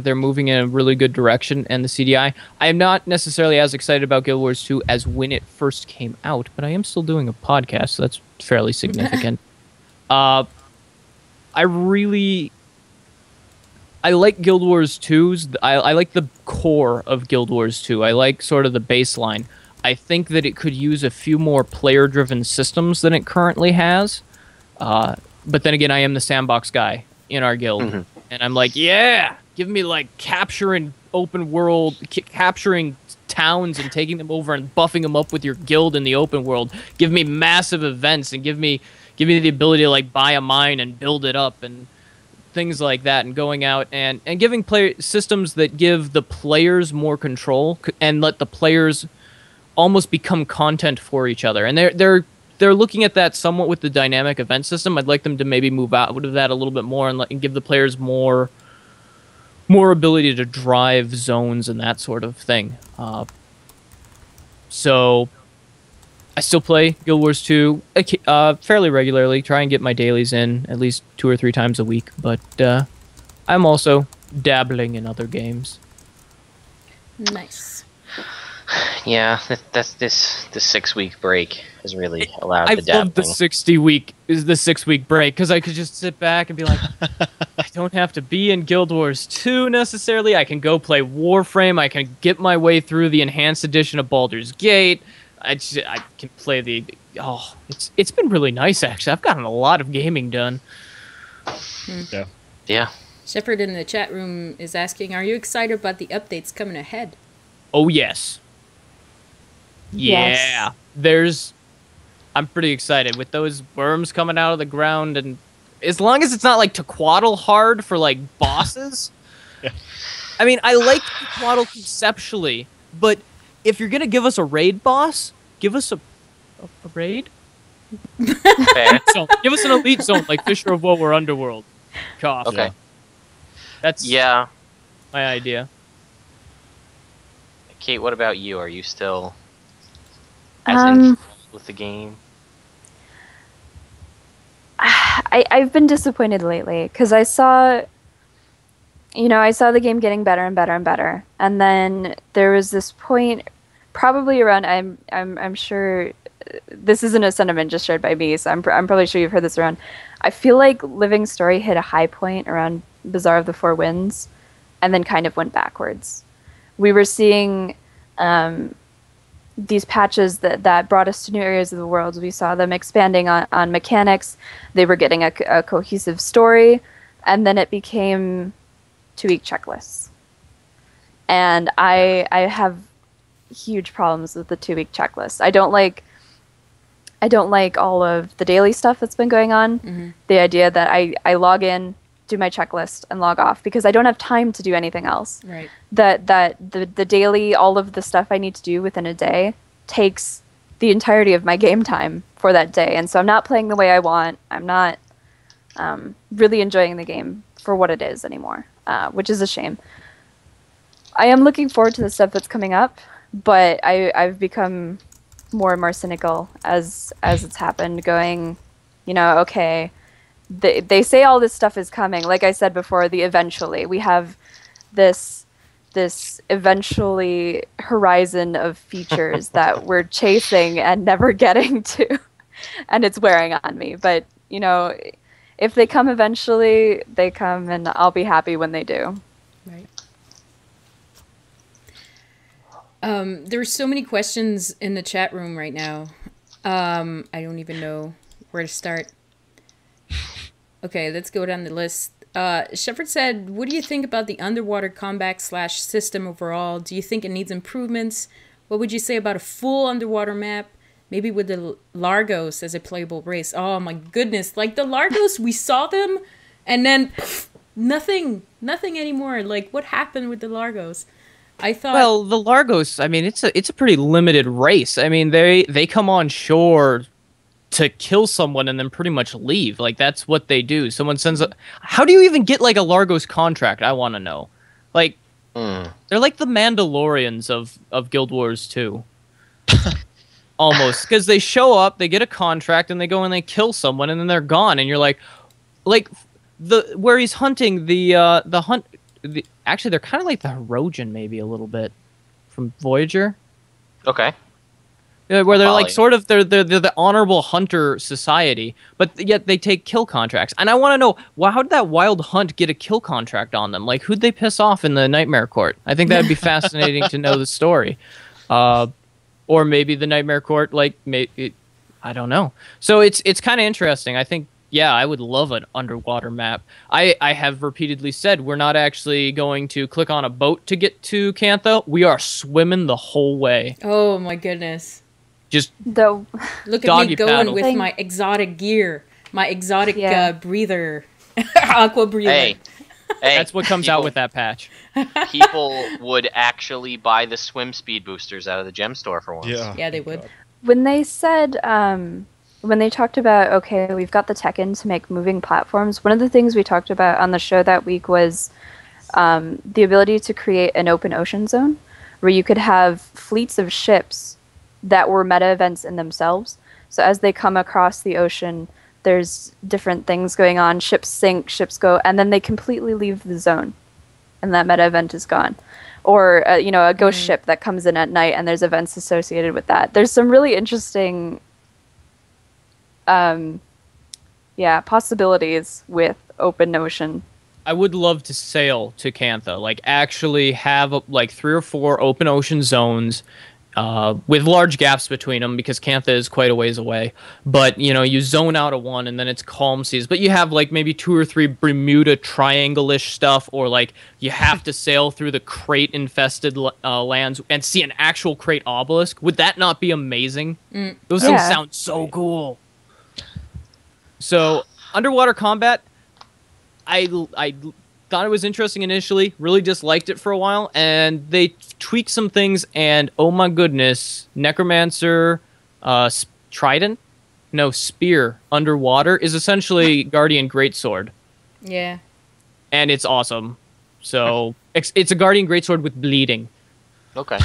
Speaker 4: they're moving in a really good direction, and the CDI. I am not necessarily as excited about Guild Wars 2 as when it first came out, but I am still doing a podcast, so that's fairly significant. I like Guild Wars 2's. I like the core of Guild Wars 2. I like sort of the baseline. I think that it could use a few more player-driven systems than it currently has. But then again, I am the sandbox guy in our guild. Mm-hmm. And I'm like, yeah, give me like capturing open world, capturing towns and taking them over and buffing them up with your guild in the open world. Give me massive events and give me the ability to like buy a mine and build it up and things like that, and going out and giving player systems that give the players more control and let the players almost become content for each other. And they're looking at that somewhat with the dynamic event system. I'd like them to maybe move out of that a little bit more and give the players more ability to drive zones and that sort of thing. So I still play Guild Wars 2 fairly regularly, try and get my dailies in at least 2 or 3 times a week, but I'm also dabbling in other games.
Speaker 3: Nice.
Speaker 1: Yeah, this 6-week break has really allowed the dabbling.
Speaker 4: I love the 6-week break, because I could just sit back and be like, I don't have to be in Guild Wars 2 necessarily. I can go play Warframe. I can get my way through the enhanced edition of Baldur's Gate. I can play the... Oh, it's been really nice, actually. I've gotten a lot of gaming done.
Speaker 1: Yeah.
Speaker 3: Shepard in the chat room is asking, are you excited about the updates coming ahead?
Speaker 4: Oh, yes.
Speaker 5: Yes.
Speaker 4: Yeah. I'm pretty excited with those worms coming out of the ground, and as long as it's not like Tequatl hard for like bosses.
Speaker 2: Yeah.
Speaker 4: I mean, I like Tequatl conceptually, but if you're gonna give us a raid boss, give us a raid.
Speaker 1: Okay.
Speaker 4: So, give us an elite zone like Fisher of Woe or Underworld. Cough.
Speaker 1: Okay.
Speaker 4: That's
Speaker 1: my
Speaker 4: idea.
Speaker 1: Kate, what about you? Are you still as involved with the game?
Speaker 5: I've been disappointed lately because I saw I saw the game getting better and better and better, and then there was this point, probably around. I'm sure this isn't a sentiment just shared by me, so I'm probably sure you've heard this around. I feel like Living Story hit a high point around Bazaar of the Four Winds, and then kind of went backwards. We were seeing these patches that brought us to new areas of the world. We saw them expanding on mechanics. They were getting a cohesive story, and then it became 2-week checklists. And I have huge problems with the 2-week checklist. I don't like all of the daily stuff that's been going on. Mm-hmm. The idea that I log in, do my checklist, and log off because I don't have time to do anything else.
Speaker 3: Right.
Speaker 5: That the daily, all of the stuff I need to do within a day takes the entirety of my game time for that day. And so I'm not playing the way I want. I'm not really enjoying the game for what it is anymore, which is a shame. I am looking forward to the stuff that's coming up, but I've become more and more cynical as it's happened, going, okay, they say all this stuff is coming. Like I said before, eventually. We have this eventually horizon of features that we're chasing and never getting to, and it's wearing on me. But, if they come eventually, they come, and I'll be happy when they do.
Speaker 3: Right. There's so many questions in the chat room right now. I don't even know where to start. Okay, let's go down the list. Shepard said, what do you think about the underwater combat / system overall? Do you think it needs improvements? What would you say about a full underwater map? Maybe with the Largos as a playable race. Oh my goodness. Like the Largos, we saw them and then nothing anymore. Like what happened with the Largos? I thought...
Speaker 4: Well, the Largos, I mean, it's a pretty limited race. I mean, they come on shore to kill someone and then pretty much leave. Like, that's what they do. Someone sends a... How do you even get, like, a Largos contract? I want to know. Like, they're like the Mandalorians of Guild Wars 2. Almost. Because they show up, they get a contract, and they go and they kill someone, and then they're gone. And you're like, where he's hunting, actually, they're kind of like the Hirogen, maybe, a little bit, from Voyager.
Speaker 1: Okay.
Speaker 4: Where they're like sort of they're the honorable hunter society, but yet they take kill contracts. And I want to know, how did that Wild Hunt get a kill contract on them? Like, who'd they piss off in the Nightmare Court? I think that'd be fascinating to know the story. Or maybe the Nightmare Court, I don't know. So it's kind of interesting. I think, yeah, I would love an underwater map. I have repeatedly said we're not actually going to click on a boat to get to Cantha. We are swimming the whole way.
Speaker 3: Oh my goodness.
Speaker 4: Just
Speaker 5: look
Speaker 3: at me going
Speaker 4: paddle.
Speaker 3: with my exotic gear, my exotic breather, aqua breather.
Speaker 1: Hey,
Speaker 4: that's what comes out with that patch.
Speaker 1: People would actually buy the swim speed boosters out of the gemstore for once.
Speaker 3: Yeah, they would.
Speaker 5: When they said, when they talked about, okay, we've got the tech in to make moving platforms, one of the things we talked about on the show that week was the ability to create an open ocean zone where you could have fleets of ships that were meta events in themselves. So as they come across the ocean, there's different things going on. Ships sink, ships go, and then they completely leave the zone, and that meta event is gone. Or a ghost ship that comes in at night, and there's events associated with that. There's some really interesting, possibilities with open ocean.
Speaker 4: I would love to sail to Cantha, like actually have 3 or 4 open ocean zones. With large gaps between them because Cantha is quite a ways away. But, you zone out of one and then it's calm seas. But you have maybe 2 or 3 Bermuda Triangle-ish stuff, or you have to sail through the crate-infested lands and see an actual crate obelisk. Would that not be amazing? Those things sound so cool. So, underwater combat, I thought it was interesting initially, really disliked it for a while, and they tweaked some things, and oh my goodness, Necromancer Trident? No, Spear underwater is essentially Guardian Greatsword.
Speaker 3: Yeah. And
Speaker 4: it's awesome. So, it's a Guardian Greatsword with bleeding.
Speaker 1: Okay.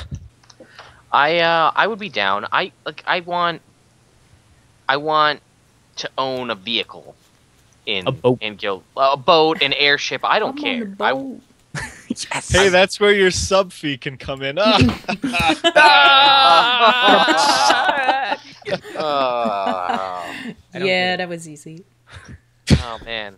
Speaker 1: I would be down. I want to own a vehicle. In Guild, a boat, an airship. I don't care.
Speaker 2: Hey, that's where your sub fee can come in.
Speaker 1: Uh,
Speaker 3: Yeah, that was easy.
Speaker 1: oh man,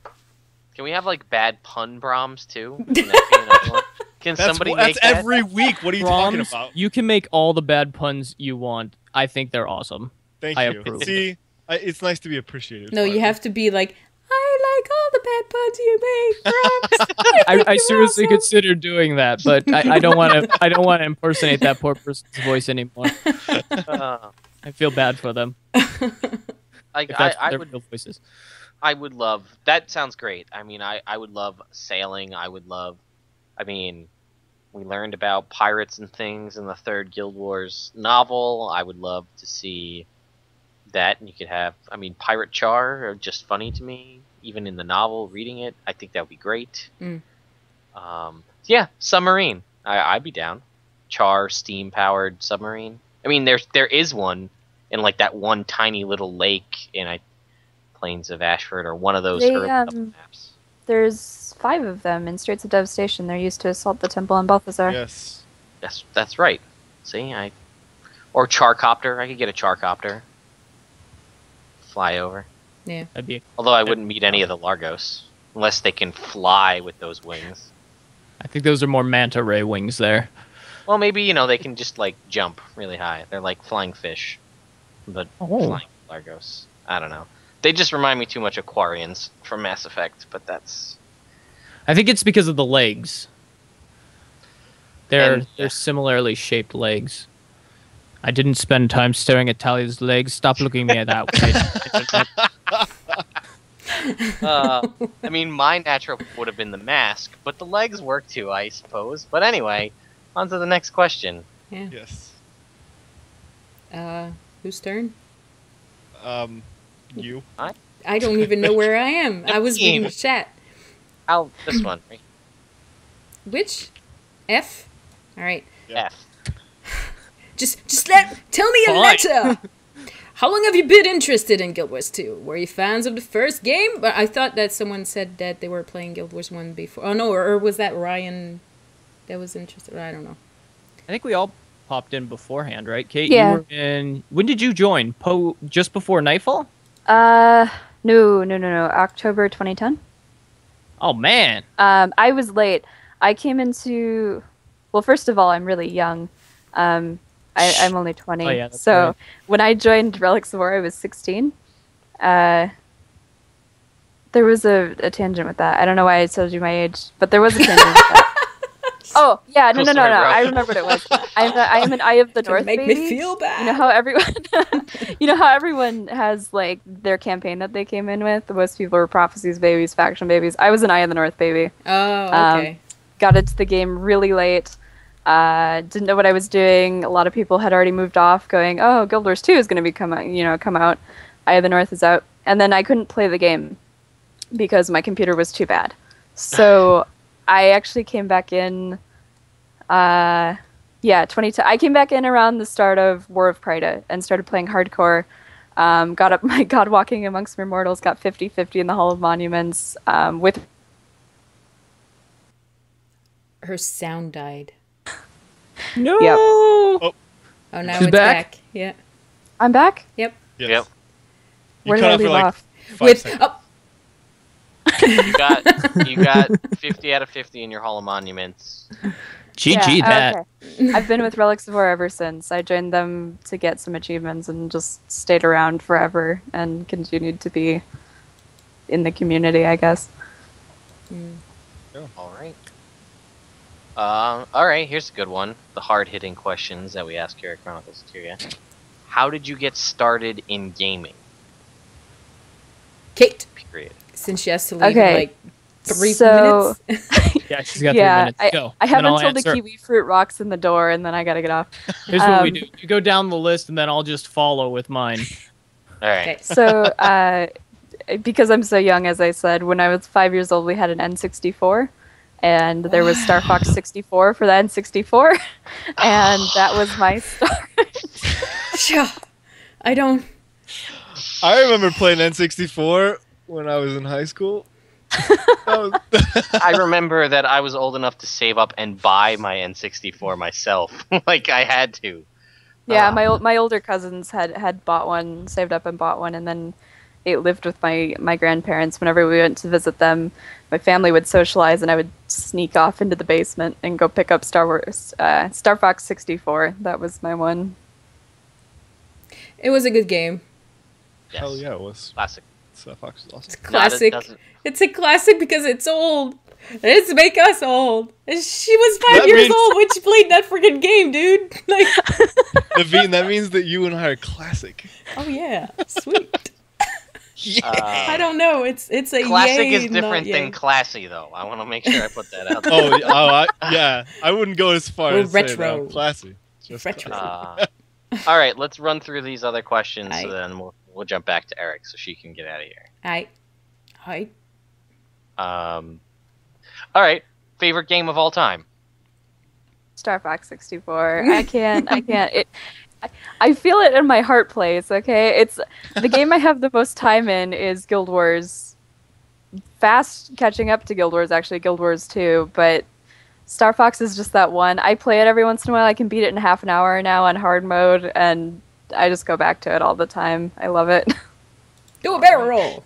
Speaker 1: can we have like bad pun bromms too? Can that be another one? Can somebody make
Speaker 2: that's
Speaker 1: that?
Speaker 2: every week. What are you talking
Speaker 4: Bromms,
Speaker 2: about?
Speaker 4: you can make all the bad puns you want. I think they're awesome.
Speaker 2: Thank
Speaker 4: I
Speaker 2: you.
Speaker 4: approve.
Speaker 2: See, it's nice to be appreciated.
Speaker 3: No,
Speaker 2: for
Speaker 3: you
Speaker 2: it.
Speaker 3: have to be like, I like all the bad puns you make, Bromms.
Speaker 4: I seriously considered doing that, but I don't want to. I don't want to impersonate that poor person's voice anymore.
Speaker 1: Uh,
Speaker 4: I feel bad for them.
Speaker 1: like
Speaker 4: If that's
Speaker 1: I
Speaker 4: their
Speaker 1: would
Speaker 4: real voices.
Speaker 1: I would love that. Sounds great. I mean, I would love sailing. I would love. I mean, we learned about pirates and things in the third Guild Wars novel. I would love to see that. And you could have. I mean, pirate char are just funny to me. Even in the novel, reading it, I think that would be great.
Speaker 3: Mm.
Speaker 1: Yeah, submarine. I'd be down. Char steam powered submarine. I mean, there is one in like that one tiny little lake in Plains of Ashford or one of those
Speaker 5: They,
Speaker 1: early maps.
Speaker 5: There's 5 of them in Straits of Devastation. They're used to assault the temple on Balthazar.
Speaker 2: Yes.
Speaker 1: That's right. See, or charcopter. I could get a charcopter. Fly over.
Speaker 3: Yeah.
Speaker 4: That'd be.
Speaker 1: Although I wouldn't meet any of the Largos unless they can fly with those wings.
Speaker 4: I think those are more manta ray wings there.
Speaker 1: Well, maybe they can just like jump really high. They're like flying fish, but flying Largos. I don't know. They just remind me too much of Quarians from Mass Effect, but that's.
Speaker 4: I think it's because of the legs. They're
Speaker 1: Yeah.
Speaker 4: similarly shaped legs. I didn't spend time staring at Talia's legs. Stop looking at me that way.
Speaker 1: I mean, my natural would have been the mask, but the legs work too, I suppose. But anyway, on to the next question.
Speaker 3: Yeah.
Speaker 2: Yes.
Speaker 3: Whose turn?
Speaker 2: You.
Speaker 3: I don't even know where I am. I was reading the chat.
Speaker 1: This one, right?
Speaker 3: Which? F? Alright.
Speaker 1: F.
Speaker 3: Just tell me a letter! How long have you been interested in Guild Wars 2? Were you fans of the first game? But I thought that someone said that they were playing Guild Wars 1 before. Oh no, or was that Ryan that was interested? I don't know.
Speaker 4: I think we all popped in beforehand, right? Kate,
Speaker 5: Yeah.
Speaker 4: you were in. When did you join? Just before Nightfall?
Speaker 5: No. October 2010.
Speaker 4: Oh man.
Speaker 5: I was late. I came into. Well, first of all, I'm really young. I'm only 20.
Speaker 4: Oh, yeah, that's
Speaker 5: so
Speaker 4: right.
Speaker 5: when I joined Relics of Orr, I was 16. There was a tangent with that. I don't know why I told you my age, but there was a tangent with that. Oh yeah, no.
Speaker 1: Sorry, bro.
Speaker 5: I remember what it was. I am an Eye of the North
Speaker 3: Make
Speaker 5: baby.
Speaker 3: me feel bad.
Speaker 5: You know how everyone has like their campaign that they came in with. Most people were prophecies babies, faction babies. I was an Eye of the North baby.
Speaker 3: Oh, okay.
Speaker 5: Got into the game really late. Didn't know what I was doing. A lot of people had already moved off, going, "Oh, Guild Wars 2 is going to come out. Eye of the North is out," and then I couldn't play the game because my computer was too bad. So I actually came back in. 2010. I came back in around the start of War of Prida and started playing hardcore. Got up my God Walking Amongst Mere Mortals, got 50-50 in the Hall of Monuments. With
Speaker 3: Her sound died.
Speaker 4: No.
Speaker 5: Yep.
Speaker 3: Oh, now
Speaker 4: She's
Speaker 3: it's
Speaker 4: back?
Speaker 3: back. Yeah.
Speaker 5: I'm back.
Speaker 3: Yep.
Speaker 2: Yes.
Speaker 1: Yep.
Speaker 5: Where
Speaker 2: You
Speaker 5: did
Speaker 2: cut
Speaker 5: I
Speaker 2: off for
Speaker 5: leave
Speaker 2: like
Speaker 5: off?
Speaker 2: 5
Speaker 3: With
Speaker 2: seconds.
Speaker 1: You got 50 out of 50 in your Hall of Monuments.
Speaker 4: GG that.
Speaker 5: Okay. I've been with Relics of Orr ever since. I joined them to get some achievements and just stayed around forever and continued to be in the community, I guess.
Speaker 1: All right. All right. Here's a good one. The hard-hitting questions that we ask here at Chronicles of Tyria. How did you get started in gaming?
Speaker 3: Kate,
Speaker 1: Period.
Speaker 3: since she has to leave
Speaker 5: Okay.
Speaker 3: in like 3
Speaker 5: So-
Speaker 3: minutes.
Speaker 4: Yeah, she's got 3
Speaker 5: Yeah,
Speaker 4: minutes. Go.
Speaker 5: I
Speaker 4: Then
Speaker 5: have
Speaker 4: I'll
Speaker 5: until the
Speaker 4: answer.
Speaker 5: kiwi fruit rocks in the door, and then I gotta get off.
Speaker 4: Here's what we
Speaker 5: Um,
Speaker 4: do. You go down the list, and then I'll just follow with mine.
Speaker 1: All right.
Speaker 3: Okay.
Speaker 5: So, because I'm so young, as I said, when I was 5 years old, we had an N64, and there was Star Fox 64 for the N64, and that was my start.
Speaker 3: Sure. I don't.
Speaker 2: I remember playing N64 when I was in high school.
Speaker 1: I remember that I was old enough to save up and buy my N64 myself. Like I had to.
Speaker 5: Yeah, my older cousins had bought one, saved up and bought one, and then it lived with my grandparents. Whenever we went to visit them, my family would socialize, and I would sneak off into the basement and go pick up Star Fox 64. That was my one.
Speaker 3: It was a good game.
Speaker 1: Yes.
Speaker 2: Hell yeah, it was.
Speaker 1: Classic.
Speaker 2: Star Fox was awesome.
Speaker 3: Classic.
Speaker 1: doesn't-
Speaker 3: It's a classic because it's old. It's make us old. And she was 5
Speaker 2: That
Speaker 3: years
Speaker 2: means-
Speaker 3: old when she played that freaking game, dude. Like,
Speaker 2: Naveen, that means that you and I are classic.
Speaker 3: oh yeah, sweet.
Speaker 2: Yeah.
Speaker 3: I don't know. It's a
Speaker 1: Classic
Speaker 3: yay,
Speaker 1: is
Speaker 3: not
Speaker 1: different
Speaker 3: yay.
Speaker 1: than classy, though. I want to make sure I put that out there.
Speaker 2: Yeah. I wouldn't go as far
Speaker 3: We're
Speaker 2: as say
Speaker 3: retro.
Speaker 2: that. Classy. Just
Speaker 3: Retro.
Speaker 2: classy.
Speaker 1: All right, let's run through these other questions,
Speaker 3: Aye.
Speaker 1: so then we'll jump back to Eric, so she can get out of here.
Speaker 3: Hi.
Speaker 1: All right, favorite game of all time.
Speaker 5: Star Fox 64. I can't. I feel it in my heart place, okay? It's the game I have the most time in is Guild Wars. Fast catching up to Guild Wars, actually, Guild Wars 2, but Star Fox is just that one. I play it every once in a while. I can beat it in half an hour now on hard mode, and I just go back to it all the time. I love it.
Speaker 3: Do a barrel roll.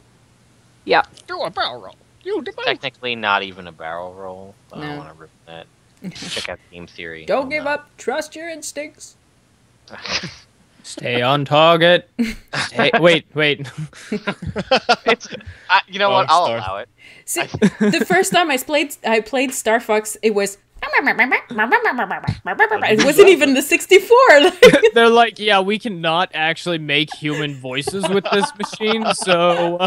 Speaker 5: Yeah.
Speaker 2: Do a barrel roll.
Speaker 1: Technically, not even a barrel roll, but I
Speaker 3: No.
Speaker 1: want to rip that. Check out game theory.
Speaker 3: Don't
Speaker 1: on
Speaker 3: give
Speaker 1: that.
Speaker 3: up. Trust your instincts.
Speaker 4: Stay on target. Wait.
Speaker 1: It's, you know what? I'll allow it.
Speaker 3: See, the first time I played Star Fox, it was. It wasn't even the 64. Like,
Speaker 4: They're like, yeah, we cannot actually make human voices with this machine, so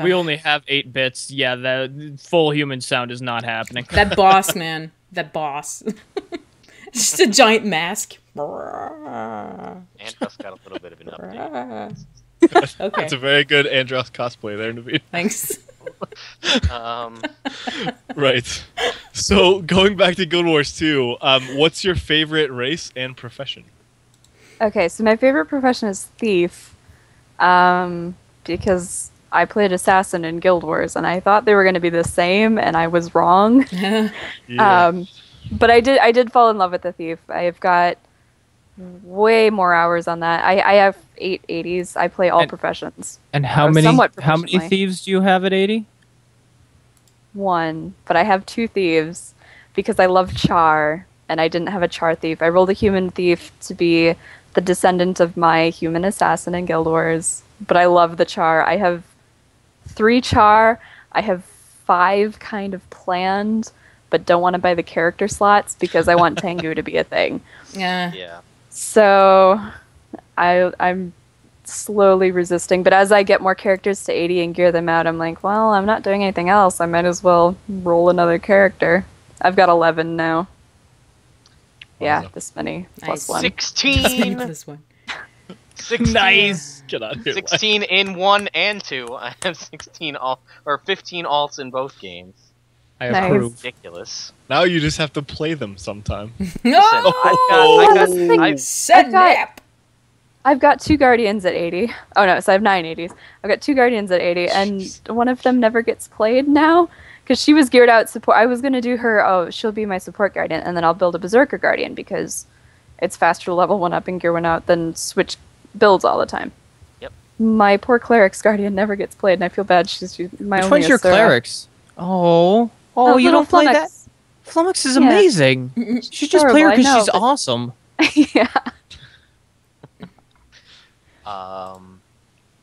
Speaker 4: we only have 8 bits. Yeah, the full human sound is not happening.
Speaker 3: that boss, man. That boss. Just a giant mask.
Speaker 1: Andros got a little bit of an update.
Speaker 3: Okay.
Speaker 2: That's a very good Andros cosplay there, Naveen.
Speaker 3: Thanks.
Speaker 2: Right. So, going back to Guild Wars 2, what's your favorite race and profession?
Speaker 5: Okay, so my favorite profession is thief, because I played assassin in Guild Wars, and I thought they were going to be the same, and I was wrong.
Speaker 2: Yeah.
Speaker 5: But I did fall in love with the thief. I've got way more hours on that. I have 8 80s. I play all professions.
Speaker 4: And how
Speaker 5: Or
Speaker 4: many
Speaker 5: somewhat
Speaker 4: how many
Speaker 5: professionally.
Speaker 4: thieves do you have at 80?
Speaker 5: 1, but I have 2 thieves because I love Char, and I didn't have a Char thief. I rolled a human thief to be the descendant of my human assassin in Guild Wars, but I love the Char. I have 3 Char. I have 5 kind of planned, but don't want to buy the character slots because I want Tengu to be a thing.
Speaker 3: Yeah.
Speaker 1: Yeah.
Speaker 5: So I'm slowly resisting, but as I get more characters to 80 and gear them out, I'm like, well, I'm not doing anything else. I might as well roll another character. I've got 11 now. Yeah,
Speaker 2: Wow.
Speaker 5: this many
Speaker 3: Nice.
Speaker 5: plus 1.
Speaker 1: 16.
Speaker 3: This one.
Speaker 1: 16.
Speaker 4: Nice.
Speaker 2: Get out of here.
Speaker 1: 16 in 1 and 2. I have 16 or 15 alts in both games.
Speaker 4: I
Speaker 5: Nice.
Speaker 4: approve.
Speaker 1: Ridiculous.
Speaker 2: Now you just have to play them sometime.
Speaker 3: No!
Speaker 5: I've got 2 guardians at 80. Oh no, so I have 9 80s. I've got 2 guardians at 80, and one of them never gets played now because she was geared out support. I was gonna do her. Oh, she'll be my support guardian, and then I'll build a berserker guardian because it's faster to level 1 up and gear 1 out than switch builds all the time.
Speaker 1: Yep.
Speaker 5: My poor cleric's guardian never gets played, and I feel bad. She's my
Speaker 4: Which
Speaker 5: only
Speaker 4: one's your
Speaker 5: Asura.
Speaker 4: clerics? Oh, you
Speaker 5: little
Speaker 4: don't play that?
Speaker 5: Flummox.
Speaker 4: Flummox is
Speaker 5: Yeah.
Speaker 4: amazing. You should just play her
Speaker 5: Horrible, I
Speaker 4: because she's
Speaker 5: know, but-
Speaker 4: awesome.
Speaker 5: Yeah.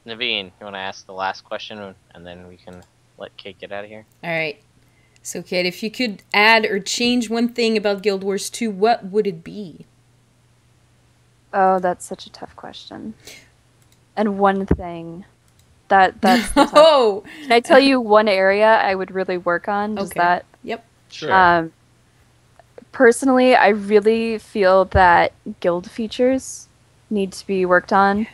Speaker 1: Naveen, you want to ask the last question, and then we can let Kate get out of here?
Speaker 3: All right. So, Kate, if you could add or change one thing about Guild Wars 2, what would it be?
Speaker 5: Oh, that's such a tough question. And one thing. That's the tough.
Speaker 3: Oh!
Speaker 5: Can I tell you one area I would really work on? Does
Speaker 3: Okay.
Speaker 5: that?
Speaker 3: Yep.
Speaker 2: Sure.
Speaker 5: Personally, I really feel that guild features need to be worked on,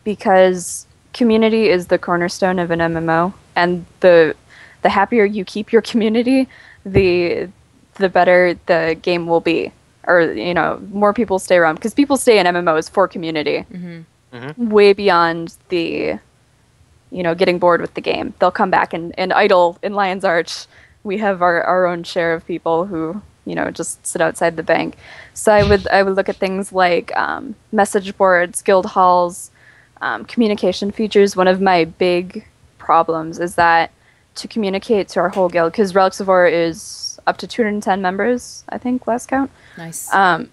Speaker 5: because community is the cornerstone of an MMO, and the happier you keep your community, the better the game will be, or more people stay around because people stay in MMOs for community, way beyond the getting bored with the game. They'll come back and idle in Lion's Arch. We have our own share of people who, just sit outside the bank. So I would look at things like message boards, guild halls, communication features. One of my big problems is that to communicate to our whole guild, because Relics of Orr is up to 210 members, I think, last count.
Speaker 3: Nice.
Speaker 5: I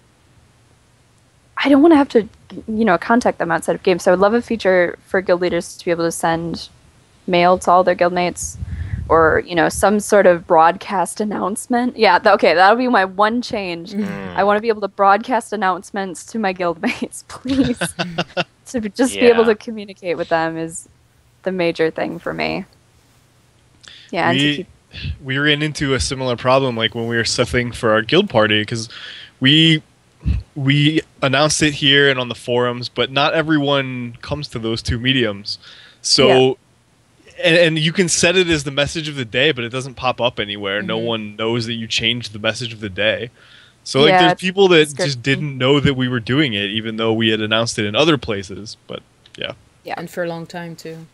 Speaker 5: don't want to have to, contact them outside of games. So I would love a feature for guild leaders to be able to send mail to all their guildmates, or some sort of broadcast announcement. Yeah, that'll be my one change. I want to be able to broadcast announcements to my guildmates, please. To just be able to communicate with them is the major thing for me. Yeah,
Speaker 2: we ran into a similar problem like when we were stuffing for our guild party, because we announced it here and on the forums, but not everyone comes to those two mediums. So, and you can set it as the message of the day, but it doesn't pop up anywhere. No one knows that you changed the message of the day. So there's people that just didn't know that we were doing it, even though we had announced it in other places. But yeah,
Speaker 3: and for a long time too.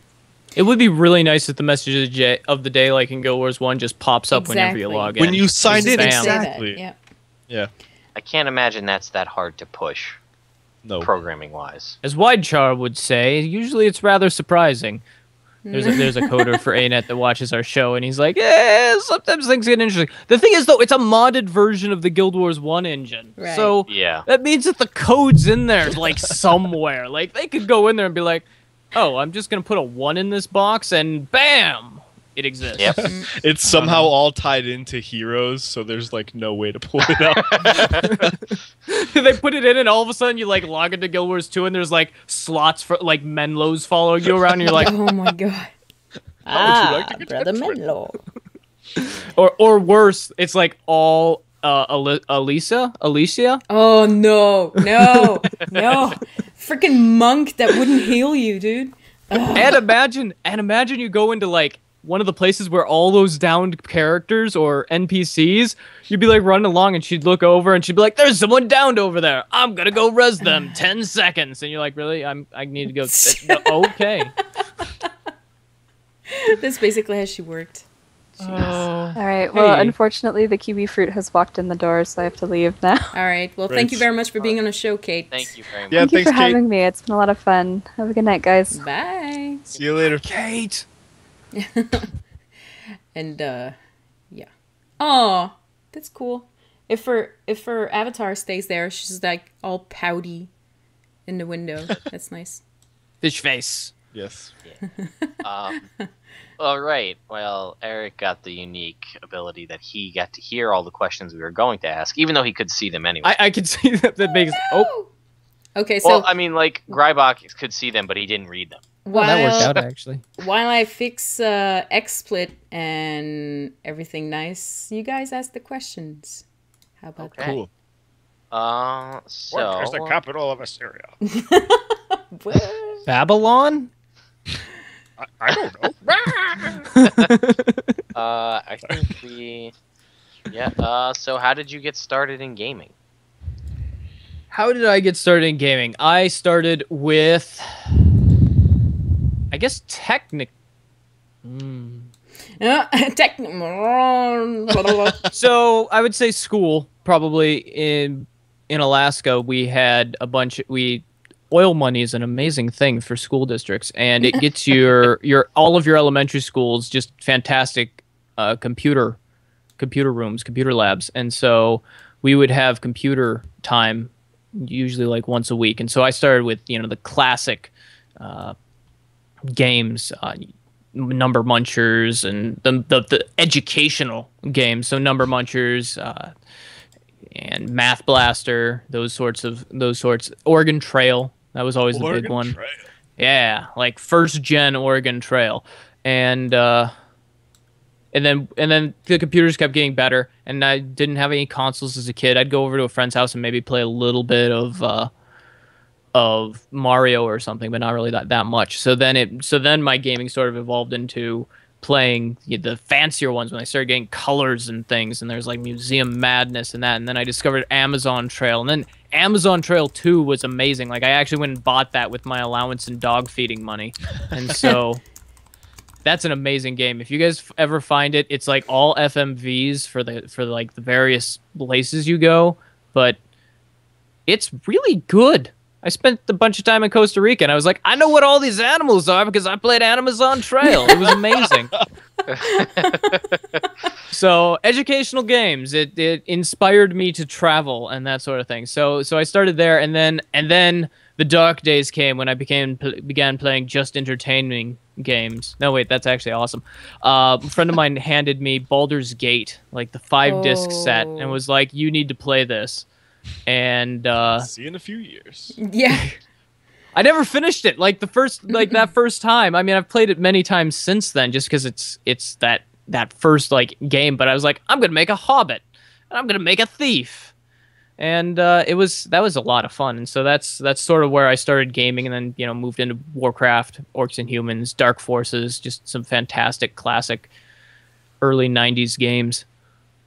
Speaker 4: It would be really nice if the message of the day, like in Guild Wars 1, just pops up whenever you log in.
Speaker 2: When you signed in,
Speaker 4: Spam.
Speaker 2: exactly. Yeah.
Speaker 1: I can't imagine that's that hard to push, programming-wise.
Speaker 4: As Widechar would say, usually it's rather surprising. There's a coder for ANET that watches our show, and he's like, sometimes things get interesting. The thing is, though, it's a modded version of the Guild Wars 1 engine.
Speaker 3: Right.
Speaker 4: So that means that the code's in there, like, somewhere. Like, they could go in there and be like, oh, I'm just going to put a 1 in this box, and bam! It exists.
Speaker 1: Yep.
Speaker 2: It's somehow all tied into heroes, so there's like no way to pull it out.
Speaker 4: They put it in, and all of a sudden you like log into Guild Wars 2, and there's like slots for like Menlos following you around, and you're like,
Speaker 3: oh my god. Brother Menlo.
Speaker 4: Or worse, it's like all Alicia?
Speaker 3: Oh no. Freaking monk that wouldn't heal you, dude.
Speaker 4: And imagine you go into like one of the places where all those downed characters or NPCs, you'd be like running along and she'd look over and she'd be like, there's someone downed over there. I'm gonna go res them 10 seconds. And you're like, really? I need to go. Okay.
Speaker 3: That's basically how she worked.
Speaker 5: All right. Well, unfortunately, the kiwi fruit has walked in the door, so I have to leave now.
Speaker 3: All right. Well, thank you very much for being on the show, Kate.
Speaker 1: Thank you very much.
Speaker 2: Yeah,
Speaker 5: Thank you
Speaker 2: thanks,
Speaker 5: for
Speaker 2: Kate.
Speaker 5: having me. It's been a lot of fun. Have a good night, guys.
Speaker 3: Bye.
Speaker 2: See you later,
Speaker 4: Kate.
Speaker 3: And yeah. Oh, that's cool. If her avatar stays there, she's like all pouty in the window. That's nice.
Speaker 4: Fish face.
Speaker 2: Yes.
Speaker 1: All right. Well, Eric got the unique ability that he got to hear all the questions we were going to ask, even though he could see them anyway.
Speaker 4: I could see that makes. Oh.
Speaker 3: Okay, so
Speaker 1: well, I mean, like Grybach could see them, but he didn't read them.
Speaker 3: while,
Speaker 4: that worked out actually.
Speaker 3: While I fix XSplit and everything nice, you guys ask the questions. How about that?
Speaker 2: Cool.
Speaker 1: So
Speaker 2: What is the capital of Assyria?
Speaker 4: Babylon?
Speaker 2: I don't know.
Speaker 1: I think we. Yeah. So, how did you get started in gaming?
Speaker 4: How did I get started in gaming? I started with, I guess, So I would say school. Probably in Alaska, we had a bunch. Oil money is an amazing thing for school districts, and it gets your all of your elementary schools just fantastic computer rooms, computer labs, and so we would have computer time usually like once a week. And so I started with the classic games, Number Munchers, and the educational games. So Number Munchers and Math Blaster, those sorts. Oregon Trail, that was always the big one.
Speaker 2: Trail.
Speaker 4: Yeah, like first gen Oregon Trail, and then the computers kept getting better, and I didn't have any consoles as a kid. I'd go over to a friend's house and maybe play a little bit of Mario or something, but not really that much. So then my gaming sort of evolved into playing the fancier ones when I started getting colors and things, and there's like Museum Madness and that, and then I discovered Amazon Trail, and then Amazon Trail 2 was amazing. Like I actually went and bought that with my allowance and dog feeding money, and so That's an amazing game. If you guys ever find it, it's like all FMVs for the various places you go, but it's really good. I spent a bunch of time in Costa Rica, and I was like, I know what all these animals are because I played Amazon Trail. It was amazing. So, educational games. It inspired me to travel and that sort of thing. So I started there, and then the dark days came when I began playing just entertaining games. No, wait, that's actually awesome. A friend of mine handed me Baldur's Gate, like the 5-disc set, and was like, "You need to play this." And
Speaker 2: see you in a few years.
Speaker 3: Yeah.
Speaker 4: I never finished it. Like that first time. I mean, I've played it many times since then, just because it's that first like game. But I was like, I'm gonna make a hobbit, and I'm gonna make a thief, and that was a lot of fun. And so that's sort of where I started gaming, and then moved into Warcraft, Orcs and Humans, Dark Forces, just some fantastic classic early '90s games,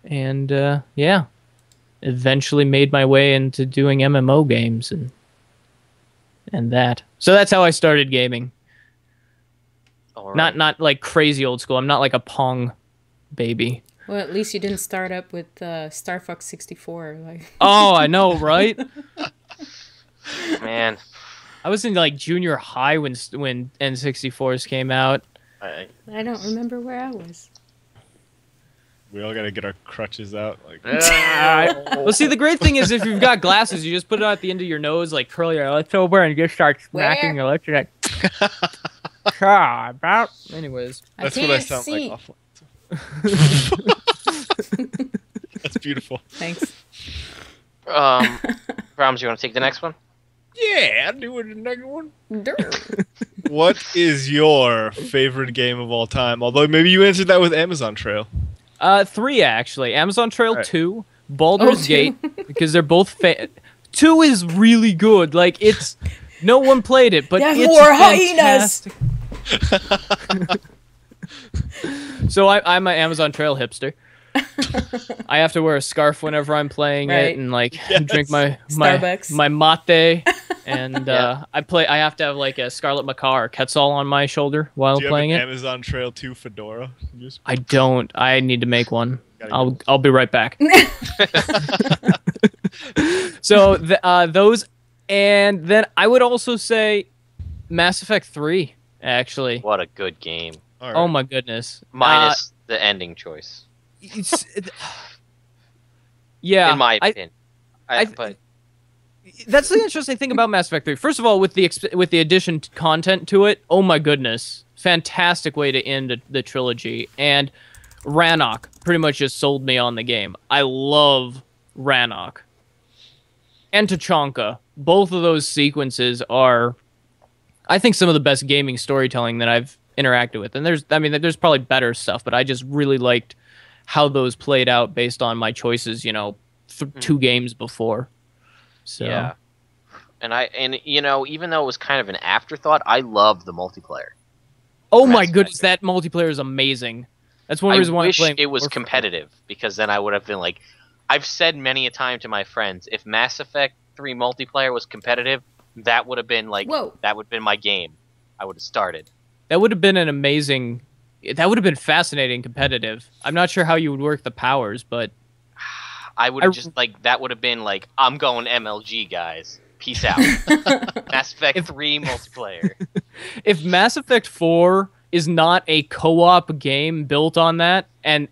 Speaker 4: and yeah. Eventually made my way into doing MMO games and that. So that's how I started gaming. Right. Not like crazy old school. I'm not like a Pong baby.
Speaker 3: Well, at least you didn't start up with Star Fox 64. Like.
Speaker 4: Oh, I know, right?
Speaker 1: Man,
Speaker 4: I was in like junior high when N64s came out.
Speaker 3: I don't remember where I was.
Speaker 2: We all gotta get our crutches out. Like,
Speaker 4: well, see, the great thing is if you've got glasses, you just put it at the end of your nose, like curl your lips over, and you just start smacking your lips. You're like, about. Anyways,
Speaker 2: that's what I sound like. Awful. That's beautiful.
Speaker 3: Thanks.
Speaker 1: Bromms, you want to take the next one?
Speaker 2: Yeah, I'll do it the next one. What is your favorite game of all time? Although maybe you answered that with Amazon Trail.
Speaker 4: 3 actually. Amazon Trail 2, Baldur's Gate, because they're both 2 is really good. Like it's no one played it, but it's
Speaker 3: more
Speaker 4: fantastic. Hyenas. So I'm an Amazon Trail hipster. I have to wear a scarf whenever I'm playing it, and like drink my mate, and I have to have like a Scarlet Macaw or Quetzal on my shoulder while playing it.
Speaker 2: Amazon Trail 2 fedora?
Speaker 4: I don't. I need to make one. I'll be right back. So those, and then I would also say Mass Effect 3. Actually,
Speaker 1: what a good game!
Speaker 2: Right.
Speaker 4: Oh my goodness!
Speaker 1: Minus the ending choice.
Speaker 4: Yeah,
Speaker 1: in my opinion. But
Speaker 4: that's the interesting thing about Mass Effect 3. First of all, with the addition content to it, oh my goodness, fantastic way to end the trilogy. And Rannoch pretty much just sold me on the game. I love Rannoch and Tachanka. Both of those sequences are, I think, some of the best gaming storytelling that I've interacted with. And there's probably better stuff, but I just really liked how those played out based on my choices, 2 games before. So
Speaker 1: yeah, and even though it was kind of an afterthought, I love the multiplayer.
Speaker 4: Oh my goodness, that multiplayer is amazing. That's one reason why I'm playing.
Speaker 1: It was competitive, because then I would have been like, I've said many a time to my friends, if Mass Effect 3 multiplayer was competitive, that would have been like, that would have been my game. I would have started.
Speaker 4: That would have been an amazing. That would have been fascinating competitive. I'm not sure how you would work the powers, but
Speaker 1: I would have that would have been like, I'm going MLG, guys. Peace out. Mass Effect 3 multiplayer.
Speaker 4: If Mass Effect 4 is not a co-op game built on that and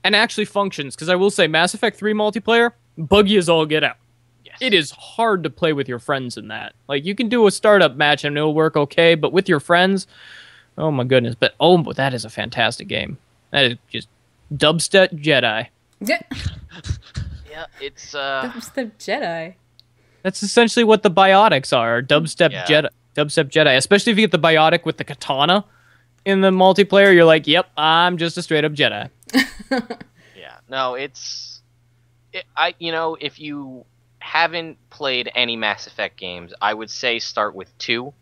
Speaker 4: actually functions, because I will say Mass Effect 3 multiplayer, buggy as all get out. Yes. It is hard to play with your friends in that. Like, you can do a startup match and it'll work okay, but with your friends, oh my goodness. But that is a fantastic game. That is just Dubstep Jedi.
Speaker 3: Yeah.
Speaker 1: Yeah, it's
Speaker 3: Dubstep Jedi.
Speaker 4: That's essentially what the biotics are. Dubstep Jedi. Especially if you get the biotic with the katana in the multiplayer, you're like, yep, I'm just a straight up Jedi.
Speaker 1: Yeah. No, if you haven't played any Mass Effect games, I would say start with 2,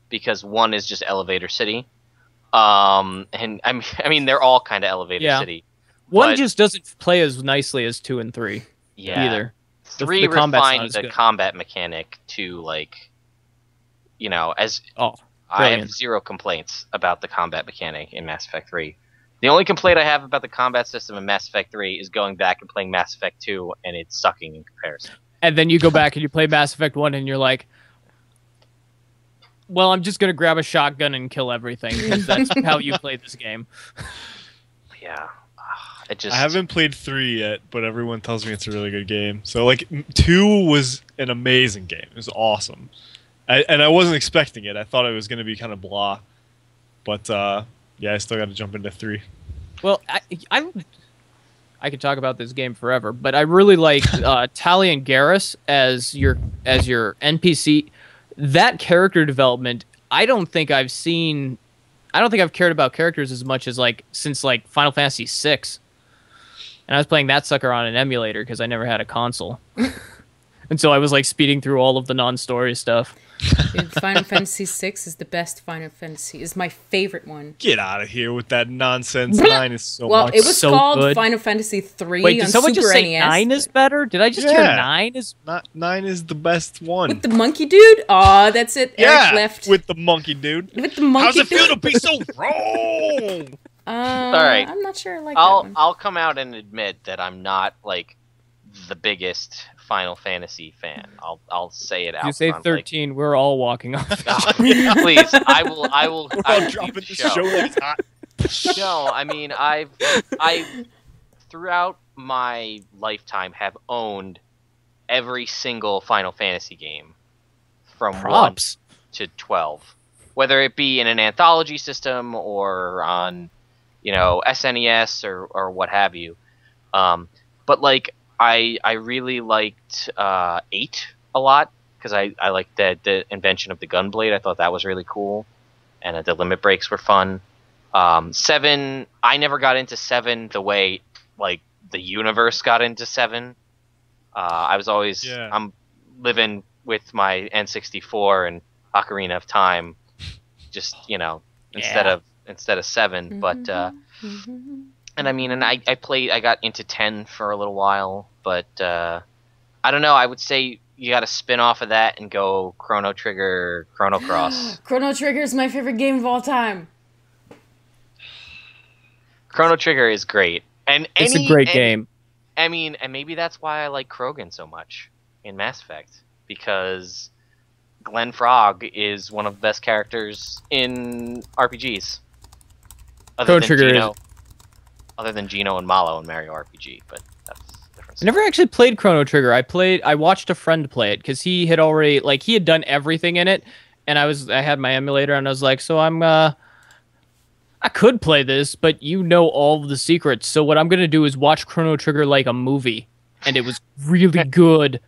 Speaker 1: because 1 is just Elevator City. And I mean they're all kind of Elevator City.
Speaker 4: 1 just doesn't play as nicely as 2 and 3.
Speaker 1: Yeah.
Speaker 4: Either.
Speaker 1: 3 refined the combat mechanic to, like, as I have
Speaker 4: Brilliant.
Speaker 1: 0 complaints about the combat mechanic in Mass Effect 3. The only complaint I have about the combat system in Mass Effect 3 is going back and playing Mass Effect 2, and it's sucking in comparison.
Speaker 4: And then you go back and you play Mass Effect 1 and you're like, well, I'm just going to grab a shotgun and kill everything because that's how you play this game.
Speaker 1: Yeah. It just...
Speaker 2: I haven't played 3 yet, but everyone tells me it's a really good game. So, like, 2 was an amazing game. It was awesome. And I wasn't expecting it. I thought it was going to be kind of blah. But, yeah, I still got to jump into 3.
Speaker 4: Well, I could talk about this game forever, but I really like Tali and Garrus as your NPC. That character development, I don't think I've cared about characters as much as since Final Fantasy VI. And I was playing that sucker on an emulator because I never had a console. And so I was speeding through all of the non-story stuff.
Speaker 3: Dude, Final Fantasy VI is the best Final Fantasy. Is my favorite one.
Speaker 2: Get out of here with that nonsense. 9 is so
Speaker 3: Well,
Speaker 2: much.
Speaker 3: it was
Speaker 4: so
Speaker 3: called
Speaker 4: good.
Speaker 3: Final Fantasy 3
Speaker 4: Wait,
Speaker 3: on
Speaker 4: did someone
Speaker 3: Super
Speaker 4: just say
Speaker 3: NES.
Speaker 4: 9 is better? Did I just hear
Speaker 2: Yeah.
Speaker 4: 9 is...
Speaker 2: 9 is the best one.
Speaker 3: With the monkey dude? Aw, that's it.
Speaker 2: yeah,
Speaker 3: Eric left.
Speaker 2: with the monkey dude.
Speaker 3: With the monkey
Speaker 2: How's it feel
Speaker 3: dude?
Speaker 2: to be so wrong?
Speaker 1: Alright.
Speaker 3: I'm not sure I like that one.
Speaker 1: I'll come out and admit that I'm not the biggest Final Fantasy fan. I'll say it out.
Speaker 4: If you say
Speaker 1: front,
Speaker 4: 13, we're all walking off.
Speaker 1: please, I will.
Speaker 2: We're
Speaker 1: I
Speaker 2: all
Speaker 1: will
Speaker 2: dropping
Speaker 1: leave
Speaker 2: the
Speaker 1: the
Speaker 2: show like it's hot.
Speaker 1: No, I mean I've throughout my lifetime have owned every single Final Fantasy game from
Speaker 4: Props.
Speaker 1: 1 to 12, whether it be in an anthology system or on SNES or what have you. But I really liked 8 a lot because I liked the invention of the gunblade. I thought that was really cool, and the limit breaks were fun. 7, I never got into 7 the way the universe got into 7. I was always I'm living with my N64 and Ocarina of Time, just instead of 7. But and I mean, and I got into 10 for a little while, but I don't know. I would say you got to spin off of that and go Chrono Trigger, Chrono Cross.
Speaker 3: Chrono Trigger is my favorite game of all time.
Speaker 1: Chrono Trigger is great, and
Speaker 4: It's a great game.
Speaker 1: I mean, and maybe that's why I like Krogan so much in Mass Effect, because Glenn Frog is one of the best characters in RPGs.
Speaker 4: Chrono Trigger
Speaker 1: Other than Gino and Malo in Mario RPG, but that's different.
Speaker 4: I never actually played Chrono Trigger. I watched a friend play it because he had already he had done everything in it, and I had my emulator and I was like, so I could play this, but all of the secrets. So what I'm gonna do is watch Chrono Trigger like a movie, and it was really good.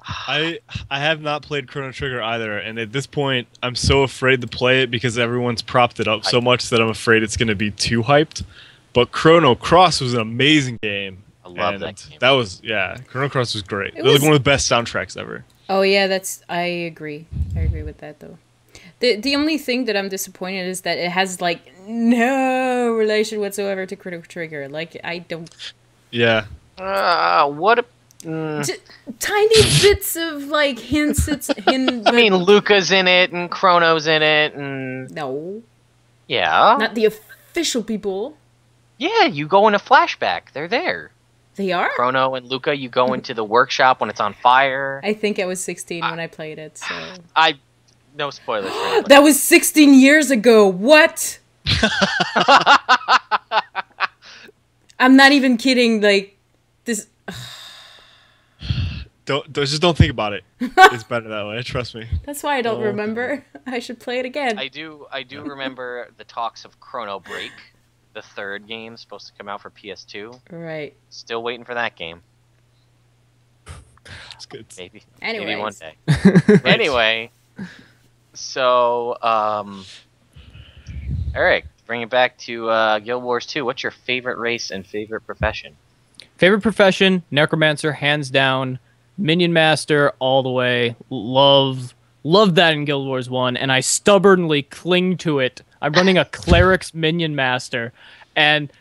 Speaker 2: I have not played Chrono Trigger either, and at this point, I'm so afraid to play it because everyone's propped it up so much that I'm afraid it's going to be too hyped. But Chrono Cross was an amazing game.
Speaker 1: I love that game.
Speaker 2: That was Chrono Cross was great. It
Speaker 3: was
Speaker 2: was one of the best soundtracks ever.
Speaker 3: Oh yeah, I agree. I agree with that though. The only thing that I'm disappointed is that it has no relation whatsoever to Chrono Trigger. I don't.
Speaker 2: Yeah.
Speaker 1: What?
Speaker 3: Tiny bits of hints. It's hint.
Speaker 1: I mean, Luca's in it and Chrono's in it, and
Speaker 3: No,
Speaker 1: yeah,
Speaker 3: not the official people.
Speaker 1: yeah. You go in a flashback; they're there.
Speaker 3: They are.
Speaker 1: Chrono and Luca. You go into the workshop when it's on fire.
Speaker 3: I think I was 16 when I played it. So
Speaker 1: No spoilers. For anybody.
Speaker 3: that was 16 years ago. What? I'm not even kidding. This.
Speaker 2: Just don't think about it. It's better that way. Trust me.
Speaker 3: That's why I don't remember. I should play it again.
Speaker 1: I do remember the talks of Chrono Break, the 3rd game supposed to come out for PS2.
Speaker 3: Right.
Speaker 1: Still waiting for that game.
Speaker 2: It's good.
Speaker 1: Maybe
Speaker 3: Anyways.
Speaker 1: one day. Anyway, so Eric, bring it back to Guild Wars 2. What's your favorite race and favorite profession?
Speaker 4: Favorite profession, Necromancer, hands down. Minion Master, all the way. Love that in Guild Wars 1, and I stubbornly cling to it. I'm running a Cleric's Minion Master, and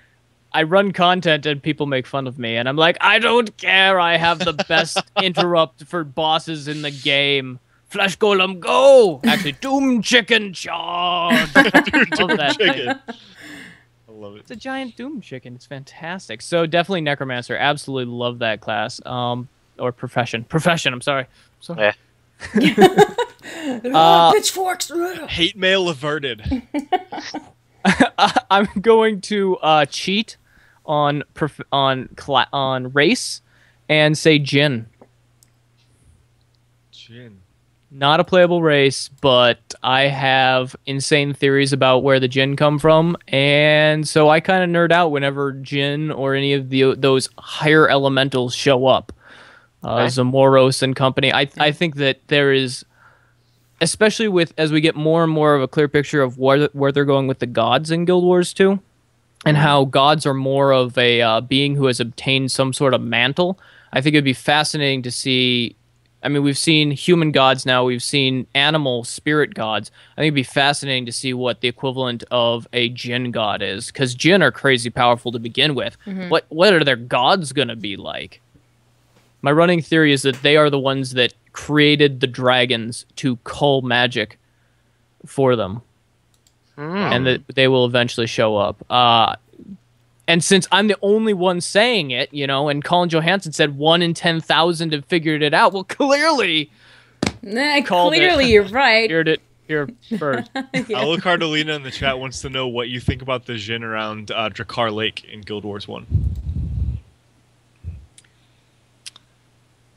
Speaker 4: I run content and people make fun of me, and I'm like, I don't care, I have the best interrupt for bosses in the game. Flesh Golem, go! Actually, Doom Chicken charge! Love that thing.
Speaker 2: Chicken. I love it.
Speaker 4: It's a giant Doom Chicken. It's fantastic. So definitely Necromancer. Absolutely love that class. Or Profession. Profession, I'm sorry.
Speaker 1: Yeah.
Speaker 3: Pitchforks.
Speaker 2: Hate mail averted.
Speaker 4: I'm going to cheat on race and say Jin.
Speaker 2: Jin.
Speaker 4: Not a playable race, but I have insane theories about where the Jin come from, and so I kind of nerd out whenever Jin or any of those higher elementals show up. Zamoros and company. I think that there is, especially as we get more and more of a clear picture of where they're going with the gods in Guild Wars 2, and how gods are more of a being who has obtained some sort of mantle. I think it'd be fascinating to see. I mean, we've seen human gods now. We've seen animal spirit gods. I think it'd be fascinating to see what the equivalent of a Jin god is, because Jin are crazy powerful to begin with. What are their gods going to be like? My running theory is that they are the ones that created the dragons to cull magic for them. And that they will eventually show up. And since I'm the only one saying it, and Colin Johansson said 1 in 10,000 have figured it out, well, clearly...
Speaker 3: Clearly, you're right.
Speaker 4: Heard it here first.
Speaker 2: Alucardolina in the chat wants to know what you think about the Jin around Drakkar Lake in Guild Wars 1.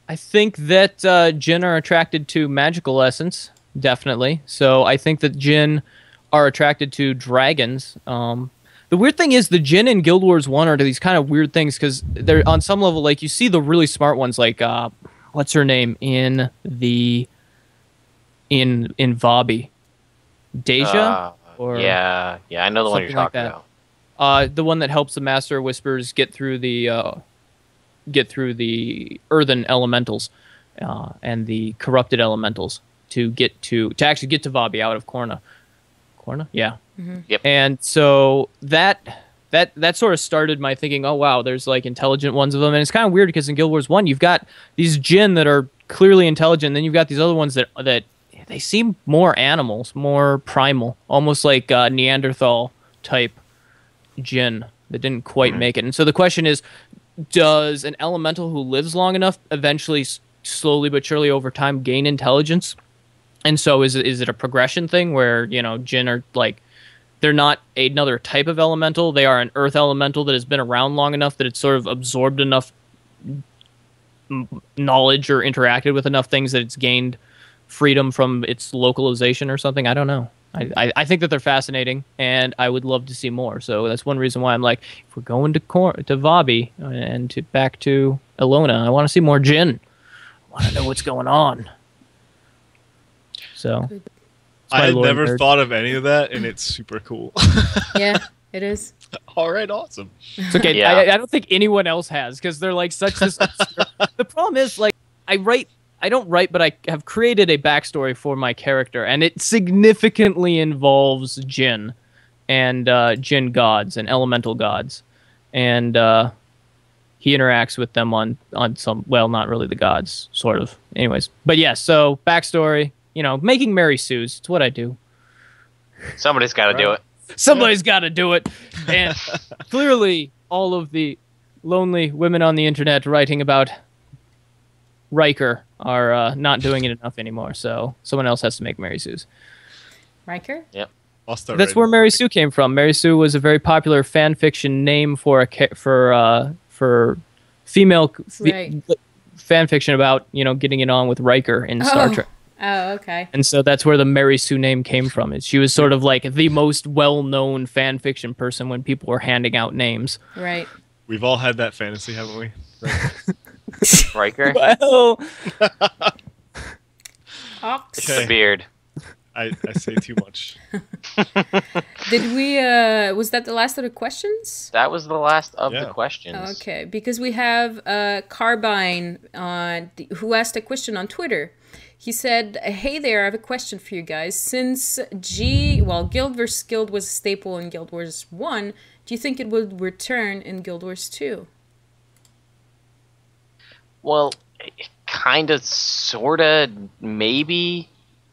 Speaker 4: I think that Jin are attracted to magical essence, definitely. So I think that Jin are attracted to dragons. The weird thing is the Jin in Guild Wars 1 are these kind of weird things because they're on some level, like, you see the really smart ones, like, what's her name in Vabi? Deja?
Speaker 1: Yeah, I know the one you're talking about.
Speaker 4: The one that helps the Master of Whispers get through the earthen elementals and the corrupted elementals to actually get to Vabi out of Korna. Korna? Yeah.
Speaker 1: Yep.
Speaker 4: And so that sort of started my thinking, oh wow, there's like intelligent ones of them, and it's kind of weird because in Guild Wars 1 you've got these Jin that are clearly intelligent, and then you've got these other ones that they seem more animals, more primal, almost like Neanderthal type Jin that didn't quite make it. And so the question is, does an elemental who lives long enough eventually, slowly but surely over time, gain intelligence? And so is it a progression thing where, Jin are like, they're not another type of elemental, they are an earth elemental that has been around long enough that it's sort of absorbed enough knowledge or interacted with enough things that it's gained freedom from its localization or something? I don't know. I think that they're fascinating, and I would love to see more. So that's one reason why I'm like, if we're going to Vabi and back to Ilona, I want to see more Jin. I want to know what's going on. So
Speaker 2: I had never thought of any of that, and it's super cool.
Speaker 3: Yeah, it is.
Speaker 2: All right, awesome.
Speaker 4: It's okay.
Speaker 1: Yeah.
Speaker 4: I don't think anyone else has, because they're like such this. The problem is, like, I don't write, but I have created a backstory for my character, and it significantly involves Jin and Jin gods and elemental gods, and he interacts with them on some, well, not really the gods, sort of. Anyways, but yes, so backstory, making Mary Sue's. It's what I do.
Speaker 1: Somebody's got to do it.
Speaker 4: Somebody's got to do it, and clearly all of the lonely women on the internet writing about Riker are not doing it enough anymore, so someone else has to make Mary Sue's.
Speaker 3: Riker?
Speaker 1: Yep.
Speaker 4: That's where Mary Sue came from. Mary Sue was a very popular fan fiction name for female fan fiction about getting it on with Riker in Star Trek.
Speaker 3: Oh, okay.
Speaker 4: And so that's where the Mary Sue name came from. She was sort of like the most well-known fan fiction person when people were handing out names.
Speaker 3: Right.
Speaker 2: We've all had that fantasy, haven't we?
Speaker 1: Riker?
Speaker 4: Well,
Speaker 3: Ox.
Speaker 1: It's the beard.
Speaker 2: I say too much.
Speaker 3: Did we, was that the last of the questions?
Speaker 1: That was the last of the questions.
Speaker 3: Okay, because we have Carbine who asked a question on Twitter. He said, hey there, I have a question for you guys. Since Guild vs. Guild was a staple in Guild Wars 1, do you think it would return in Guild Wars 2?
Speaker 1: Well, kind of, sort of, maybe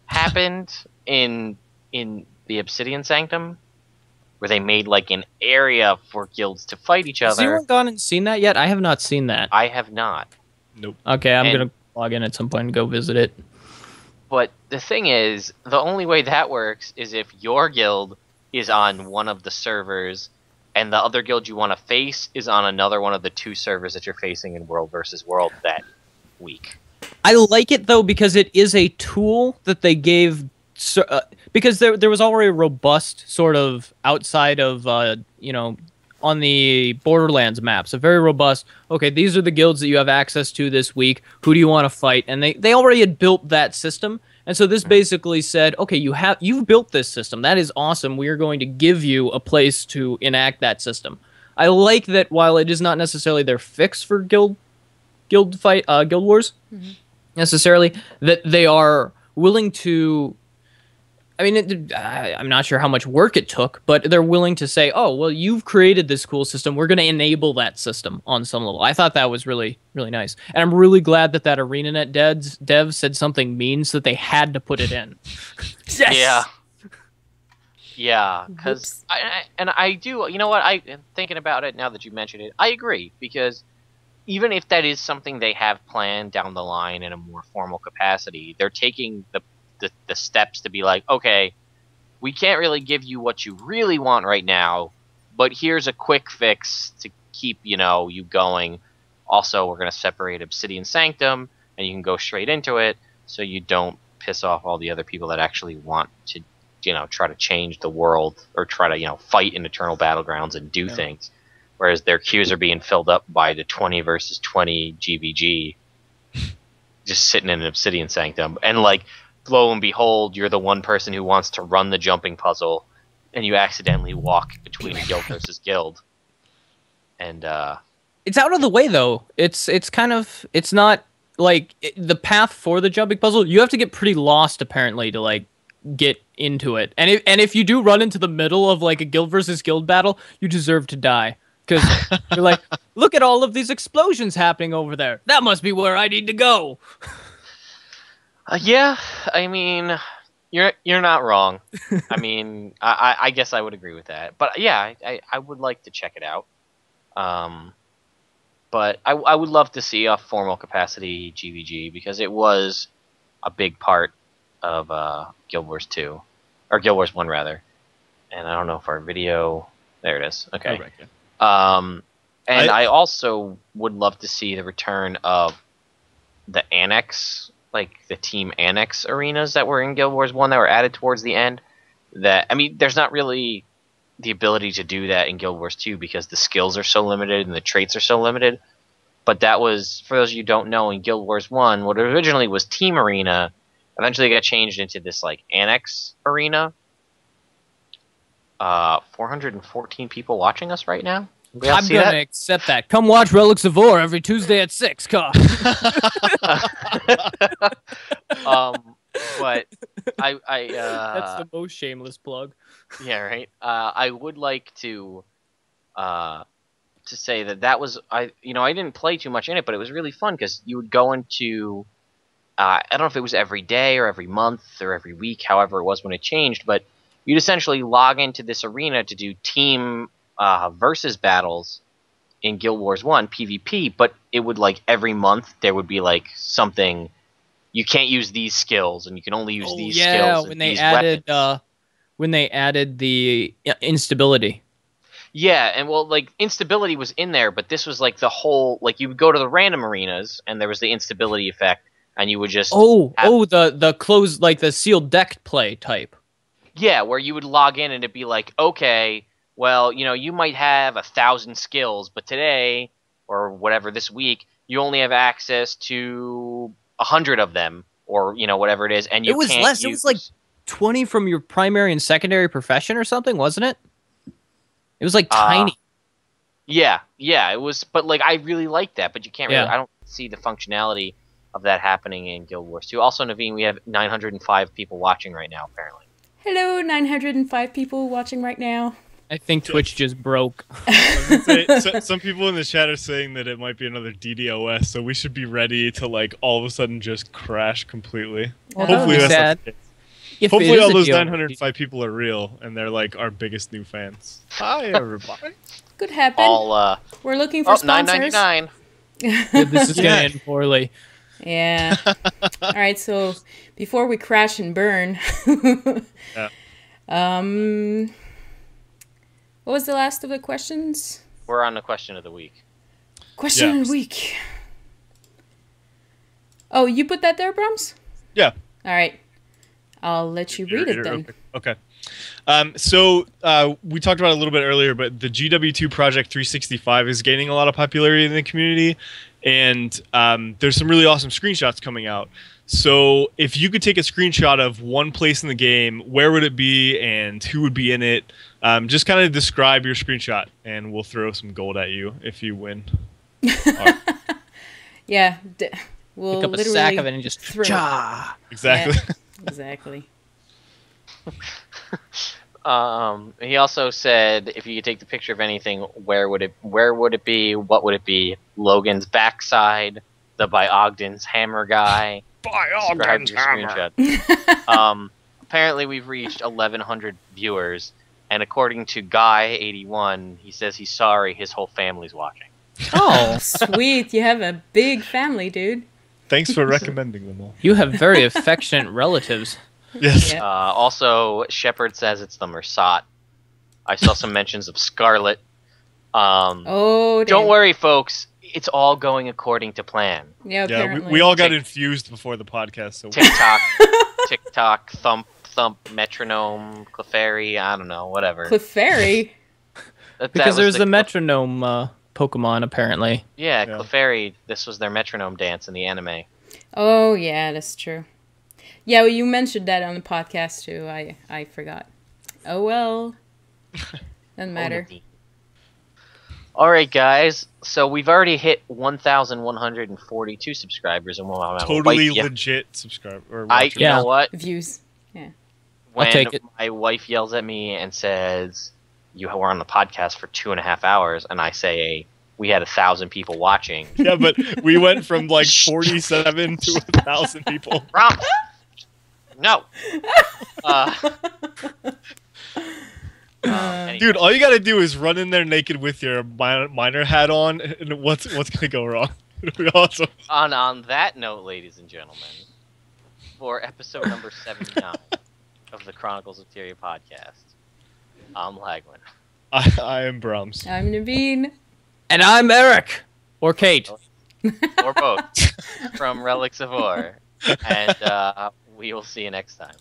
Speaker 1: happened in the Obsidian Sanctum, where they made like an area for guilds to fight each
Speaker 4: Has
Speaker 1: other.
Speaker 4: anyone gone and seen that yet? I have not seen that.
Speaker 1: I have not.
Speaker 2: Nope.
Speaker 4: Okay, I'm
Speaker 1: And-
Speaker 4: gonna log in at some point and go visit it.
Speaker 1: But the thing is, the only way that works is if your guild is on one of the servers, and the other guild you want to face is on another one of the 2 servers that you're facing in World versus World that week.
Speaker 4: I like it though because it is a tool that they gave. Because there was already a robust sort of outside of on the Borderlands maps, a very robust. Okay, these are the guilds that you have access to this week. Who do you want to fight? And they already had built that system, and so this basically said, okay, you've built this system. That is awesome. We are going to give you a place to enact that system. I like that while it is not necessarily their fix for guild wars necessarily, that they are willing to. I mean, I'm not sure how much work it took, but they're willing to say, oh, well, you've created this cool system. We're going to enable that system on some level. I thought that was really, really nice. And I'm really glad that ArenaNet dev said something mean so that they had to put it in.
Speaker 3: Yes!
Speaker 1: Yeah, because I do, you know what, thinking about it now that you mentioned it, I agree, because even if that is something they have planned down the line in a more formal capacity, they're taking the steps to be like, okay, we can't really give you what you really want right now, but here's a quick fix to keep, you going. Also, we're going to separate Obsidian Sanctum, and you can go straight into it, so you don't piss off all the other people that actually want to, try to change the world, or try to, fight in Eternal Battlegrounds and do things. Whereas their queues are being filled up by the 20 versus 20 GVG just sitting in an Obsidian Sanctum. And, like, lo and behold, you're the one person who wants to run the jumping puzzle, and you accidentally walk between guild versus guild. And
Speaker 4: it's out of the way though. It's not like the path for the jumping puzzle. You have to get pretty lost apparently to like get into it. And if you do run into the middle of like a guild versus guild battle, you deserve to die because you're like, look at all of these explosions happening over there. That must be where I need to go.
Speaker 1: Yeah, I mean, you're not wrong. I mean, I guess I would agree with that. But yeah, I would like to check it out. But I would love to see a formal capacity GVG, because it was a big part of Guild Wars 2, or Guild Wars 1 rather. And I don't know if our video, there it is. Okay. And I also would love to see the return of the Annex, like the Team Annex arenas that were in Guild Wars 1 that were added towards the end. That, I mean, there's not really the ability to do that in Guild Wars 2 because the skills are so limited and the traits are so limited. But that was, for those of you who don't know, in Guild Wars 1, what originally was Team Arena, eventually got changed into this like Annex Arena. 414 people watching us right now.
Speaker 4: I'm going to accept that. Come watch Relics of Orr every Tuesday at 6.
Speaker 1: But I
Speaker 4: that's the most shameless plug.
Speaker 1: Yeah, right. I would like to say that was I didn't play too much in it, but it was really fun because you would go into I don't know if it was every day or every month or every week, however it was when it changed, but you'd essentially log into this arena to do team versus battles in Guild Wars 1 PvP, but it would like every month there would be like something. You can't use these skills, and you can only use these skills.
Speaker 4: When they added the instability.
Speaker 1: Yeah, and well, like instability was in there, but this was like the whole like you would go to the random arenas, and there was the instability effect, and you would just
Speaker 4: the closed, like the sealed deck play type.
Speaker 1: Yeah, where you would log in and it'd be like, okay, well, you might have 1,000 skills, but today or whatever this week you only have access to 100 of them, or whatever it is, and
Speaker 4: it was less. It was like 20 from your primary and secondary profession or something, wasn't it? It was like tiny.
Speaker 1: Yeah, it was. But like, I really like that. But you can't really. I don't see the functionality of that happening in Guild Wars 2. Also, Naveen, we have 905 people watching right now. Apparently.
Speaker 3: Hello, 905 people watching right now.
Speaker 4: I think Twitch just broke.
Speaker 2: I was gonna say, some people in the chat are saying that it might be another DDoS, so we should be ready to like all of a sudden just crash completely.
Speaker 3: Well,
Speaker 2: Hopefully that's
Speaker 4: sad.
Speaker 2: not the case.
Speaker 4: If it
Speaker 2: Hopefully
Speaker 4: is
Speaker 2: all
Speaker 4: a
Speaker 2: those
Speaker 4: deal-
Speaker 2: 905 people are real and they're like our biggest new fans. Hi everybody.
Speaker 3: Could happen.
Speaker 1: All
Speaker 3: We're looking for
Speaker 1: oh,
Speaker 3: sponsors.
Speaker 1: $9.99.
Speaker 4: This is
Speaker 2: Yeah.
Speaker 4: gonna end poorly.
Speaker 3: Yeah. All right. So before we crash and burn,
Speaker 2: Yeah.
Speaker 3: what was the last of the questions?
Speaker 1: We're on the question of the week.
Speaker 3: Question of
Speaker 2: Yeah.
Speaker 3: the week. Oh, you put that there, Brahms?
Speaker 2: Yeah.
Speaker 3: All right. I'll let you read it then.
Speaker 2: Okay. So we talked about it a little bit earlier, but the GW2 Project 365 is gaining a lot of popularity in the community, and there's some really awesome screenshots coming out. So if you could take a screenshot of one place in the game, where would it be and who would be in it? Just kind of describe your screenshot, and we'll throw some gold at you if you win.
Speaker 3: Yeah. We'll
Speaker 4: Pick up a
Speaker 3: literally
Speaker 4: sack of it and just
Speaker 3: throw it.
Speaker 4: cha.
Speaker 2: Exactly.
Speaker 3: Yeah, exactly.
Speaker 1: He also said if you could take the picture of anything, where would it be? What would it be? Logan's backside, the by Ogden's hammer guy.
Speaker 2: By
Speaker 1: Describe your screenshot. Apparently we've reached 1,100 viewers, and according to Guy81, he says he's sorry his whole family's watching.
Speaker 4: Oh,
Speaker 3: Sweet. You have a big family, dude.
Speaker 2: Thanks for recommending them all.
Speaker 4: you have very affectionate relatives.
Speaker 2: Yes.
Speaker 3: Yeah.
Speaker 1: Also, Shepard says it's the Mersat. I saw some mentions of Scarlet.
Speaker 3: Oh, damn.
Speaker 1: Don't worry, folks. It's all going according to plan.
Speaker 3: Yeah,
Speaker 2: Yeah,
Speaker 3: apparently.
Speaker 2: we all got infused before the podcast, so
Speaker 1: TikTok, thump, metronome, Clefairy, I don't know, whatever.
Speaker 3: Clefairy.
Speaker 1: That
Speaker 4: Because
Speaker 1: was
Speaker 4: there's
Speaker 1: the
Speaker 4: a metronome Pokemon, apparently.
Speaker 1: Yeah,
Speaker 2: Yeah.
Speaker 1: Clefairy, this was their metronome dance in the anime.
Speaker 3: Oh, yeah, that's true. Yeah, well, you mentioned that on the podcast, too. I forgot. Oh, well. Doesn't matter.
Speaker 1: Alright, guys. So we've already hit 1,142 subscribers. And
Speaker 2: totally legit subscriber. Or
Speaker 1: You
Speaker 2: watcher.
Speaker 4: Yeah.
Speaker 1: know what?
Speaker 3: Views.
Speaker 1: When
Speaker 4: take it.
Speaker 1: my wife yells at me and says, you were on the podcast for 2.5 hours, and I say, we had 1,000 people watching.
Speaker 2: Yeah, but we went from like 47 to 1,000 people.
Speaker 1: Wrong. No. Anyway.
Speaker 2: Dude, all you gotta do is run in there naked with your miner hat on, and what's gonna go wrong? It'll be awesome.
Speaker 1: On that note, ladies and gentlemen, for episode number 79 of the Chronicles of Tyria podcast, I'm Lagywn.
Speaker 2: I am Brahms.
Speaker 3: I'm Naveen.
Speaker 4: And I'm Erik. Or Kate.
Speaker 1: Or both, from Relics of Orr. And we will see you next time.